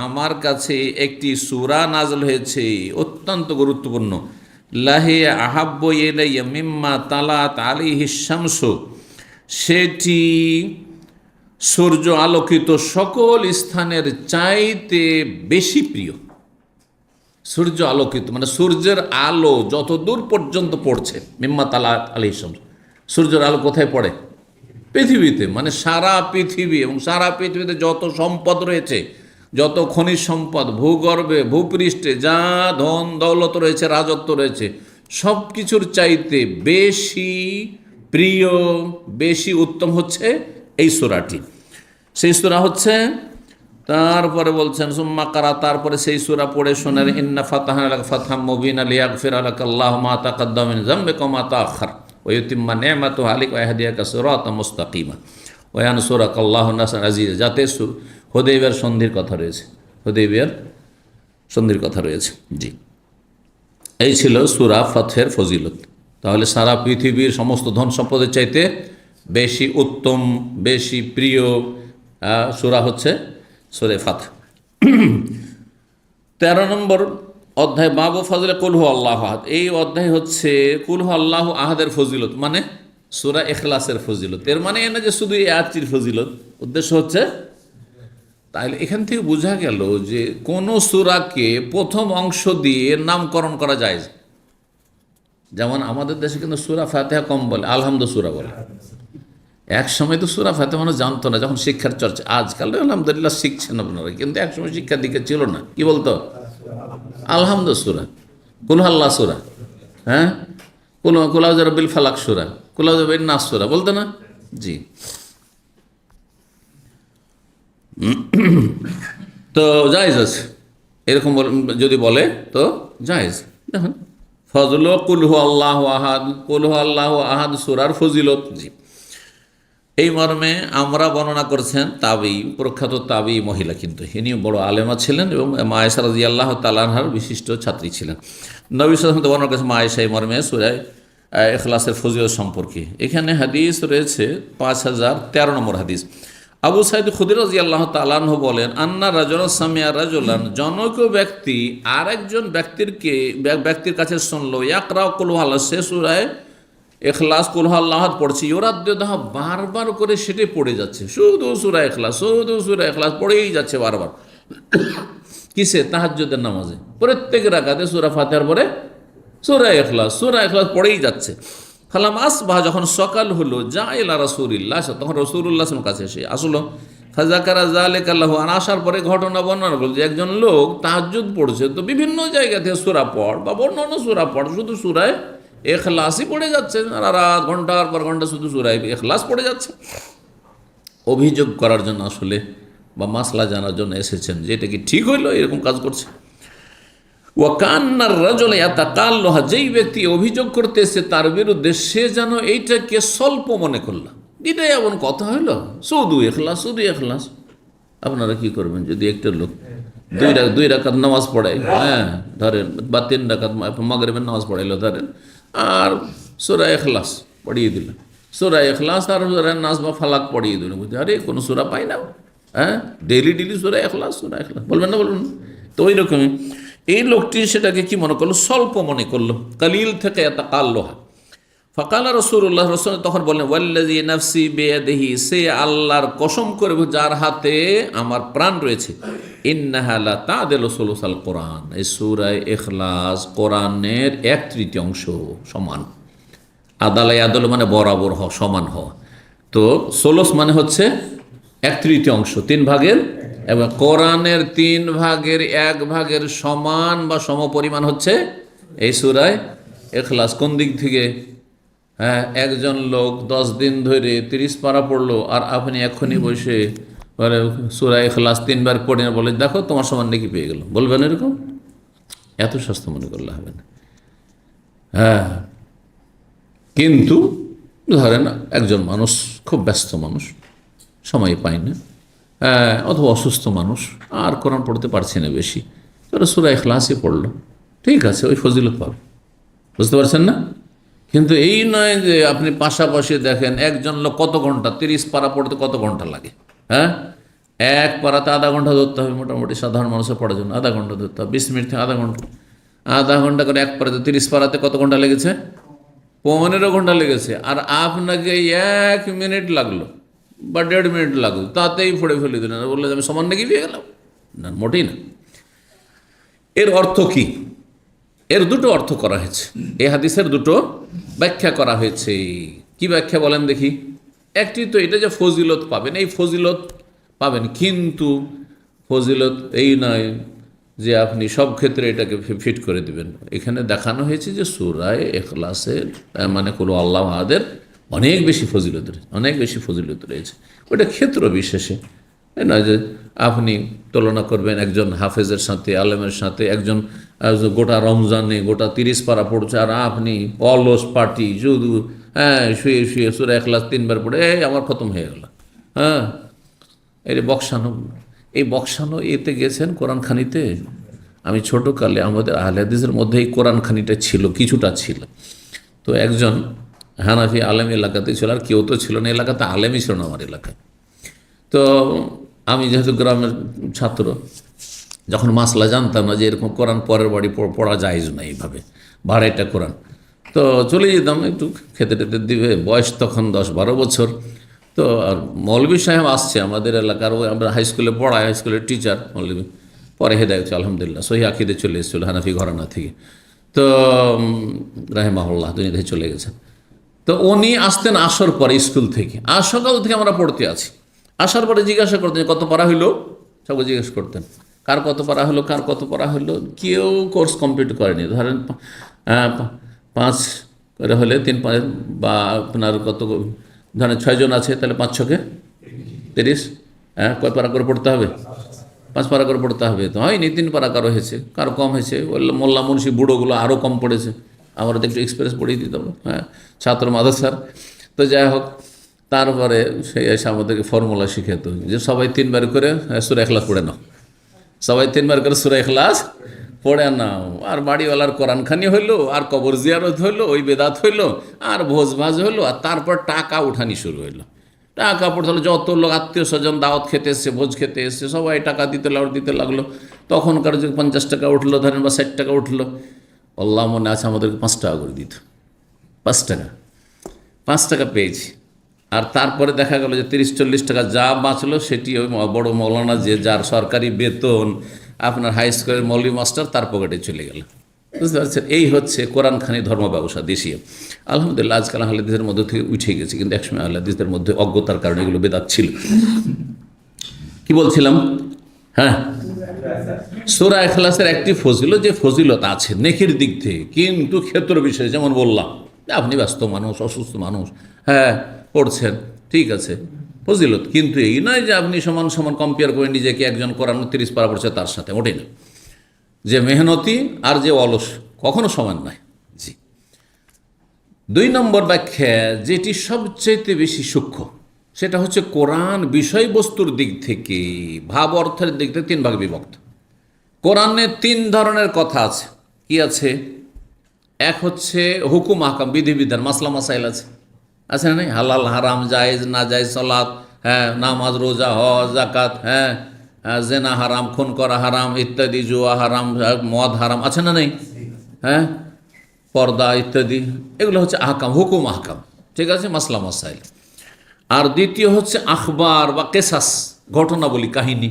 আমার কাছে একটি সূরা নাযিল হয়েছে, অত্যন্ত গুরুত্বপূর্ণ। লাহি আহাব্বু ইলাইয়া মিম্মা তালাত আলাইহি শামসু, সেটি সূর্য আলোকিত সকল স্থানের চাইতে বেশি প্রিয়। সূর্য আলোকিত মানে সূর্যের আলো যত দূর পর্যন্ত পড়ছে, মিম্মা তালাত আলাইহি শামসু, সূর্যের আলো কোথায় পড়ে? পৃথিবীতে, মানে সারা পৃথিবী, এবং সারা পৃথিবীতে যত সম্পদ রয়েছে, যত খনিজ সম্পদ, ভূগর্ভে ভূপৃষ্ঠে যা ধন দৌলত রয়েছে, রাজত্ব রয়েছে, সব কিছুর চাইতে বেশি প্রিয়, বেশি উত্তম হচ্ছে এই সূরাটি। সেই সূরা হচ্ছে, তারপরে বলছেন সুম্মা কারা, তারপরে সেই সূরা পড়ে শোনার, ইন্না ফাতাহনা লাকা ফাতহাম মুবিনা লিয়াগফিরা লাকা আল্লাহু মা তাকাদ্দামা মিন যামবিকা ওয়া মা তাআখার ওয়া ইউতিম্মা নি'মাতাহু আলাইকা ওয়া ইয়াহদিয়াকা সিরাতাম মুস্তাকিমা ওয়া ইয়ানসুরাকা আল্লাহু নাসরান আজিজা। যাতে হুদাইবিয়ার সন্ধির কথা রয়েছে, হুদাইবিয়ার সন্ধির কথা রয়েছে। জি, এই ছিল সূরা ফাতহের ফজিলত। তাহলে সারা পৃথিবীর সমস্ত ধন সম্পদের চাইতে বেশি উত্তম, বেশি প্রিয় সূরা হচ্ছে সূরা ফাতহ। 13 নম্বর অধ্যায়, বাবু ফজলে কুল হু আল্লাহু আহাদ। এই অধ্যায় হচ্ছে কুল হু আল্লাহু আহাদের ফজিলত, মানে সূরা ইখলাসের ফজিলত। এর মানে এ না যে শুধু এই আয়াতটির ফজিলত, উদ্দেশ্য হচ্ছে, তাহলে এখান থেকে বোঝা গেল যে কোনো সূরাকে প্রথম অংশ দিয়ে নামকরণ করা যায়। যেমন আমাদের দেশে কিন্তু সূরা ফাতিহা কম বলে, আলহামদু সূরা বলে। এক সময় তো সূরা ফাতিহা মানুষ জানতো না, যখন শিক্ষার চর্চা, আজকাল আলহামদুলিল্লাহ শিখছেন আপনারা, কিন্তু এক সময় শিক্ষার দিকে ছিল না। কি বলতো? আলহামদু সূরা, কুল হু আল্লাহ সূরা, হ্যাঁ, কুল আউযু বিরাব্বিল ফালাক সূরা, কুল আউযু বিরাব্বিন নাস সূরা বলতো না। জি, তো জায়েজ আছে এরকম যদি বলে তো জায়েজ। দেখুন ফজল কুল হু আল্লাহু আহাদ, কুল হু আল্লাহু আহাদ সূরার ফজিলত। জি, এই মর্মে আমরা বর্ণনা করছেন তাবি, প্রখ্যাত তাবি মহিলা, কিন্তু ইনি বড় আলেমা ছিলেন এবং মা আয়েশা রাদিয়াল্লাহু তাআলা আনহার বিশিষ্ট ছাত্রী ছিলেন। নবী সাল্লাল্লাহু আলাইহি ওয়াসাল্লাম বর্ণনা করেছেন মা আয়েশা এই মর্মে সূরা ইখলাসের ফজিলত সম্পর্কে। এখানে হাদিস রয়েছে 5013 নম্বর হাদিস। আবু সাঈদ খুদরি রাদিয়াল্লাহু তাআলা আনহু বলেন, আন্না রাজুলান সামিয়া রাজুলান, জনক ব্যক্তি আরেকজন ব্যক্তির কাছে শুনলো, ইয়াকরাউ কুল হু আল্লাহ, সে সূরা ইখলাস কুল হু আল্লাহ আহাদ পড়ছে, ইউরাদ্দিদুহা, বারবার করে সেটি পড়ে যাচ্ছে, শুধু সূরা ইখলাস, শুধু সূরা ইখলাস পড়েই যাচ্ছে বারবার। কিসে? তাহাজ্জুদের নামাজে, প্রত্যেক রাকাতে সূরা ফাতিহার পরে সূরা ইখলাস পড়েই যাচ্ছে। ফালাম আসবাহ, যখন সকাল হলো, যা ইলা রাসূলিল্লাহ, তখন রাসূলুল্লাহ কাছে এসে আসলো। ফাযাকারা যালিকা লাহু, আসার পরে ঘটনা বর্ণনা করল যে একজন লোক তাহাজ্জুদ পড়ছে, তো বিভিন্ন জায়গা থেকে সূরা পড় বা অন্যান্য সূরা পড়, শুধু সূরা ইখলাসই পড়ে যাচ্ছে, রাত ঘন্টার পর ঘন্টা শুধু সূরা ইখলাস পড়ে যাচ্ছে। অভিযোগ করার জন্য আসলে বা মাসলা জানার জন্য এসেছেন যে এটা কি ঠিক হইলো, এরকম কাজ করছে। ওয়াকান্নার রাজুল ইয়াতাকাল্লাহা, যেই ব্যক্তি অভিযোগ করতেছে তার বিরুদ্ধে, সে যেন এইটাকে স্বল্প মনে করলো। এটাই এমন কথা হইল, শুধু ইখলাস, শুধু ইখলাস। আপনারা কি করবেন যদি একটা লোক দুই রাকাত নামাজ পড়ায়, হ্যাঁ ধরেন, বা 3 রাকাত মাগরিবের নামাজ পড়াইলো ধরেন, আর সূরা ইখলাস পড়িয়ে দিল, সূরা ইখলাস আর সূরা নাস বা ফালাক পড়িয়ে দিল, বুঝতে আরে কোনো সূরা পাই না, হ্যাঁ ডেইলি সূরা ইখলাস, বলবেন না? বলবেন। তো ওই রকমই এই লোকটি সেটাকে কি মনে করলো? স্বল্প মনে করলো। কালিল থেকে ইয়াতাকাল্লাহা। ফাকালা রাসূলুল্লাহ, রাসূল তখন বললেন, ওয়াল্লাযী নাফসি বিয়াদিহি, সে আল্লাহর কসম করে যার হাতে আমার প্রাণ রয়েছে, ইন্নাহা লা তা'দিলু সুলুসাল কোরআন, এই সূরা ইখলাস কোরআনের 1/3 সমান। আদাল মানে বরাবর হওয়া, সমান হওয়া। তো সুলুস মানে হচ্ছে 1/3, 3 ভাগের, এবং কোরআনের 3 ভাগের 1 ভাগের সমান বা সমপরিমাণ হচ্ছে এই সূরা ইখলাস। কোন দিক থেকে? হ্যাঁ, একজন লোক 10 দিন ধরে 30 পারা পড়লো, আর আপনি এখনই বসে বলে সূরা ইখলাস 3 বার পড়ে বলে, দেখো তোমার সমান নাকি পেয়ে গেল, বলবেন এরকম? এত সস্তা মনে করলে হবে না। হ্যাঁ, কিন্তু ধরেন একজন মানুষ খুব ব্যস্ত মানুষ, সময় পায় না, অথবা অসুস্থ মানুষ, আর কোরআন পড়তে পারছে না বেশি, তারা সূরা ইখলাসই পড়লো, ঠিক আছে, ওই ফজিলত পাবে। বুঝতে পারছেন না? কিন্তু এই নয় যে আপনি পাশাপাশি দেখেন একজন লোক কত ঘন্টা, 30 পারা পড়তে কত ঘন্টা লাগে, হ্যাঁ, এক পারাতে আধা ঘন্টা ধরতে হবে, মোটামুটি সাধারণ মানুষের পড়ার জন্য আধা ঘন্টা ধরতে হবে, 20 মিনিট থেকে আধা ঘন্টা করে এক পারাতে 30 পারাতে কত ঘন্টা লেগেছে? 15 ঘন্টা লেগেছে। আর আপনাকে 1 মিনিট লাগলো বা 1.5 মিনিট লাগলো, তাতেই পড়ে ফেলে দিলেন, বললে আমি সমান নাকি পেয়ে গেলাম? না, মোটেই না। এর অর্থ কি? এর দুটো অর্থ করা হয়েছে, এই হাদিসের দুটো ব্যাখ্যা করা হয়েছে। কি ব্যাখ্যা বলেন দেখি? একটি তো এটা যে ফজিলত পাবেন, এই ফজিলত পাবেন, কিন্তু ফজিলত এই নয় যে আপনি সব ক্ষেত্রে এটাকে ফিট করে দিবেন। এখানে দেখানো হয়েছে যে সূরা ইখলাসের মানে কুল আল্লাহু আহাদের অনেক বেশি ফজিলত রয়েছে, অনেক বেশি ফজিলত রয়েছে। ওটা ক্ষেত্র বিশেষে নয় যে আপনি তুলনা করবেন একজন হাফেজের সাথে, আলেমের সাথে, একজন গোটা রমজানে গোটা 30 পারা পড়ছে, আর আপনি অলস পার্টি শুধু শুয়ে শুয়ে সূরা ইখলাস 3 বার পড়ে আমার খতম হয়ে গেল। হ্যাঁ, এই বক্সানো, এই বক্সানো এতে গেছেন কোরআন খানিতে। আমি ছোটোকালে আমাদের আহলে হাদিসের মধ্যে এই কোরআন খানিটা ছিল, কিছুটা ছিল। তো একজন হানাফি আলেম এলাকাতে ছিল, আর কেউ তো ছিল না এলাকাতে, আলেমই ছিল না আমার এলাকায়। তো আমি যেহেতু গ্রামের ছাত্র, যখন মাসলা জানতাম না যে এরকম কোরআন পরের বাড়ি পড়া যায় না এইভাবে ভাড়াইটা কোরআন, তো চলে যেতাম, একটু খেতে টেতে দিবে, বয়স তখন 10-12 বছর। তো আর মৌলভী সাহেব আসছে আমাদের এলাকার, ওই আমরা হাই স্কুলে পড়াই, হাই স্কুলের টিচার মৌলভী, পরে হেদায়েত হচ্ছে আলহামদুলিল্লাহ, সহি আকিদে চলে এসেছিল হানাফি ঘরানা থেকে। তো রাহিমাহুল্লাহ দুনিয়াতে চলে গেছেন। তো উনি আসতেন আসর পরে স্কুল থেকে, আর সকাল থেকে আমরা পড়তে আছি, আসার পরে জিজ্ঞাসা করতেন কত পারা হইলো, সবাই জিজ্ঞেস করতেন কার কত পারা হলো, কার কত পারা হলো। কেউ কোর্স কমপ্লিট করেনি, ধরেন 5 করে হলে 3-5 বা আপনার কত, ধরেন 6 জন আছে, তাহলে 5-6 = 30, কয় পারা করে পড়তে হবে? 5 পারা করে পড়তে হবে। তো হয়নি, 3 পারা কারো হয়েছে, কারো কম হয়েছে, মোল্লা মুন্সি বুড়োগুলো আরও কম পড়েছে, আমরা তো একটু এক্সপ্রেস পড়িয়ে দিতাম, ছাত্র মাদ্রাসার। তো যাই হোক, তারপরে সেই এসে আমাদেরকে ফর্মুলা শিখাত যে সবাই 3 বার করে সূরা ইখলাস পড়ে নাও, সবাই 3 বার করে সূরা ইখলাস পড়ে নাও। আর বাড়িওয়ালার কোরআনখানি হইলো, আর কবর জিয়ারত হইলো, ওই বেদাত হইলো, আর ভোজ ভাজ হইলো, আর তারপর টাকা উঠানি শুরু হইলো। টাকা পড়তে হলো, যত লোক আত্মীয় স্বজন দাওয়াত খেতে এসছে, ভোজ খেতে এসছে, সবাই টাকা দিতে লাগলো। তখনকার যে 50 টাকা উঠলো ধরেন, বা 60 টাকা উঠলো, আল্লাহ মনে আছে আমাদেরকে 5 টাকা করে দিত, 5 টাকা পেয়েছি। আর তারপরে দেখা গেল যে 30-40 টাকা যা বাঁচলো সেটি ওই বড় মৌলানা, যে যার সরকারি বেতন, আপনার হাই স্কুলের মৌলভী মাস্টার, তার পকেটে চলে গেল। বুঝতে পারছেন? এই হচ্ছে কোরআনখানি ধর্ম ব্যবসা দেশীয়। আলহামদুলিল্লাহ আজকাল আহলে হাদিসের মধ্যে থেকে উঠে গেছে, কিন্তু একসময় আহলে হাদিসদের মধ্যে অজ্ঞতার কারণে এগুলো বেদাত ছিল। কি বলছিলাম? হ্যাঁ, সূরা ইখলাসের একটি ফজিলত, যে ফজিলত আছে নেকির দিক থেকে, কিন্তু ক্ষেত্র বিশেষ, যেমন বললাম আপনি ব্যস্ত মানুষ, অসুস্থ মানুষ, পড়ছেন, ঠিক আছে, ফজিলত, কিন্তু এই নয় যে আপনি সমান সমান কম্পেয়ার করে নিজেকে একজন কোরআন 30 পারা পড়ছে তার সাথে, ওঠে না। যে মেহনতি আর যে অলস কখনো সমান নয়। জি। 2 নম্বর ব্যাখ্যা, যেটি সবচেয়ে বেশি সূক্ষ্ম, সেটা হচ্ছে কোরআন বিষয়বস্তুর দিক থেকে, ভাব অর্থের দিক থেকে 3 ভাগে বিভক্ত। কোরআনে 3 ধরনের কথা আছে। কি আছে? এক হচ্ছে হুকুম আহকাম, বিধিবিধান, মাসলা মাসাইল আছে না নেই? হালাল হারাম, জায়েজ না জায়েজ, সালাত, নামাজ, রোজা, হজ, যাকাত, জেনা হারাম, খুন করা হারাম ইত্যাদি, জুয়া হারাম, মদ হারাম, আছে না নেই? পর্দা ইত্যাদি, এগুলো হচ্ছে আহকাম, হুকুম আহকাম, ঠিক আছে, মাসলা মাসাইল। আর দ্বিতীয় হচ্ছে আখবার বা কেসাস, ঘটনাবলী, কাহিনী,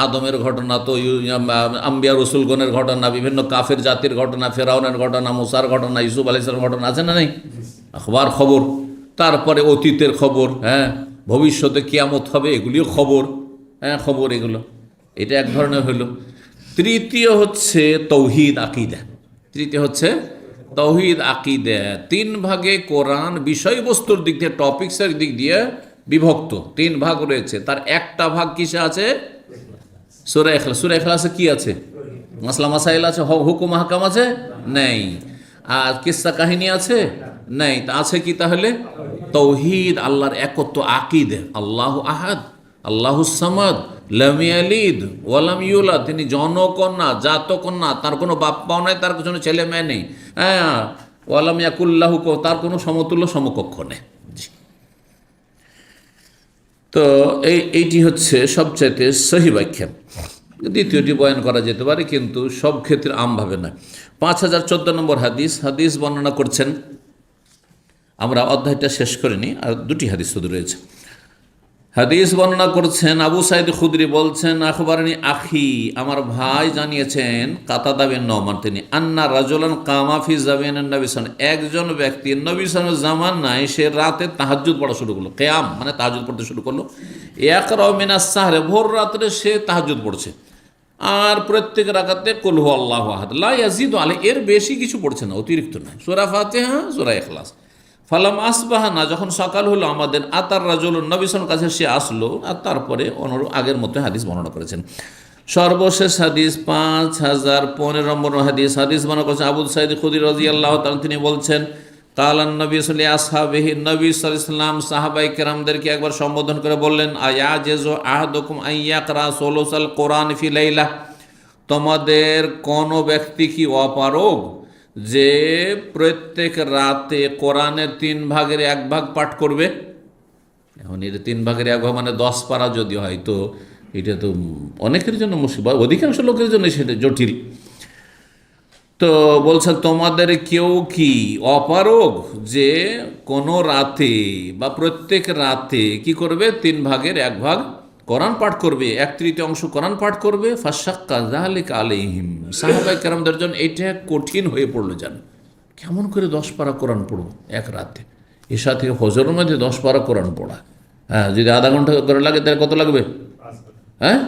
আদমের ঘটনা, তো আম্বিয়া রসুলগণের ঘটনা, বিভিন্ন কাফের জাতির ঘটনা, ফেরাউনের ঘটনা, মুসার ঘটনা, ইউসুফ আলাইহিস সালামের ঘটনা, আছে না নেই? আখবার, খবর। তারপরে অতীতের খবর, ভবিষ্যতে কিয়ামত হবে, এগুলিও খবর, খবর এগুলো, এটা এক ধরনের হইল। তৃতীয় হচ্ছে তৌহিদ আকিদা, তৃতীয় হচ্ছে তৌহিদ আকিদা। 3 ভাগে কোরআন বিষয়বস্তুর দিক দিয়ে, টপিক্সের দিক দিয়ে বিভক্ত, 3 ভাগ রয়েছে। তার একটা ভাগ কিসে আছে? সূরা ইখলাস। সূরা ইখলাসে কি আছে? মাসলা মাসাইল আছে, হুকুম আহকাম আছে? নেই। আর কিসসা কাহিনী আছে? নেই। তা আছে কি তাহলে? তৌহিদ, আল্লাহর একত্ব, আকীদা। আল্লাহু আহাদ, আল্লাহু সামাদ, লাম ইয়ালিদ ওয়ালাম ইউলাদ। তিনি জনকন্যা, জাতকন্যা, তার কোনো বাপ্পাও নাই, তার কোনো ছেলে মেয়ে নেই। হ্যাঁ, ওয়ালাম ইয়াকুল্লাহু, তার কোনো সমতুল্য সমকক্ষ নেই। তো এইটি হচ্ছে সবচাইতে সহি ব্যাখ্যা। দ্বিতীয়টি বয়ান করা যেতে পারে, কিন্তু সব ক্ষেত্রে আমভাবে নয়। 5014 নম্বর হাদিস বর্ণনা করছেন, আমরা অধ্যায়টা শেষ করিনি, আর দুটি হাদিস শুধু রয়েছে। হাদিস বর্ণনা করছেন আবু সাইদ খুদরি, বলছেন আখবারনি আখি, আমার ভাই জানিয়েছেন, কাতাদা বিন নওমান তিনি, আন্না রাজুলান কামাফি জামিয়ান নবী সাল্লাল্লাহু, একজন ব্যক্তি নবী সাল্লাল্লাহু জামানায় সে রাতে তাহাজ্জুদ পড়া শুরু করলো। কিয়াম মানে তাহাজ্জুদ পড়তে শুরু করলো। ইয়াকরাউ মিনাস সাহরে, ভোর রাত্রে সে তাহাজ্জুদ পড়ছে, আর প্রত্যেক রাকাতে কুল হু আল্লাহু আহাদ, লা ইয়াজিদু আলাই, এর বেশি কিছু পড়ছে না, অতিরিক্ত নয়। সূরা ফাতিহা, সূরা ইখলাস। ফালাম আসবাহানা, যখন সকাল হলো আমাদের, আতার রাজুল, নবী সাল্লাল্লাহু কাছে সে আসলো, আর তারপরে অনুরূপ আগের মতো হাদিস বর্ণনা করেছেন। সর্বশেষ হাদিস 5015 নম্বর হাদিস বর্ণনা করেছেন আবু সাইদ খুদরি রাদিয়াল্লাহু তাআলা, তিনি বলছেন, কালান নবী সাল্লাল্লাহু আলাইহি আসহাবিহি, নবী সাল্লাল্লাহু আলাইহি ওয়াসাল্লাম সাহাবায়ে কেরামদেরকে একবার সম্বোধন করে বললেন, আয়াজিজু আহাদুকুম আন ইয়াকরা সুলুসাল কোরআন ফি লাইলা, তোমাদের কোন ব্যক্তি কি অপারগ যে প্রত্যেক রাতে কোরআনের 3 ভাগের 1 ভাগ পাঠ করবে? এখন এর 3 ভাগের 1 ভাগ মানে 10 পারা যদি হয়, তো এটা তো অনেকের জন্য মুশকিল, অধিকাংশ লোকের জন্য সেটা জটিল। তো বলছেন, তোমাদের কেউ কি অপারগ যে কোনো রাতে বা প্রত্যেক রাতে কি করবে? 3 ভাগের 1 ভাগ কোরআন পাঠ করবে, 1/3 কোরআন পাঠ করবে। ফাশাক্কা যালিকা আলাইহিম, সাহাবায়ে কেরামদের জন্য এটা কঠিন হয়ে পড়লো। জান কেমন করে 10 পারা কোরআন পড়ব এক রাতে? এশা থেকে ফজরের মধ্যে 10 পারা কোরআন পড়া, হ্যাঁ, যদি আধা ঘন্টা করে লাগে তাহলে কত লাগবে? হ্যাঁ,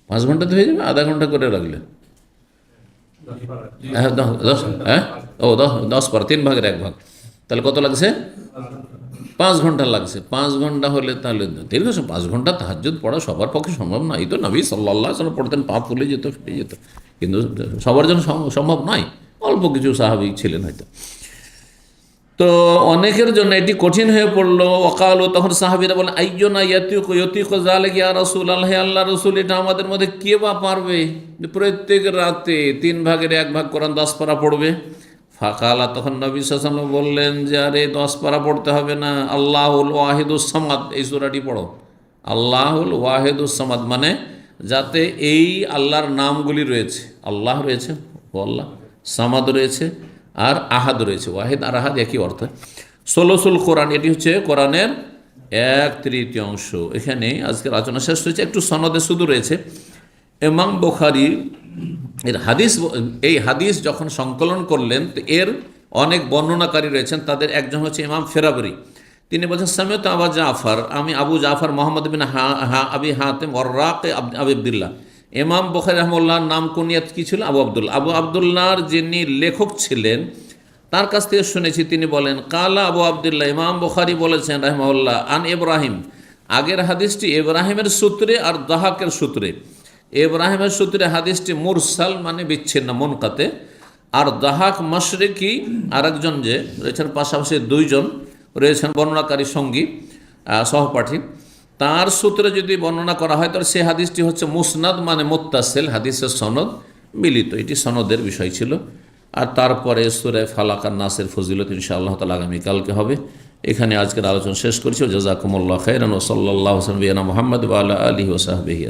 5 ঘন্টাতে হয়ে যাবে, আধা ঘন্টা করে লাগলে। হ্যাঁ, 10 পারা 3 ভাগের 1 ভাগ, তাহলে কত লাগছে? 5 ঘন্টা লাগছে। 5 ঘন্টা হলে তাহলে দীর্ঘ 5 ঘন্টা তাহাজ্জুদ পড়া সবার পক্ষে সম্ভব নয়। এই তো নবী সাল্লাল্লাহু আলাইহি ওয়াসাল্লাম পড়তেন, পাপ ফুলে যেত, ফেটে যেত, কিন্তু সবার জন্য সম্ভব নয়। অল্প কিছু সাহাবী ছিলেন হয়তো। তো অনেকের জন্য এটি কঠিন হয়ে পড়লো। ওয়াকালু, তখন সাহাবীরা বলেন, আইয়ুনা ইয়াতিকু যালিকা ইয়া রাসূলুল্লাহ, আল্লাহ রাসূল, এটা আমাদের মধ্যে কে বা পারবে প্রত্যেক রাতে 3 ভাগের 1 ভাগ কোরআন 10 পারা পড়বে? ফাকালা, তখন নবী সাল্লাল্লাহু আলাইহি ওয়াসাল্লাম বললেন যে, আরে 10 পারা পড়তে হবে না, আল্লাহুল ওয়াহিদুস সামাদ, এই সূরাটি পড়ো। আল্লাহুল ওয়াহিদুস সামাদ মানে যাতে এই আল্লাহর নামগুলি রয়েছে, আল্লাহ রয়েছে, ও আল্লাহ, সামাদ রয়েছে, আর আহাদ রয়েছে। ওয়াহিদ আর আহাদ একই অর্থ। সুলুসুল কোরআন, এটি হচ্ছে কোরআনের 1/3। এখানে আজকের আলোচনা শেষ হয়েছে। একটু সনদে শুধু রয়েছে, ইমাম বুখারী এর হাদিস, এই হাদিস যখন সংকলন করলেন, তো এর অনেক বর্ণনাকারী রয়েছেন। তাদের একজন হচ্ছে ইমাম ফেরাবরি, তিনি বলছেন, সামিউতু আবু জাফর, আমি আবু জাফর মোহাম্মদ বিন আবি হাতেম ওয়াররাক আবি আব্দুল্লাহ। ইমাম বুখারী রাহিমাহুল্লাহর নাম কুনিয়াত কি ছিল? আবু আব্দুল্লাহ। আবু আব্দুল্লাহর যিনি লেখক ছিলেন তার কাছ থেকে শুনেছি, তিনি বলেন, কালা আবু আব্দুল্লাহ, ইমাম বুখারী বলেছেন রাহিমাহুল্লাহ, আন ইব্রাহিম, আগের হাদিসটি ইব্রাহিমের সূত্রে আর দাহাকের সূত্রে। ইব্রাহিমের সূত্রে হাদিসটি মুরসাল মানে বিচ্ছিন্ন, মুনকাতে, আর দাহাক মাশরিকি আরেকজন যে রয়েছেন, পাশাপাশি 2 জন রয়েছেন বর্ণনাকারী সঙ্গী, সহপাঠী, তার সূত্রে যদি বর্ণনা করা হয় তাহলে সে হাদিসটি হচ্ছে মুসনাদ মানে মুত্তাসিল, হাদিসের সনদ মিলিত। এটি সনদের বিষয় ছিল। আর তারপরে সূরা ফালাক আর নাসের ফজিলত ইনশাআল্লাহ তাআলা আগামীকালকে হবে। এখানে আজকের আলোচনা শেষ করছি। জাযাকুমুল্লাহু খাইরান ওয়া সাল্লাল্লাহু আলা মুহাম্মদ ওয়া আলা আলিহি ওয়া সাহবিহি।